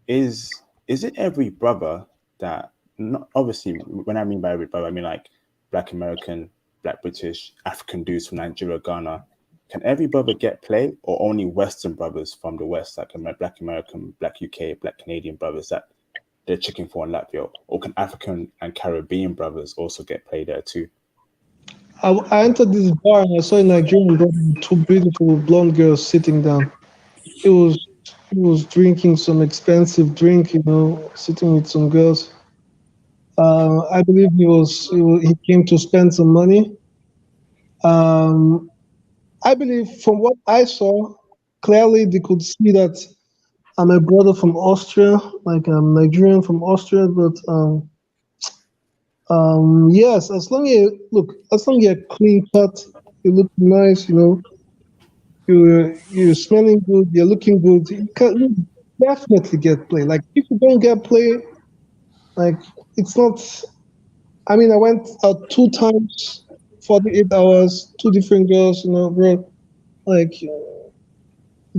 Is it every brother that? Not, obviously, when I mean by every brother, I mean like Black American, Black British, African dudes from Nigeria, Ghana. Can every brother get play, or only Western brothers from the West, like Black American, Black UK, Black Canadian brothers that they're checking for in Latvia, or can African and Caribbean brothers also get play there too? I entered this bar and I saw a Nigerian brother with two beautiful blonde girls sitting down. He was drinking some expensive drink, you know, sitting with some girls. I believe he came to spend some money. I believe from what I saw, clearly they could see that I'm a brother from Austria, like I'm Nigerian from Austria, but yes, as long as you're clean cut, you look nice, you know, you're smelling good, you're looking good, you definitely get play. Like if you don't get play, like it's not. I mean, I went out 2 times, 48 hours, 2 different girls, you know, bro. Like you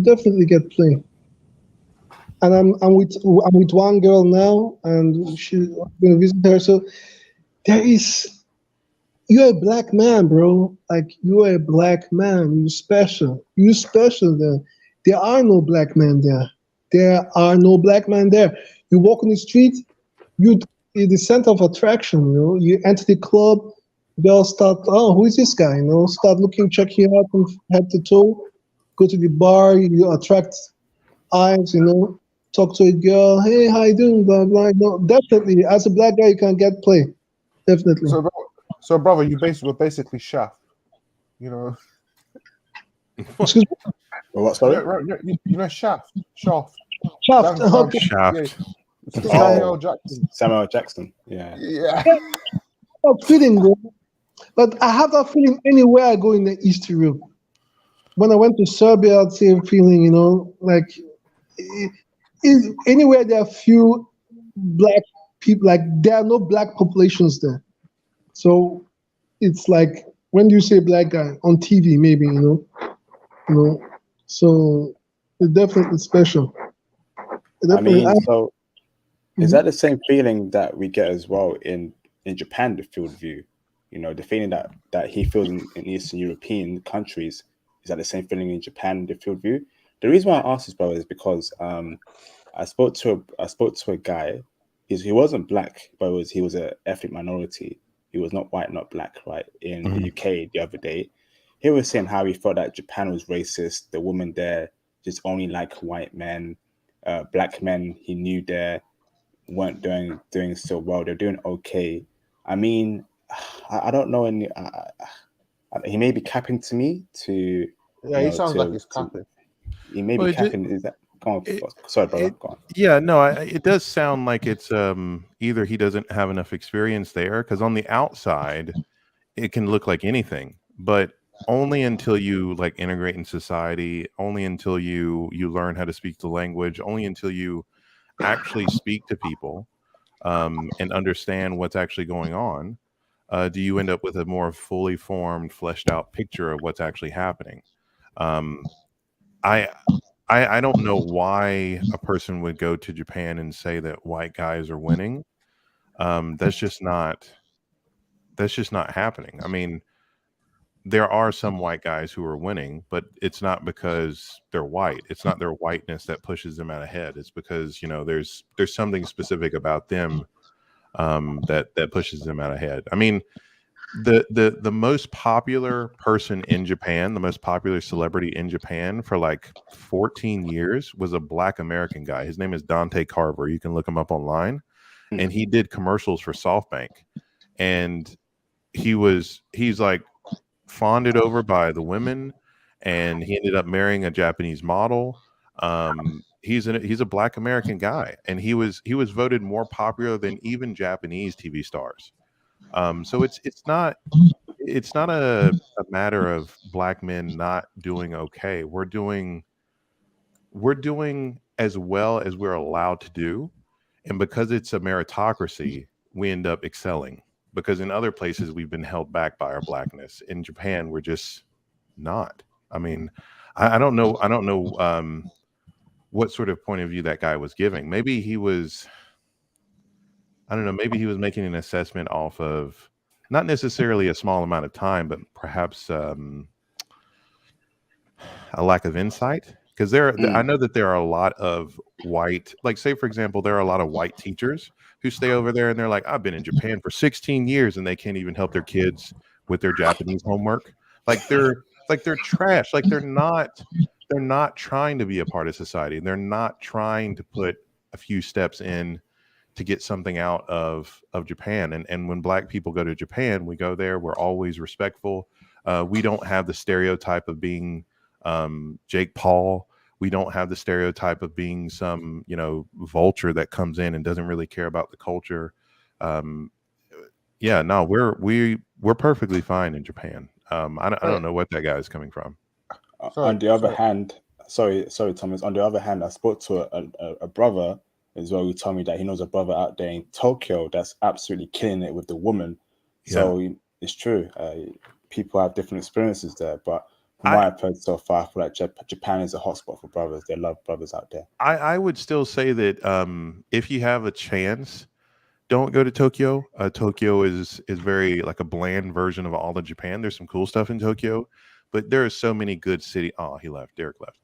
definitely get play. And I'm with one girl now, and she's gonna visit her. So you're a black man, bro. Like you're a black man. You're special. You're special there. There are no black men there. There are no black men there. You walk on the street, you're the center of attraction. You know, you enter the club, girls start, oh, who is this guy? You know, start looking, check you out from head to toe. Go to the bar, you attract eyes. You know, talk to a girl. Hey, how you doing? Blah blah. No, definitely, as a black guy, you can get play. Definitely. So brother, you were basically Shaft, you know. Excuse me? Well, what? Sorry. You know Shaft. Shaft. Okay. Shaft. Yeah. Samuel Jackson. Samuel Jackson. Yeah. Yeah. That feeling, bro. But I have that feeling anywhere I go in the East Europe. When I went to Serbia, I'd say feeling, you know, like anywhere there are few black people, like there are no black populations there. So it's like when you say black guy on TV, maybe, you know. So it's definitely special. Definitely, I mean, so is that the same feeling that we get as well in Japan, the field view? You know, the feeling that he feels in Eastern European countries, is that the same feeling in Japan, the field view? The reason why I asked this, brother, is because I spoke to a guy. He wasn't black, but he was an ethnic minority. He was not white, not black, right? In the UK the other day, he was saying how he felt that Japan was racist. The women there just only like white men. Black men he knew there weren't doing so well. They're doing okay. I mean, I don't know any. He may be capping to me to. Yeah, he sounds like he's capping. He may be capping. Is that? Go on. Sorry, brother. Go on. Yeah, no, it does sound like it's either he doesn't have enough experience there, because on the outside it can look like anything, but only until you like integrate in society, only until you learn how to speak the language, only until you actually speak to people and understand what's actually going on, do you end up with a more fully formed, fleshed out picture of what's actually happening. Um, I I don't know why a person would go to Japan and say that white guys are winning. That's just not happening. I mean, there are some white guys who are winning, but it's not because they're white. It's not their whiteness that pushes them out ahead. It's because, you know, there's something specific about them that pushes them out ahead. I mean, the most popular person in Japan, the most popular celebrity in Japan for like 14 years was a Black American guy. His name is Dante Carver. You can look him up online, and he did commercials for SoftBank, and he's like fawned over by the women, and he ended up marrying a Japanese model. He's a Black American guy, and he was voted more popular than even Japanese TV stars. So it's not a matter of Black men not doing okay. We're doing as well as we're allowed to do, and because it's a meritocracy, we end up excelling. Because in other places we've been held back by our Blackness. In Japan, we're just not. I mean, I don't know. What sort of point of view that guy was giving. Maybe he was, I don't know, maybe he was making an assessment off of not necessarily a small amount of time, but perhaps a lack of insight. Because I know that there are a lot of white, like say, for example, there are a lot of white teachers who stay over there and they're like, I've been in Japan for 16 years and they can't even help their kids with their Japanese homework. Like they're trash. Like they're not trying to be a part of society. They're not trying to put a few steps in to get something out of Japan. And when Black people go to Japan, we go there, we're always respectful. We don't have the stereotype of being Jake Paul. We don't have the stereotype of being some, you know, vulture that comes in and doesn't really care about the culture. Yeah, no, we're perfectly fine in Japan. I don't know what that guy is coming from. On the other hand, sorry, Thomas. On the other hand, I spoke to a brother as well who told me that he knows a brother out there in Tokyo that's absolutely killing it with the woman. Yeah. So it's true. People have different experiences there, but from what I've heard so far, I feel like Japan is a hotspot for brothers. They love brothers out there. I would still say that if you have a chance, don't go to Tokyo. Tokyo is very like a bland version of all of Japan. There's some cool stuff in Tokyo, but there are so many good cities. Oh, he left. Derek left.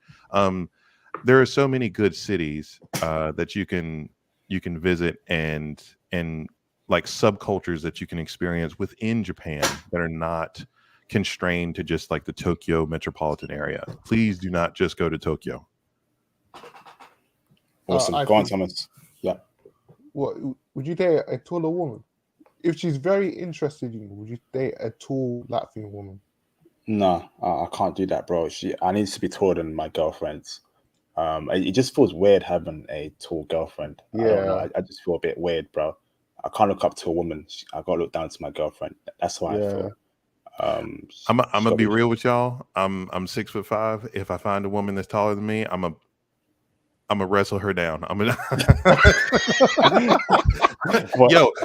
There are so many good cities that you can visit and like subcultures that you can experience within Japan that are not constrained to just like the Tokyo metropolitan area. Please do not just go to Tokyo. Awesome. Go on, Thomas. Yeah. What would you date a taller woman? If she's very interested in you, would you date a tall Latvian woman? No, I can't do that, bro. I need to be taller than my girlfriends. It just feels weird having a tall girlfriend. Yeah. I don't know. I just feel a bit weird, bro. I can't look up to a woman. I gotta look down to my girlfriend. That's how I feel. I'm gonna be real with y'all. I'm 6'5". If I find a woman that's taller than me, I'm gonna wrestle her down.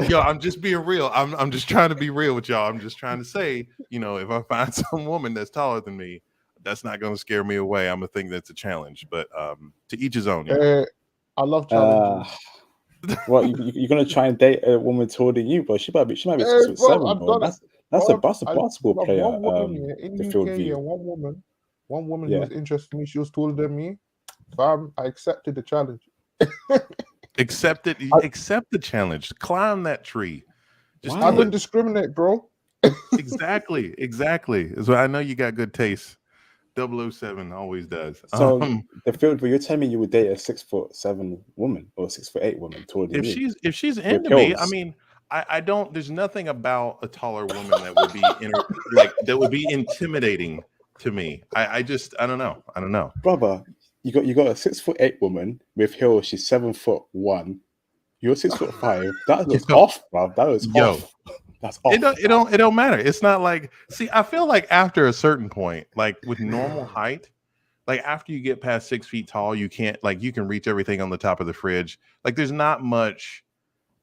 Yo, I'm just being real. I'm just trying to be real with y'all. I'm just trying to say, you know, if I find some woman that's taller than me, that's not gonna scare me away. I'm gonna think that's a challenge. But to each his own. Yeah. I love challenges. What you're gonna try and date a woman taller than you, bro? She might be 6'7", bro. That's a basketball player. In the UK, one woman who was interested in me. She was taller than me. Fam, I accepted the challenge. Accept the challenge. Climb that tree. I don't discriminate, bro. Exactly. So I know you got good taste. 007 always does. So the field where you're telling me you would date a 6'7" woman or 6'8" woman taller than you. If she's into me, I mean, I don't. There's nothing about a taller woman that would be that would be intimidating to me. I don't know, brother. You got a 6'8" woman with heels. She's 7'1". You're 6'5". That was off, bro. That was off. That's off. It don't matter. It's not like, see, I feel like after a certain point, like with normal height, like after you get past 6 feet tall, you can't, like, you can reach everything on the top of the fridge. Like there's not much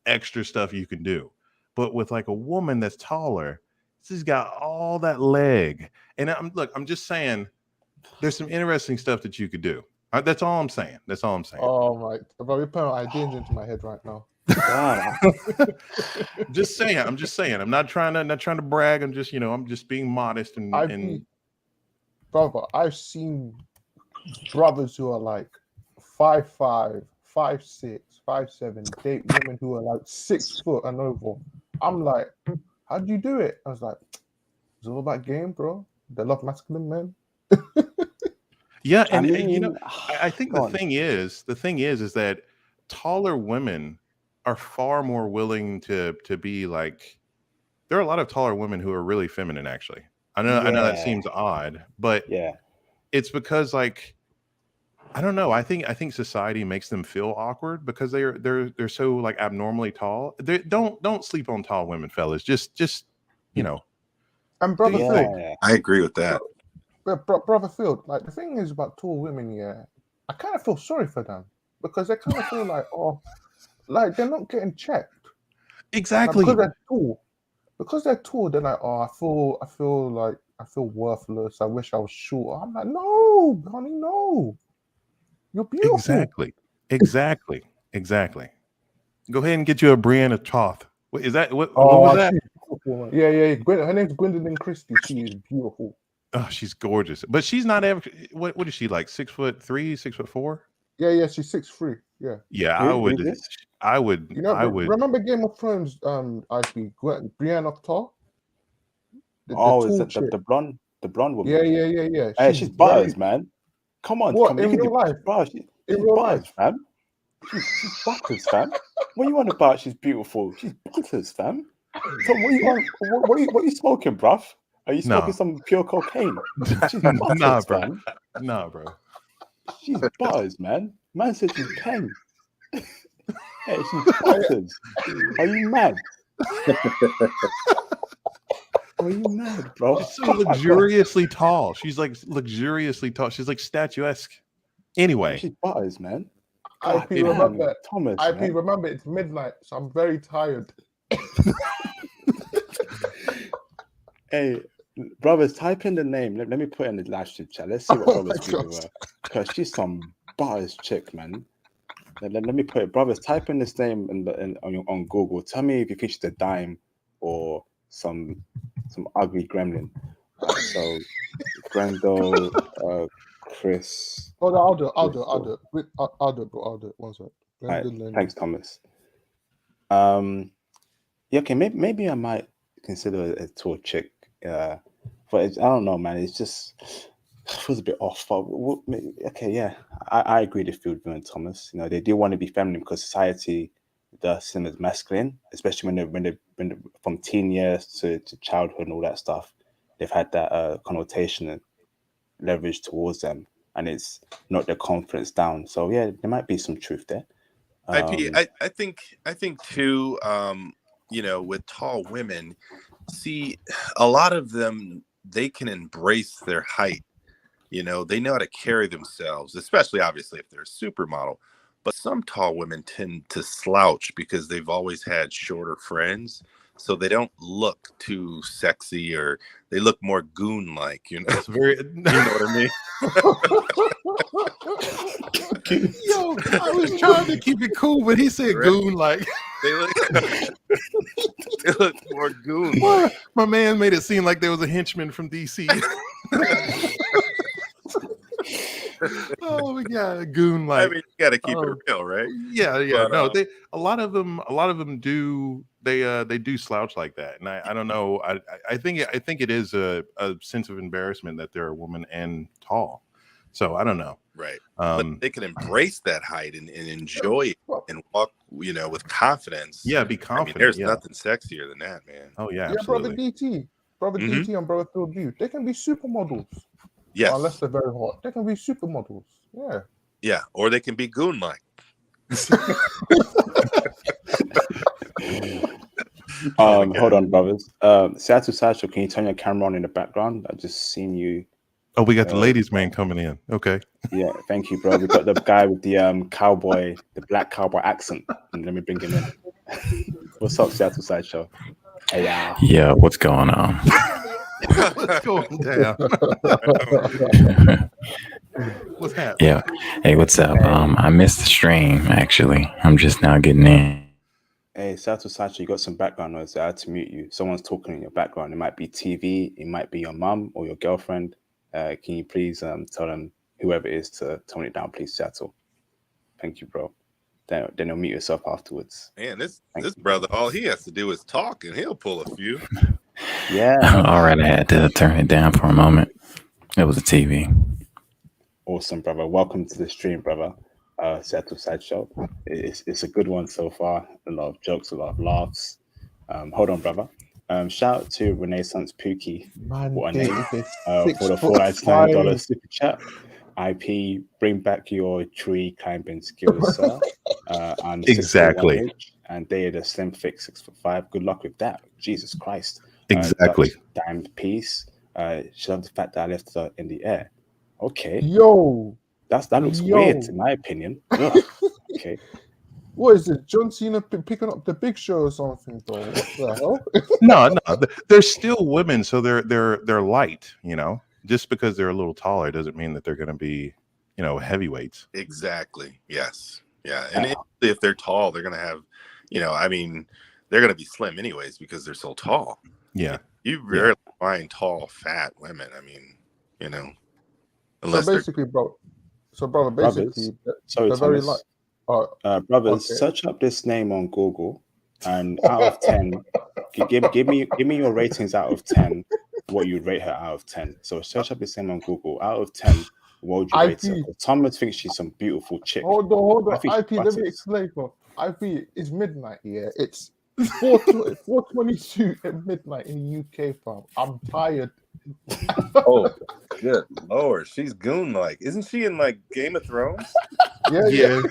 extra stuff you can do. But with like a woman that's taller, she's got all that leg. And I'm just saying, there's some interesting stuff that you could do. That's all I'm saying. That's all I'm saying. Oh my, bro, you're putting ideas into my head right now. Just saying. I'm just saying. I'm not trying to brag. I'm just, I'm just being modest Brother, I've seen brothers who are like 5'5", 5'6", 5'7", date women who are like 6 foot and over. I'm like, how do you do it? I was like, it's all about game, bro. They love masculine men. Yeah, and I think the thing is that taller women are far more willing to be like. There are a lot of taller women who are really feminine. Actually, I know that seems odd, but it's because, like, I don't know. I think society makes them feel awkward because they're so like abnormally tall. Don't sleep on tall women, fellas. Just And brother Phil, I agree with that. Brother Phil, like the thing is about tall women, I kind of feel sorry for them because they kind of feel like, like they're not getting checked. Exactly. Like, because they're tall, they're like, I feel worthless. I wish I was shorter. I'm like, no, honey, no. You're beautiful. Exactly. Go ahead and get you a Brianna Toth. What is that? What was that? Yeah. Her name's Gwendolyn Christie. She is beautiful. Oh, she's gorgeous. But she's not ever. What is she, like 6'3", 6'4"? Yeah. She's 6'3". Yeah. Yeah, I would. Remember Game of Thrones? Brianna Toth. Is that the blonde woman? Yeah. Hey, she's butters, man. Come on, what, in real life? She's butters, fam. She's butters, fam. What you on about? She's beautiful. She's butters, fam. So what you want? What are you smoking, bruv? Are you smoking some pure cocaine? She's butters, fam. Nah, bro. She's butters, man. Man said she's 10. Hey, she's butters. Are you mad? Are you mad, bro? She's so luxuriously tall. She's like luxuriously tall. She's like statuesque. Anyway, she's butters, man. IP, remember, Thomas. IP, remember, it's midnight, so I'm very tired. Hey, brothers, type in the name. Let me put it in the live stream chat. Let's see what brothers people were. Because she's some butters chick, man. Let me put it. Brothers, type in this name on Google. Tell me if you think she's a dime or some ugly gremlin. So, Grendel, Chris. Oh, no, I'll do it. I'll do it. One sec. Right, thanks, Thomas. Okay, maybe I might consider a tall chick. But I don't know, man. It feels a bit off. But okay, yeah, I agree with Field and Thomas. They do want to be feminine because society does see them as masculine, especially when they're from teen years to childhood and all that stuff. They've had that connotation and leverage towards them, and it's not their confidence down. So yeah, there might be some truth there. I think too. With tall women, see, a lot of them, they can embrace their height. They know how to carry themselves, especially obviously if they're a supermodel. But some tall women tend to slouch because they've always had shorter friends. So they don't look too sexy, or they look more goon-like, It's very, you know what I mean? Yo, I was trying to keep it cool, but he said goon-like. They look more goon-like. My man made it seem like there was a henchman from DC. Oh my god, goon-like. I mean, you got to keep it real, right? Yeah. But, no, a lot of them do. They do slouch like that, and I don't know. I think it is a sense of embarrassment that they're a woman and tall. So I don't know. Right. But they can embrace that height and enjoy it and walk, with confidence. Yeah, be confident. There's nothing sexier than that, man. Oh yeah, absolutely. Brother DT and Brother Phil View, they can be supermodels. Yes. Unless they're very hot. They can be supermodels. Yeah. Yeah, or they can be goon-like. Oh my Hold God. on, brothers. Seattle Sideshow, can you turn your camera on in the background? I just seen you. Oh, we got the ladies' man coming in. Okay. Yeah, thank you, bro. We got the guy with the the black cowboy accent. Let me bring him in. What's up, Seattle Sideshow? Hey, Yeah, what's going on? What's going down? What's happening? Yeah. Hey, what's up? I missed the stream actually. I'm just now getting in. Hey, Seattle Sideshow, you got some background noise. I had to mute you. Someone's talking in your background. It might be TV. It might be your mum or your girlfriend. Can you please tell them, whoever it is, to tone it down, please, Seattle? Thank you, bro. Then you'll mute yourself afterwards. Man, this brother, all he has to do is talk, and he'll pull a few. Yeah. All right, I had to turn it down for a moment. It was a TV. Awesome, brother. Welcome to the stream, brother. Seattle Sideshow. It's a good one so far. A lot of jokes, a lot of laughs. Hold on, brother. Shout out to Renaissance Pookie. Man, What a Dave name. is For the $4.99 super chat. IP, bring back your tree climbing skills, sir. And Exactly. 641H, and they are the slim fit 6'5". Good luck with that. Jesus Christ. Exactly. Damned peace. She loved the fact that I left her in the air. Okay. Yo, That looks weird, in my opinion. Ugh. Okay. what is it? John Cena picking up the Big Show or something, though? What the hell? No, they're still women, so they're light. You know, just because they're a little taller doesn't mean that they're going to be, heavyweights. Exactly. Yes. Yeah. And if they're tall, they're gonna have, they're gonna be slim anyways because they're so tall. Yeah. You rarely find tall, fat women. Unless So basically, brother, basically, Sorry, they're very Thomas. light. Brothers, okay. search up this name on Google, and out of 10, give me your ratings out of 10. What you'd rate her out of 10. So search up this name on Google. Out of 10, what would you rate her? 'Cause Thomas thinks she's some beautiful chick. Hold on. I think IP, let me explain, bro. IP, it's midnight here. It's 4:22 at midnight in the UK, fam. I'm tired. Oh, good Lord, she's goon like. Isn't she in like Game of Thrones? Yeah.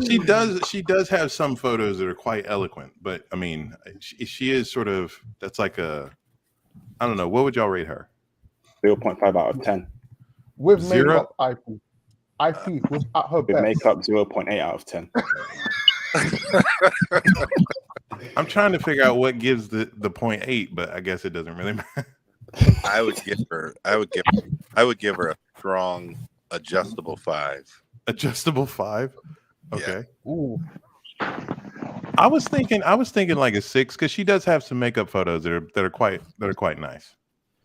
She does have some photos that are quite eloquent, but I mean, she is sort of, that's like I don't know, what would y'all rate her? 0.5 out of 10. With Zero? makeup, IP was at her With best. makeup, 0.8 out of 10. I'm trying to figure out what gives the 0.8, but I guess it doesn't really matter. I would give her a strong adjustable 5. Adjustable 5. Okay. Yeah. Ooh. I was thinking like a 6 because she does have some makeup photos that are quite nice.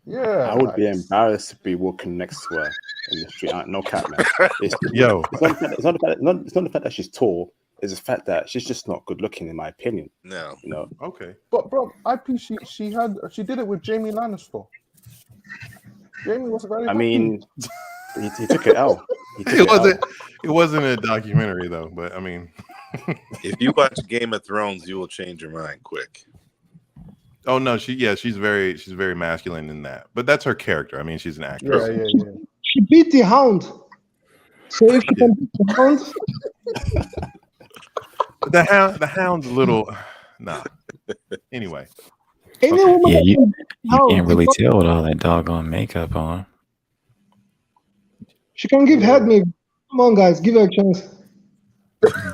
Yeah. I would be embarrassed to be walking next to her in the street. No cap, man. It's not the fact that she's tall. It's the fact that she's just not good looking, in my opinion. No. Okay. But bro, IP she did it with Jamie Lannister. Jamie was very happy. He took it out. It wasn't a documentary though, but I mean, if you watch Game of Thrones, you will change your mind quick. Oh no, she's very masculine in that, but that's her character. I mean, she's an actress. Yeah. She beat the Hound. So if you can beat the Hound, The Hound's a little nah. Anyway. any woman Yeah, that you can beat the Hound, can't really tell with all that doggone makeup on. she can give head me. Come on, guys, give her a chance.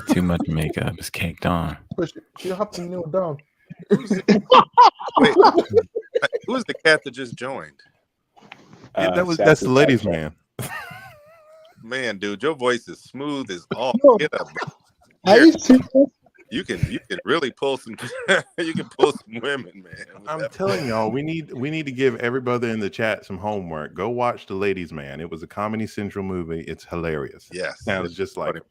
Too much makeup is caked on. But she'll have to kneel down. Wait, who's the cat that just joined? That's the ladies' man. Man, dude, your voice is smooth as all get up. Are you serious? You can really pull some women, man. I'm telling y'all, we need to give everybody in the chat some homework. Go watch The Ladies' Man. It was a Comedy Central movie. It's hilarious. Yes. Sounds just like it.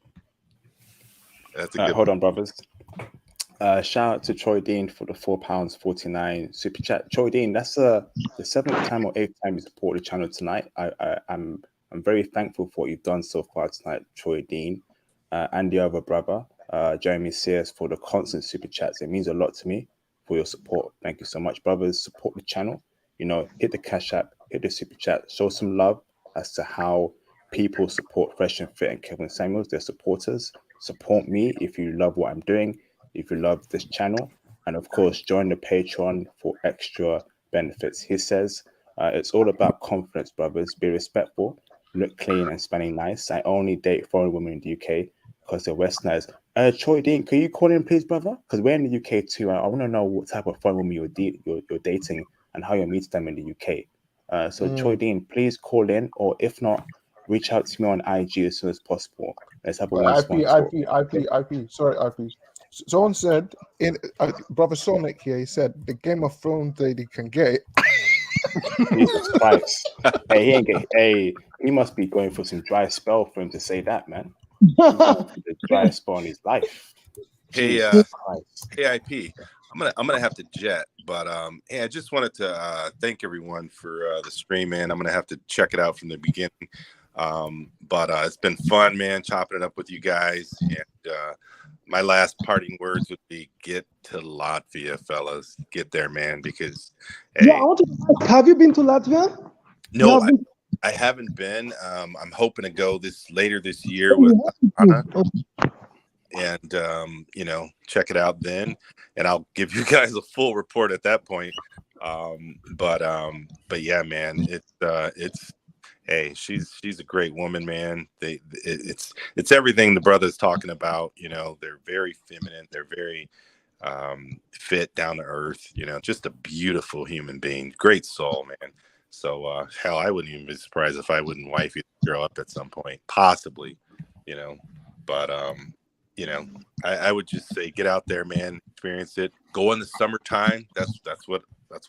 That's a good hold on, brothers. Shout out to Troy Dean for the £4.49 super chat. Troy Dean, that's the 7th time or 8th time you support the channel tonight. I'm very thankful for what you've done so far tonight, Troy Dean. And the other brother, Jeremy Sears, for the constant super chats. It means a lot to me for your support. Thank you so much, brothers. Support the channel. Hit the Cash App, hit the super chat, show some love as to how people support Fresh and Fit and Kevin Samuels, their supporters. Support me if you love what I'm doing. if you love this channel. And of course, join the Patreon for extra benefits. He says, it's all about confidence, brothers. Be respectful, look clean, and spending nice. I only date foreign women in the UK because they're westernized. Troy Dean, can you call in, please, brother? Because we're in the UK too. I want to know what type of foreign woman you're dating and how you meet them in the UK. So Troy Dean, please call in, or if not, reach out to me on IG as soon as possible. Let's have a IP. Sorry, IP. Someone said, Brother Sonic here, he said, the Game of Thrones lady can get it. Jesus Christ. Hey, he must be going for some dry spell for him to say that, man. The dry spell in his life. Hey, Jesus Christ. hey, IP. I'm gonna have to jet, but hey, I just wanted to thank everyone for the stream, man. I'm gonna have to check it out from the beginning. But it's been fun, man, chopping it up with you guys. And my last parting words would be: get to Latvia, fellas. Get there, man, because hey, Yeah, I want to ask, have you been to Latvia? no, I haven't been. I'm hoping to go later this year with Anna. And you know, check it out then, and I'll give you guys a full report at that point. But yeah, man, it's hey, she's a great woman, man. It's everything the brother's talking about. You know, they're very feminine, they're very fit, down to earth. You know, just a beautiful human being, great soul, man. So hell, I wouldn't even be surprised if I wouldn't wife you girl up at some point, possibly. You know, but you know, I would just say get out there, man, experience it. Go in the summertime. That's what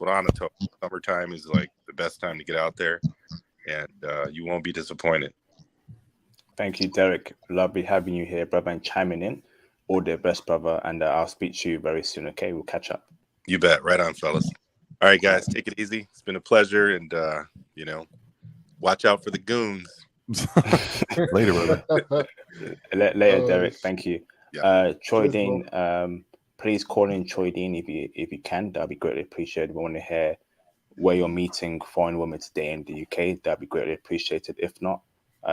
Anna told me. Summertime is like the best time to get out there, and you won't be disappointed. Thank you, Derek. Lovely having you here, brother, and chiming in. All the best, brother, and I'll speak to you very soon. Okay, we'll catch up. You bet. Right on, fellas. All right, guys, take it easy. It's been a pleasure, and you know, watch out for the goons. Later, brother. Later, Derek. Thank you. Yeah. Troy Dean, please call in Troy Dean if you can. That'd be greatly appreciated. We want to hear where you're meeting foreign women today in the UK. That'd be greatly appreciated. If not,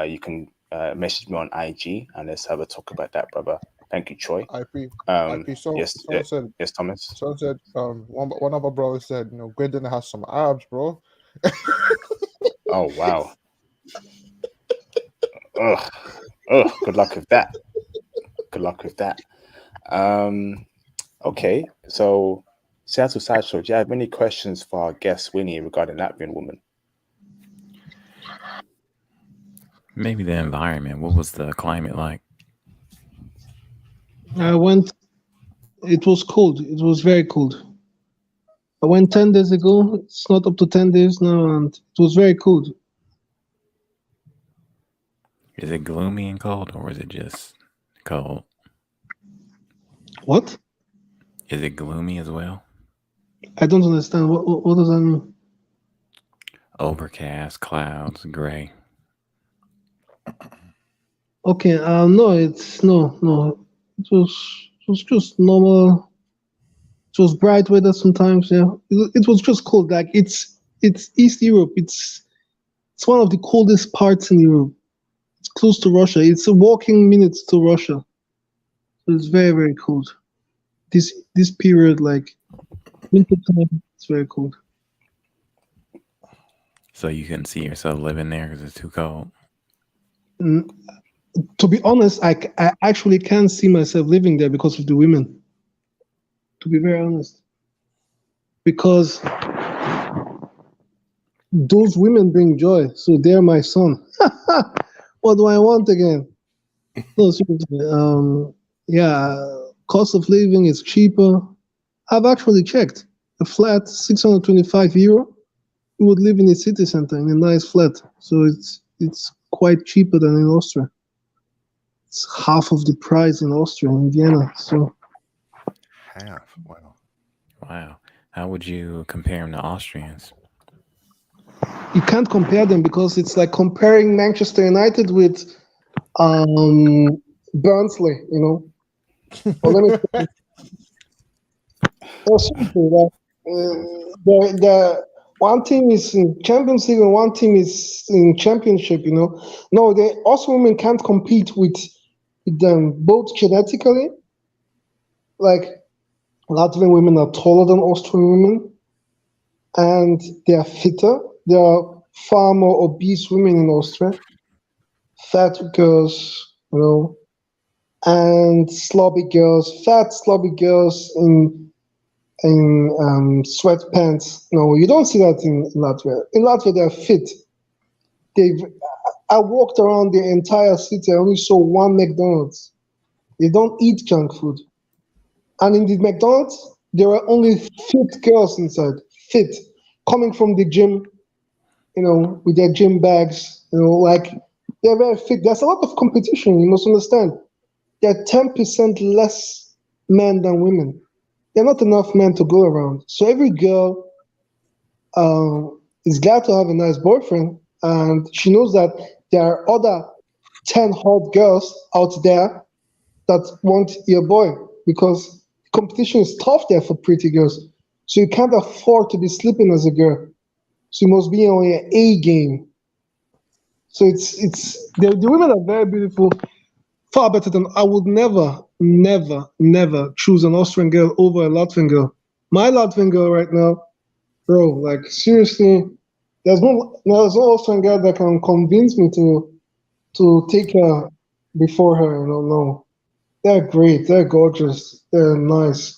you can message me on IG and let's have a talk about that, brother. Thank you, Troy. IP. Yes, Thomas. Someone said, one of our brothers said, you know, Gwendolyn has some abs, bro. Oh wow. Ugh. Good luck with that. Okay, so Seattle Sideshow, do you have any questions for our guest Winnie regarding Latvian woman? Maybe the environment. What was the climate like? I went. It was cold. It was very cold. I went 10 days ago. It's not up to 10 days now, and it was very cold. Is it gloomy and cold, or is it just cold? What? Is it gloomy as well? I don't understand. What does that mean? Overcast, clouds, gray. Okay. No. It's no. It was just normal. It was bright weather sometimes. Yeah. It was just cold. Like it's East Europe. It's one of the coldest parts in Europe. It's close to Russia. It's a walking minutes to Russia. So it's very, very cold. This period, like winter time, it's very cold. So you couldn't see yourself living there because it's too cold? To be honest, I actually can't see myself living there because of the women. To be very honest. Because those women bring joy. So they're my son. What do I want again? No, seriously. Yeah, cost of living is cheaper. I've actually checked. A flat, €625. You would live in a city center in a nice flat. So it's quite cheaper than in Austria. It's half of the price in Austria, in Vienna. So Half. Wow. How would you compare them to Austrians? you can't compare them because it's like comparing Manchester United with Barnsley, you know. Well, let me the one team is in Champions League and one team is in Championship, you know. No, the Austrian women can't compete with them both genetically like Latvian women are taller than Austrian women, and they are fitter. There are far more obese women in Austria, fat girls, and fat slobby girls in sweatpants. No, you don't see that in Latvia. In Latvia, they're fit. I walked around the entire city. I only saw one McDonald's. They don't eat junk food. And in the McDonald's, there are only fit girls inside. Fit. Coming from the gym, with their gym bags, like they're very fit. There's a lot of competition, you must understand. There are 10% less men than women. There are not enough men to go around. So every girl is glad to have a nice boyfriend, and she knows that there are other 10 hot girls out there that want your boy, because competition is tough there for pretty girls. So you can't afford to be sleeping as a girl. So you must be on your A game. So the women are very beautiful, far better than I would never, never, never choose an Austrian girl over a Latvian girl. My Latvian girl right now, bro, like seriously, there's no Austrian girl that can convince me to take her before her. No, they're great, they're gorgeous, they're nice.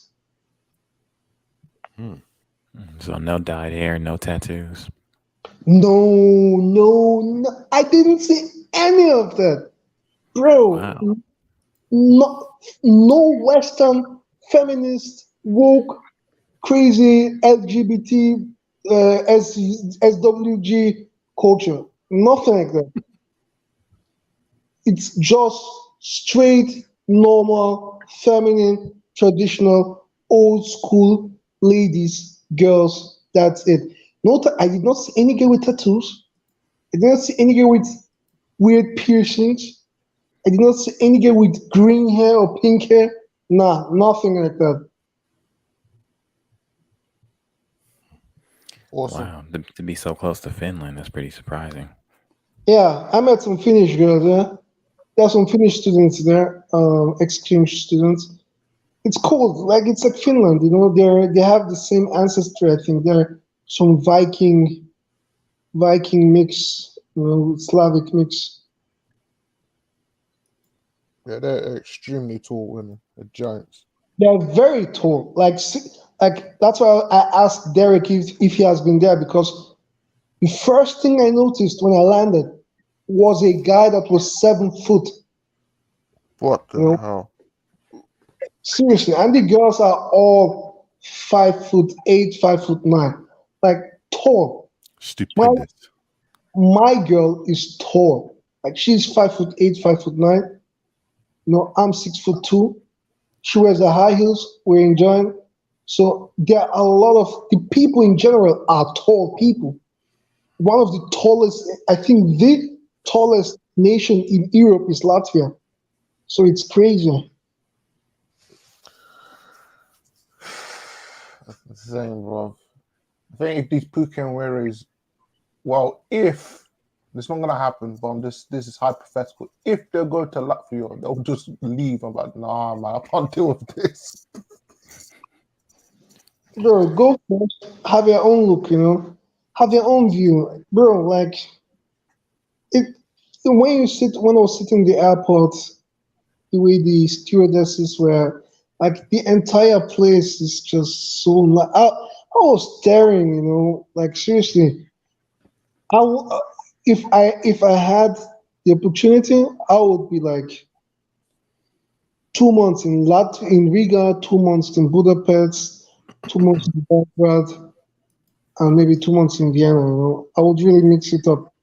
So no dyed hair, no tattoos. No, I didn't see any of that, bro. Wow. No Western feminist woke crazy LGBT SWG culture. Nothing like that. It's just straight, normal, feminine, traditional, old school ladies, girls. That's it. I did not see any girl with tattoos. I did not see any girl with weird piercings. I did not see any girl with green hair or pink hair. Nah, nothing like that. Awesome. Wow. To be so close to Finland, that's pretty surprising. Yeah, I met some Finnish girls there. There are some Finnish students there, exchange students. It's cool. Like it's like Finland, they have the same ancestry. I think they're some Viking mix, Slavic mix. Yeah, they're extremely tall women. They're giants. They're very tall. Like that's why I asked Derek if he has been there, because the first thing I noticed when I landed was a guy that was 7 foot. What the hell? Seriously, and the girls are all 5'8", 5'9", like tall. Stupendous. My girl is tall. Like she's 5'8", 5'9". I'm 6'2". She wears the high heels. We're enjoying. So there are a lot of the people in general are tall people. One of the tallest, I think, the tallest nation in Europe is Latvia. So it's crazy. That's insane, bro. I think if these Pukenweres, well, if it's not gonna happen, but this is hypothetical. If they go to Latvia, they'll just leave. I'm like, nah, man, I can't deal with this. Bro, go first. Have your own look, have your own view, bro. Like when I was sitting in the airport, the way the stewardesses were, like the entire place is just so. I was staring, like seriously. If I had the opportunity, I would be like 2 months in Riga, 2 months in Budapest, 2 months in Belgrade, and maybe 2 months in Vienna. I would really mix it up.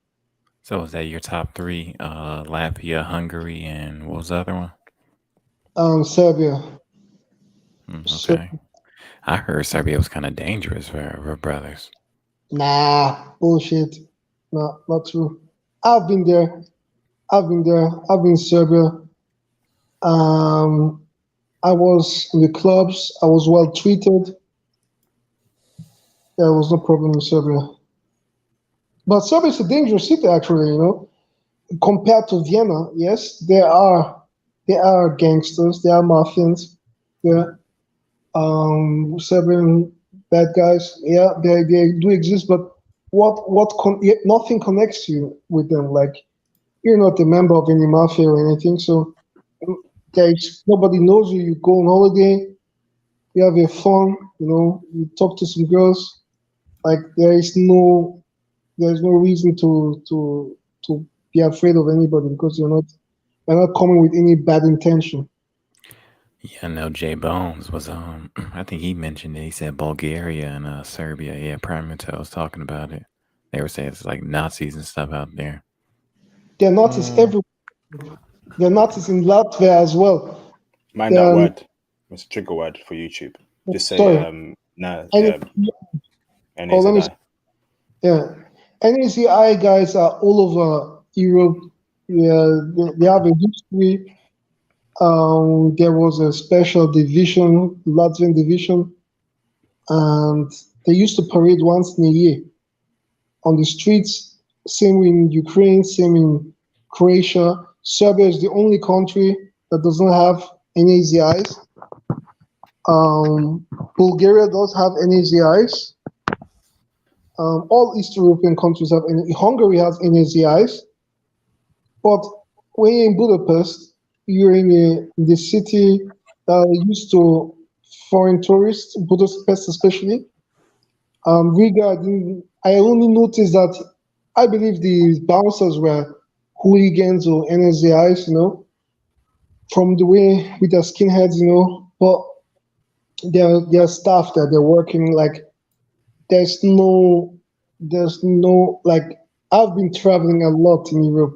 So was that your top three? Latvia, Hungary, and what was the other one? Serbia. Okay. I heard Serbia was kind of dangerous for brothers. Nah, bullshit. Nah, not true. I've been there. I've been in Serbia. I was in the clubs. I was well treated. There was no problem in Serbia. But Serbia is a dangerous city, actually, compared to Vienna. Yes, there are gangsters, there are mafians, there. Serbian bad guys. Yeah, they do exist, but nothing connects you with them. Like you're not a member of any mafia or anything, so there's nobody knows you. You go on holiday, you have your fun, you talk to some girls. Like there's no reason to be afraid of anybody because you're not coming with any bad intention. Yeah, I know Jay Bones was I think he mentioned it. He said Bulgaria and Serbia. Yeah, Prime Minister was talking about it. They were saying it's like Nazis and stuff out there. There are Nazis everywhere. There are Nazis in Latvia as well. Mind that word. It's a trigger word for YouTube. Just say NAZI. Yeah. NAZI guys are all over Europe. Yeah, they have a history. There was a special division, Latvian division, and they used to parade once in a year on the streets. Same in Ukraine, same in Croatia. Serbia is the only country that doesn't have NAZIs. Bulgaria does have NAZIs. All East European countries have Hungary has NAZIs. But when you're in Budapest, you're in the city used to foreign tourists, Budapest especially. Riga, I only noticed that I believe the bouncers were hooligans or NSAIs, from the way with their skinheads, but their staff that they're working like there's no like I've been traveling a lot in Europe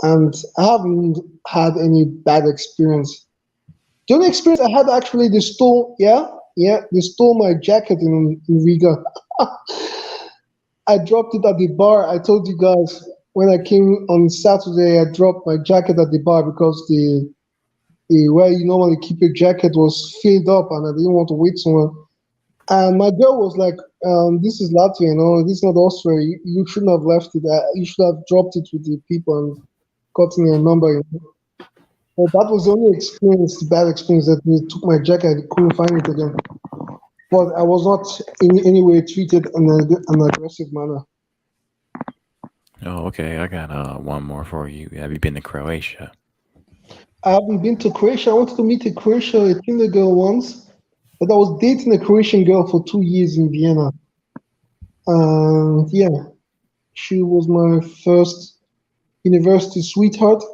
and I haven't had any bad experience. The only experience I had actually they stole my jacket in Riga. I dropped it at the bar. I told you guys when I came on Saturday, I dropped my jacket at the bar because the where you normally keep your jacket was filled up, and I didn't want to wait someone. And my girl was like, "This is Latvia, this is not Austria. You shouldn't have left it. You should have dropped it with the people and gotten a number." But that was the only experience, the bad experience, that they took my jacket. I couldn't find it again. But I was not in any way treated in an aggressive manner. Oh, okay. I got one more for you. Have you been to Croatia? I haven't been to Croatia. I wanted to meet a Tinder girl once, but I was dating a Croatian girl for 2 years in Vienna. And yeah, she was my first university sweetheart.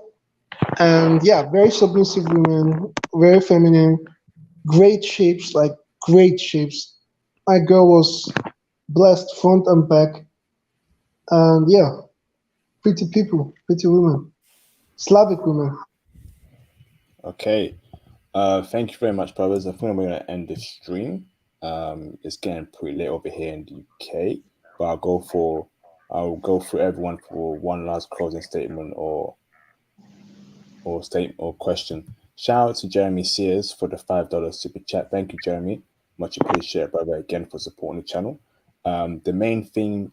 And yeah, very submissive woman, very feminine, great shapes. My girl was blessed front and back. And yeah, pretty people, pretty women, Slavic women. Okay. Thank you very much, brothers. I think I'm going to end the stream. It's getting pretty late over here in the UK, but I'll go through everyone for one last closing statement or question. Shout out to Jeremy Sears for the $5 super chat. Thank you, Jeremy. Much appreciated, brother, again for supporting the channel. The main theme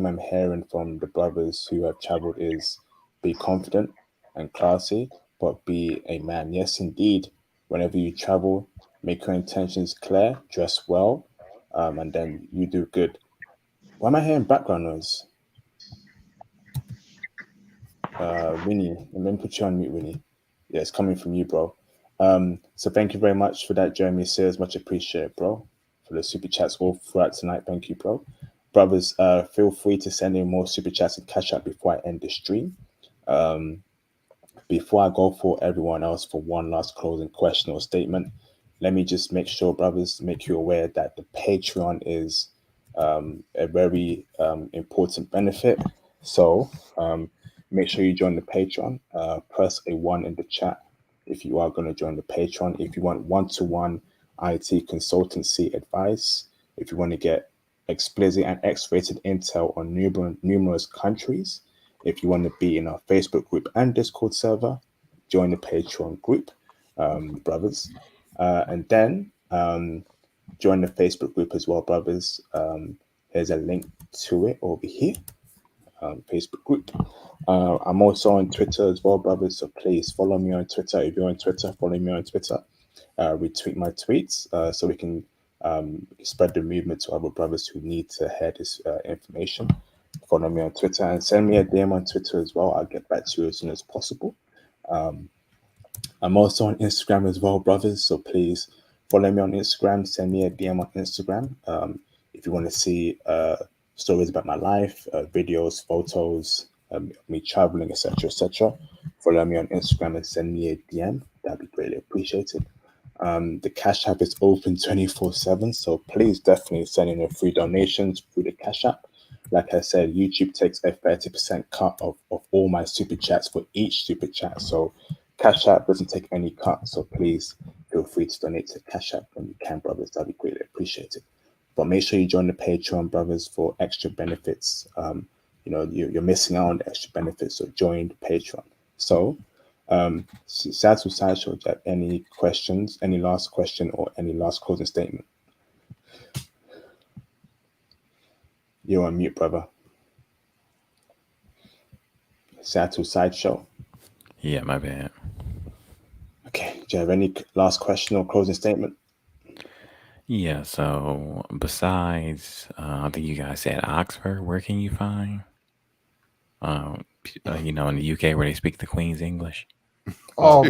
I'm hearing from the brothers who have traveled is be confident and classy, but be a man. Yes, indeed. Whenever you travel, make your intentions clear, dress well, and then you do good. Why am I hearing background noise? Winnie, let me put you on mute, Winnie. Yeah, it's coming from you, bro. So thank you very much for that, Jeremy Sears. Much appreciated, bro. For the super chats all throughout tonight. Thank you, bro. Brothers, feel free to send in more super chats and cash out before I end the stream. Before I go for everyone else for one last closing question or statement, let me just make sure, brothers, make you aware that the Patreon is a very important benefit. So make sure you join the Patreon. Press a 1 in the chat if you are going to join the Patreon. If you want one-to-one IT consultancy advice, if you want to get explicit and X-rated intel on numerous countries, if you want to be in our Facebook group and Discord server, join the Patreon group, brothers. And then join the Facebook group as well, brothers. Here's a link to it over here. Facebook group. I'm also on Twitter as well, brothers. So please follow me on Twitter. If you're on Twitter, follow me on Twitter. retweet my tweets so we can spread the movement to other brothers who need to hear this information. Follow me on Twitter and send me a DM on Twitter as well. I'll get back to you as soon as possible. I'm also on Instagram as well, brothers. So please follow me on Instagram. Send me a DM on Instagram. If you want to see stories about my life, videos, photos, me traveling, etc., follow me on Instagram and send me a DM. That'd be greatly appreciated. The Cash App is open 24/7, so please definitely send in your free donations through the Cash App. Like I said, YouTube takes a 30% cut of all my super chats for each super chat. So Cash App doesn't take any cut. So please feel free to donate to Cash App when you can, brothers. That'd be greatly appreciated. But make sure you join the Patreon, brothers, for extra benefits. You're missing out on the extra benefits, so join the Patreon. So, Sad to Sideshow, do you have any questions, any last question, or any last closing statement? You're on mute, brother. Sad to Sideshow. Yeah, my bad. Okay. Do you have any last question or closing statement? Yeah, so besides, I think you guys said Oxford, where can you find, in the UK where they speak the Queen's English? Oh,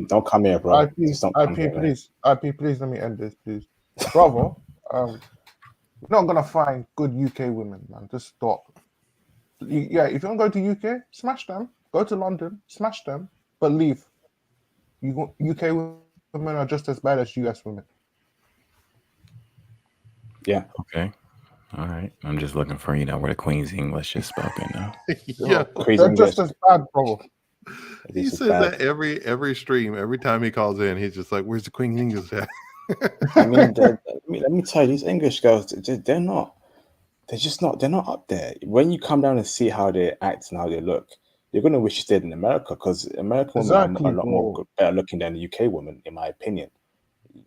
don't come here, bro. IP, please, let me end this, please. Brother, you're not going to find good UK women, man. Just stop. If you want to go to UK, smash them. Go to London, smash them, but leave. UK women are just as bad as US women. Yeah. Okay. All right. I'm just looking for, where the Queen's English is spoken now. Yeah. They're just as bad, bro. He says that every stream, every time he calls in, he's just like, "Where's the Queen's English at?" I mean, let me tell you, these English girls, they're not up there. When you come down and see how they act and how they look, you're gonna wish you stayed in America, because American women are a lot more better looking than the UK women, in my opinion.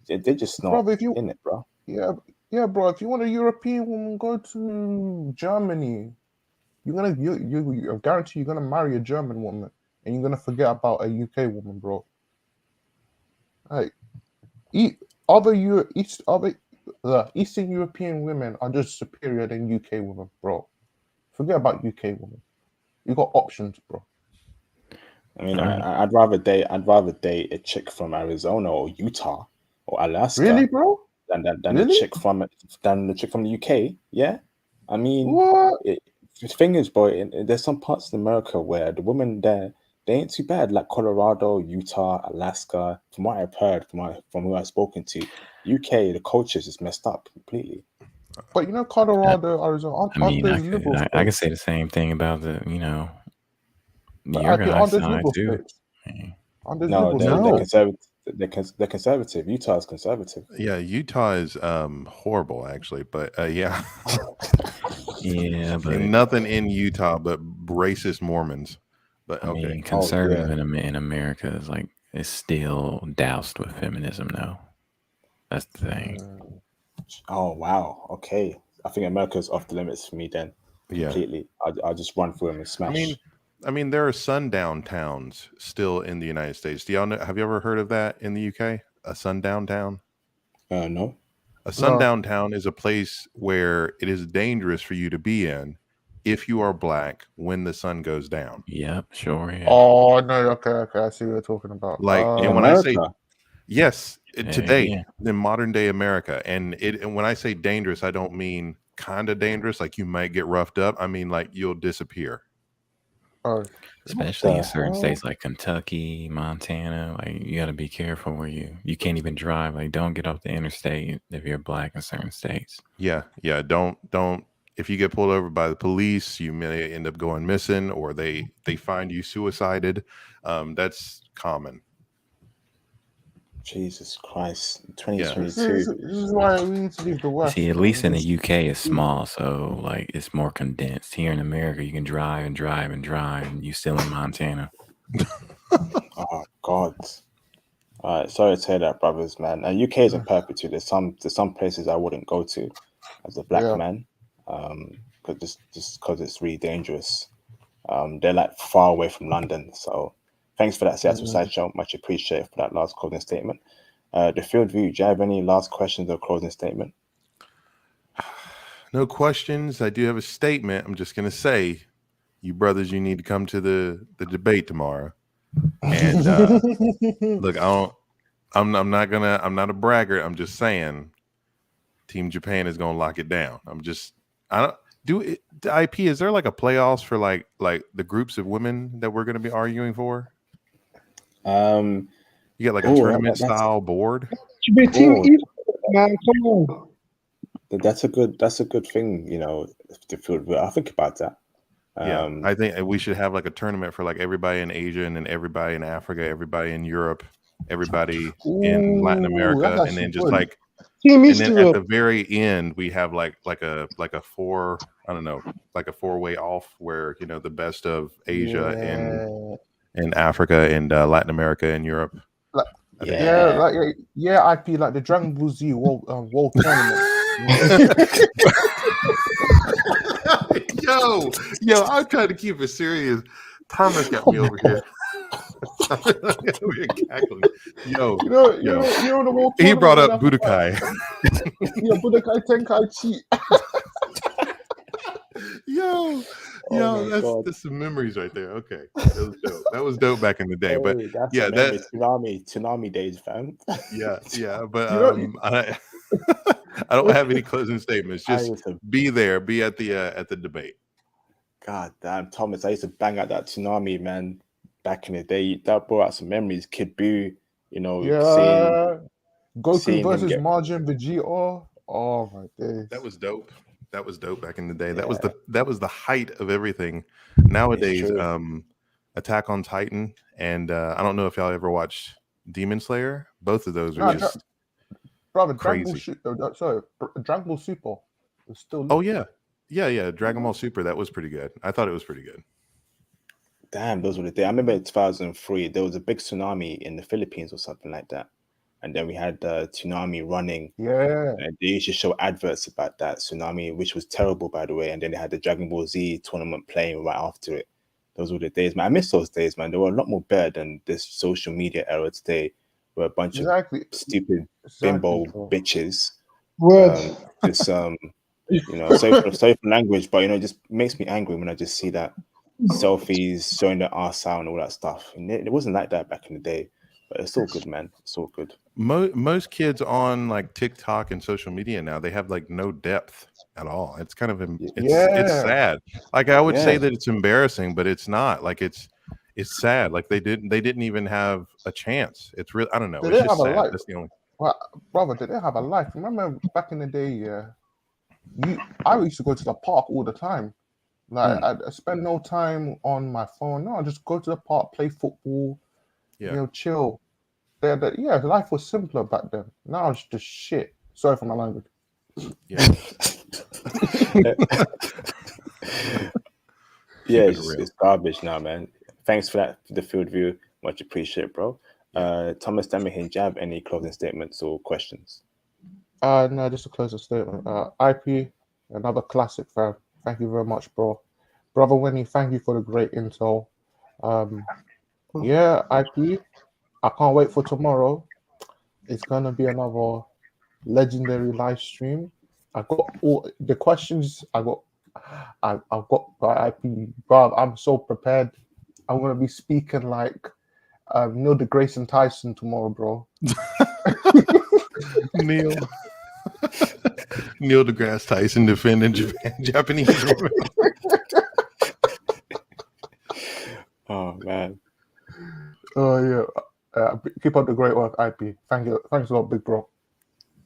They're just not in it, bro. Yeah, bro. If you want a European woman, go to Germany. You guarantee you're gonna marry a German woman, and you're gonna forget about a UK woman, bro. Like, Eastern European women are just superior than UK women, bro. Forget about UK women. You got options, bro. I mean, I'd rather date a chick from Arizona or Utah or Alaska. Really, bro? Than the chick from the UK. Yeah, I mean, the thing is, boy, there's some parts of America where the women there, they ain't too bad, like Colorado, Utah, Alaska. From what I've heard, from who I've spoken to, UK, the culture's just messed up completely. But Colorado, Arizona, I can say the same thing about the, your guys' side too. No, they're conservative. They're conservative. Utah is conservative. Yeah, Utah is horrible, actually. But yeah, yeah, but nothing in Utah but racist Mormons. But I mean, conservative in America is it's still doused with feminism, though. That's the thing. Oh wow. Okay, I think America's off the limits for me then. Completely. I'll just run through them and smash. I mean, there are sundown towns still in the United States. Do y'all know? Have you ever heard of that in the UK? A sundown town? No. A sundown town is a place where it is dangerous for you to be in if you are black when the sun goes down. Yep, sure. Yeah. Oh no, okay. I see what you're talking about. Like, and when I say today, in modern day America, and when I say dangerous, I don't mean kind of dangerous, like you might get roughed up. I mean like you'll disappear. Especially in certain states like Kentucky, Montana, you got to be careful where you can't even drive. Don't get off the interstate if you're black in certain states. Yeah. Don't. If you get pulled over by the police, you may end up going missing, or they find you suicided. That's common. Jesus Christ, 2022. This is why we need to leave the West. See, at least in the UK, it's small, so it's more condensed. Here in America, you can drive and drive and drive, and you still in Montana. Oh God! All right, sorry to hear that, brothers, man. And UK isn't perfect too. There's some places I wouldn't go to as a black man, because it's really dangerous. They're far away from London, so. Thanks for that, Seattle Sideshow. Much appreciated for that last closing statement. The field view. Do you have any last questions or closing statement? No questions. I do have a statement. I'm just gonna say, you brothers, you need to come to the debate tomorrow. And look, I'm not a braggart. I'm just saying, Team Japan is gonna lock it down. The IP. Is there like a playoffs for like the groups of women that we're gonna be arguing for? You got like a tournament style board. Should be Team East, man. Come on. That's a good thing, you know, to field. I'll think about that. Yeah, I think we should have like a tournament for like everybody in Asia and then everybody in Africa, everybody in Europe, everybody in Latin America, and then just good. like, Team and East then Europe. at the very end we have like a four, I don't know, like a 4-way off where, you know, the best of Asia and Africa and Latin America and Europe. IP like the Dragon Ball Z World Tournament. yo, I'm trying to keep it serious. Thomas got me over here. We're cackling. Yo, you know the World he brought up Tournament Budokai. Yeah, Budokai Tenkaichi. That's some memories right there. Okay, that was dope back in the day. But that's yeah, that tsunami days, fam. yeah. But I don't have any closing statements. Just be there, be at the debate. God damn, Thomas, I used to bang out that tsunami, man, back in the day. That brought out some memories. Kid Buu, you know, Goku versus Majin Vegeta. Oh my days. That was dope. That was dope back in the day. Yeah. That was the height of everything. Nowadays, Attack on Titan and I don't know if y'all ever watched Demon Slayer. Both of those are just crazy. Dragon Ball Super was still. Oh yeah. Dragon Ball Super. That was pretty good. I thought it was pretty good. Damn, those were the days. I remember in 2003 there was a big tsunami in the Philippines or something like that. And then we had the tsunami running. Yeah. And they used to show adverts about that tsunami, which was terrible, by the way. And then they had the Dragon Ball Z tournament playing right after it. Those were the days, man. I miss those days, man. They were a lot more better than this social media era today, where a bunch of stupid bimbo bitches. You know, sorry for language, but, you know, it just makes me angry when I just see that selfies showing their arse out and all that stuff. And it wasn't like that back in the day. But it's all good, man. It's all good. Most kids on like TikTok and social media now, they have like no depth at all. It's kind of it's sad. Like I would say that it's embarrassing, but it's not. Like it's sad. Like they didn't even have a chance. It's real. I don't know. It's just sad. That's the only. Well, brother, they didn't have a life. Remember back in the day, I used to go to the park all the time. Like I spend no time on my phone. No, I just go to the park, play football. Yeah. You know, chill. Life was simpler back then. Now it's just shit. Sorry for my language. Yeah. It's garbage now, man. Thanks for that, for the field view. Much appreciated, bro. Thomas Demahin, do you have any closing statements or questions? No, just a closing statement. IP, another classic, fam. Thank you very much, bro. Brother Winnie, thank you for the great intel. IP, I can't wait for tomorrow. It's gonna be another legendary live stream. I got all the questions. I've got by IP, bro. I'm so prepared. I'm gonna be speaking like Neil deGrasse Tyson tomorrow, bro. Neil deGrasse Tyson defending Japanese women. Oh man. Oh yeah. Keep up the great work, IP. Thank you. Thanks a lot, big bro.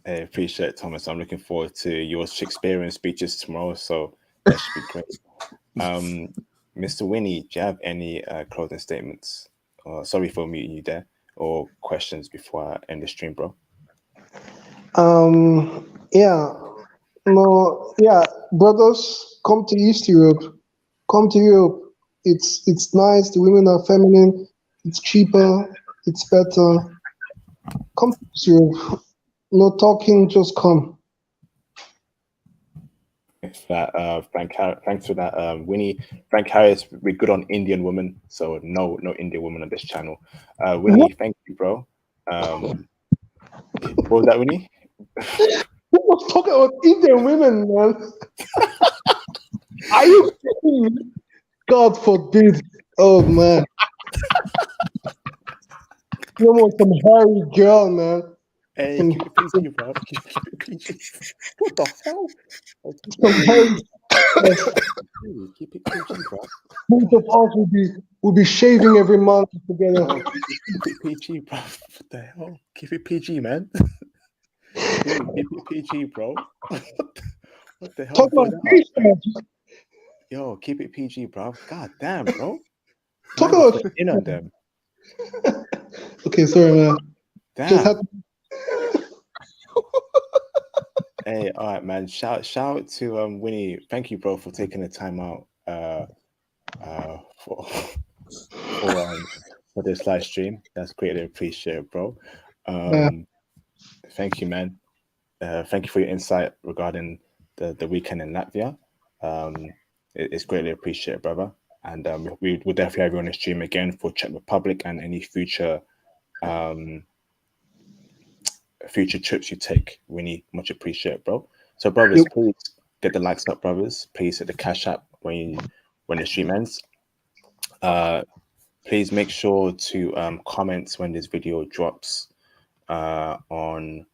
I appreciate it, Thomas. I'm looking forward to your Shakespearean speeches tomorrow, so that should be great. Mr. Winnie, do you have any closing statements? Sorry for muting you there, or questions before I end the stream, bro? Brothers, come to East Europe. Come to Europe. It's nice. The women are feminine. It's cheaper. It's better. Come to East Europe. No talking, just come. Thanks for that, Thanks for that, Winnie. Frank Harris, we're good on Indian women, so no Indian women on this channel. Winnie, thank you, bro. What was that, Winnie? Who was talking about Indian women, man? Are you kidding me? God forbid. Oh man. You want some hairy girl, man. Hey, Some, keep it PG, bro. Keep it PG. What the hell? some hairy Keep it PG, bro. both of us will be shaving every month together. Oh, keep it PG, bro. What the hell? Keep it PG, man. Keep it PG, bro. What the hell? Talk Blow about that fish, up, man. Yo, keep it PG, bro. God damn, bro. Talk Man, about just went in on them. Okay, sorry, man. Just Damn. had Hey, all right, man. Shout out to Winnie. Thank you, bro, for taking the time out for for this live stream. That's greatly appreciated, bro. Thank you, man. Thank you for your insight regarding the weekend in Latvia. It's greatly appreciated, brother. And we will definitely have you on the stream again for Czech Republic and any future trips you take. Winnie, much appreciated, bro. So, brothers, Yep. please get the likes up, brothers. Please hit the cash app when the stream ends. Please make sure to comment when this video drops on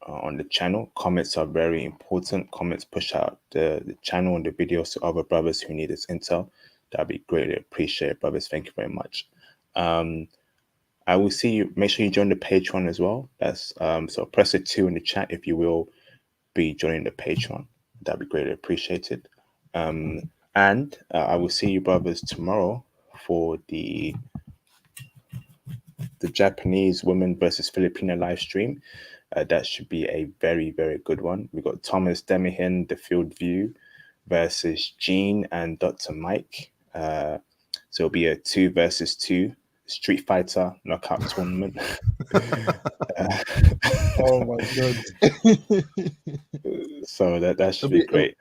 the channel. Comments are very important. Comments push out the channel and the videos to other brothers who need this intel. That'd be greatly appreciated, brothers. Thank you very much. I will see you. Make sure you join the Patreon as well. That's so press a 2 in the chat if you will be joining the Patreon. That'd be greatly appreciated. And I will see you, brothers, tomorrow for the Japanese women versus Filipino live stream. That should be a very, very good one. We got Thomas Demihin, the Field View, versus Gene and Dr. Mike. So it'll be a 2 versus 2 Street Fighter knockout tournament. Oh my god. So that should be great.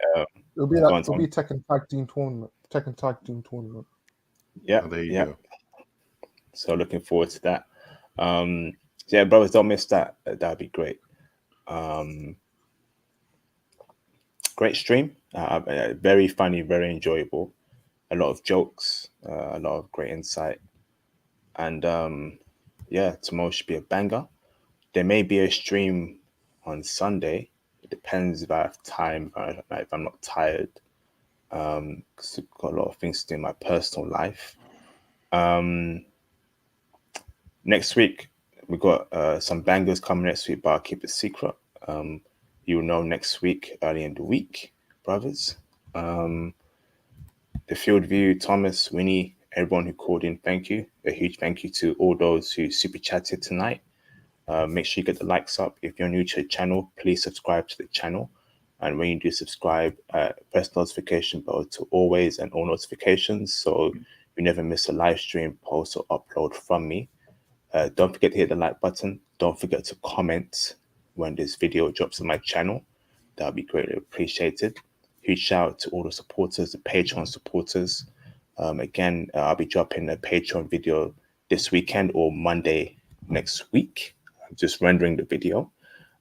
It'll be Tekken Tag Team Tournament. Tekken Tag Team Tournament. Yeah, Oh, there you go. So looking forward to that. Yeah, brothers, don't miss that. That'd be great. Great stream. Very funny, very enjoyable. A lot of jokes, a lot of great insight. And yeah, tomorrow should be a banger. There may be a stream on Sunday. It depends if I have time, if I'm not tired. Because I've got a lot of things to do in my personal life. Next week, we've got some bangers coming next week, but I'll keep it secret. You will know next week, early in the week, brothers. The Field View, Thomas, Winnie, everyone who called in, thank you. A huge thank you to all those who super chatted tonight. Make sure you get the likes up. If you're new to the channel, please subscribe to the channel. And when you do subscribe, press the notification bell to always and all notifications so you never miss a live stream, post, or upload from me. Don't forget to hit the like button. Don't forget to comment when this video drops on my channel. That'll be greatly appreciated. Huge shout out to all the supporters, the Patreon supporters. Again, I'll be dropping a Patreon video this weekend or Monday next week. I'm just rendering the video.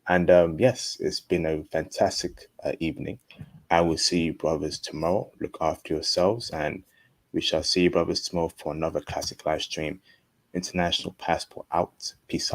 And yes, it's been a fantastic evening. I will see you, brothers, tomorrow. Look after yourselves, and we shall see you, brothers, tomorrow for another classic live stream. International Passport out. Peace out.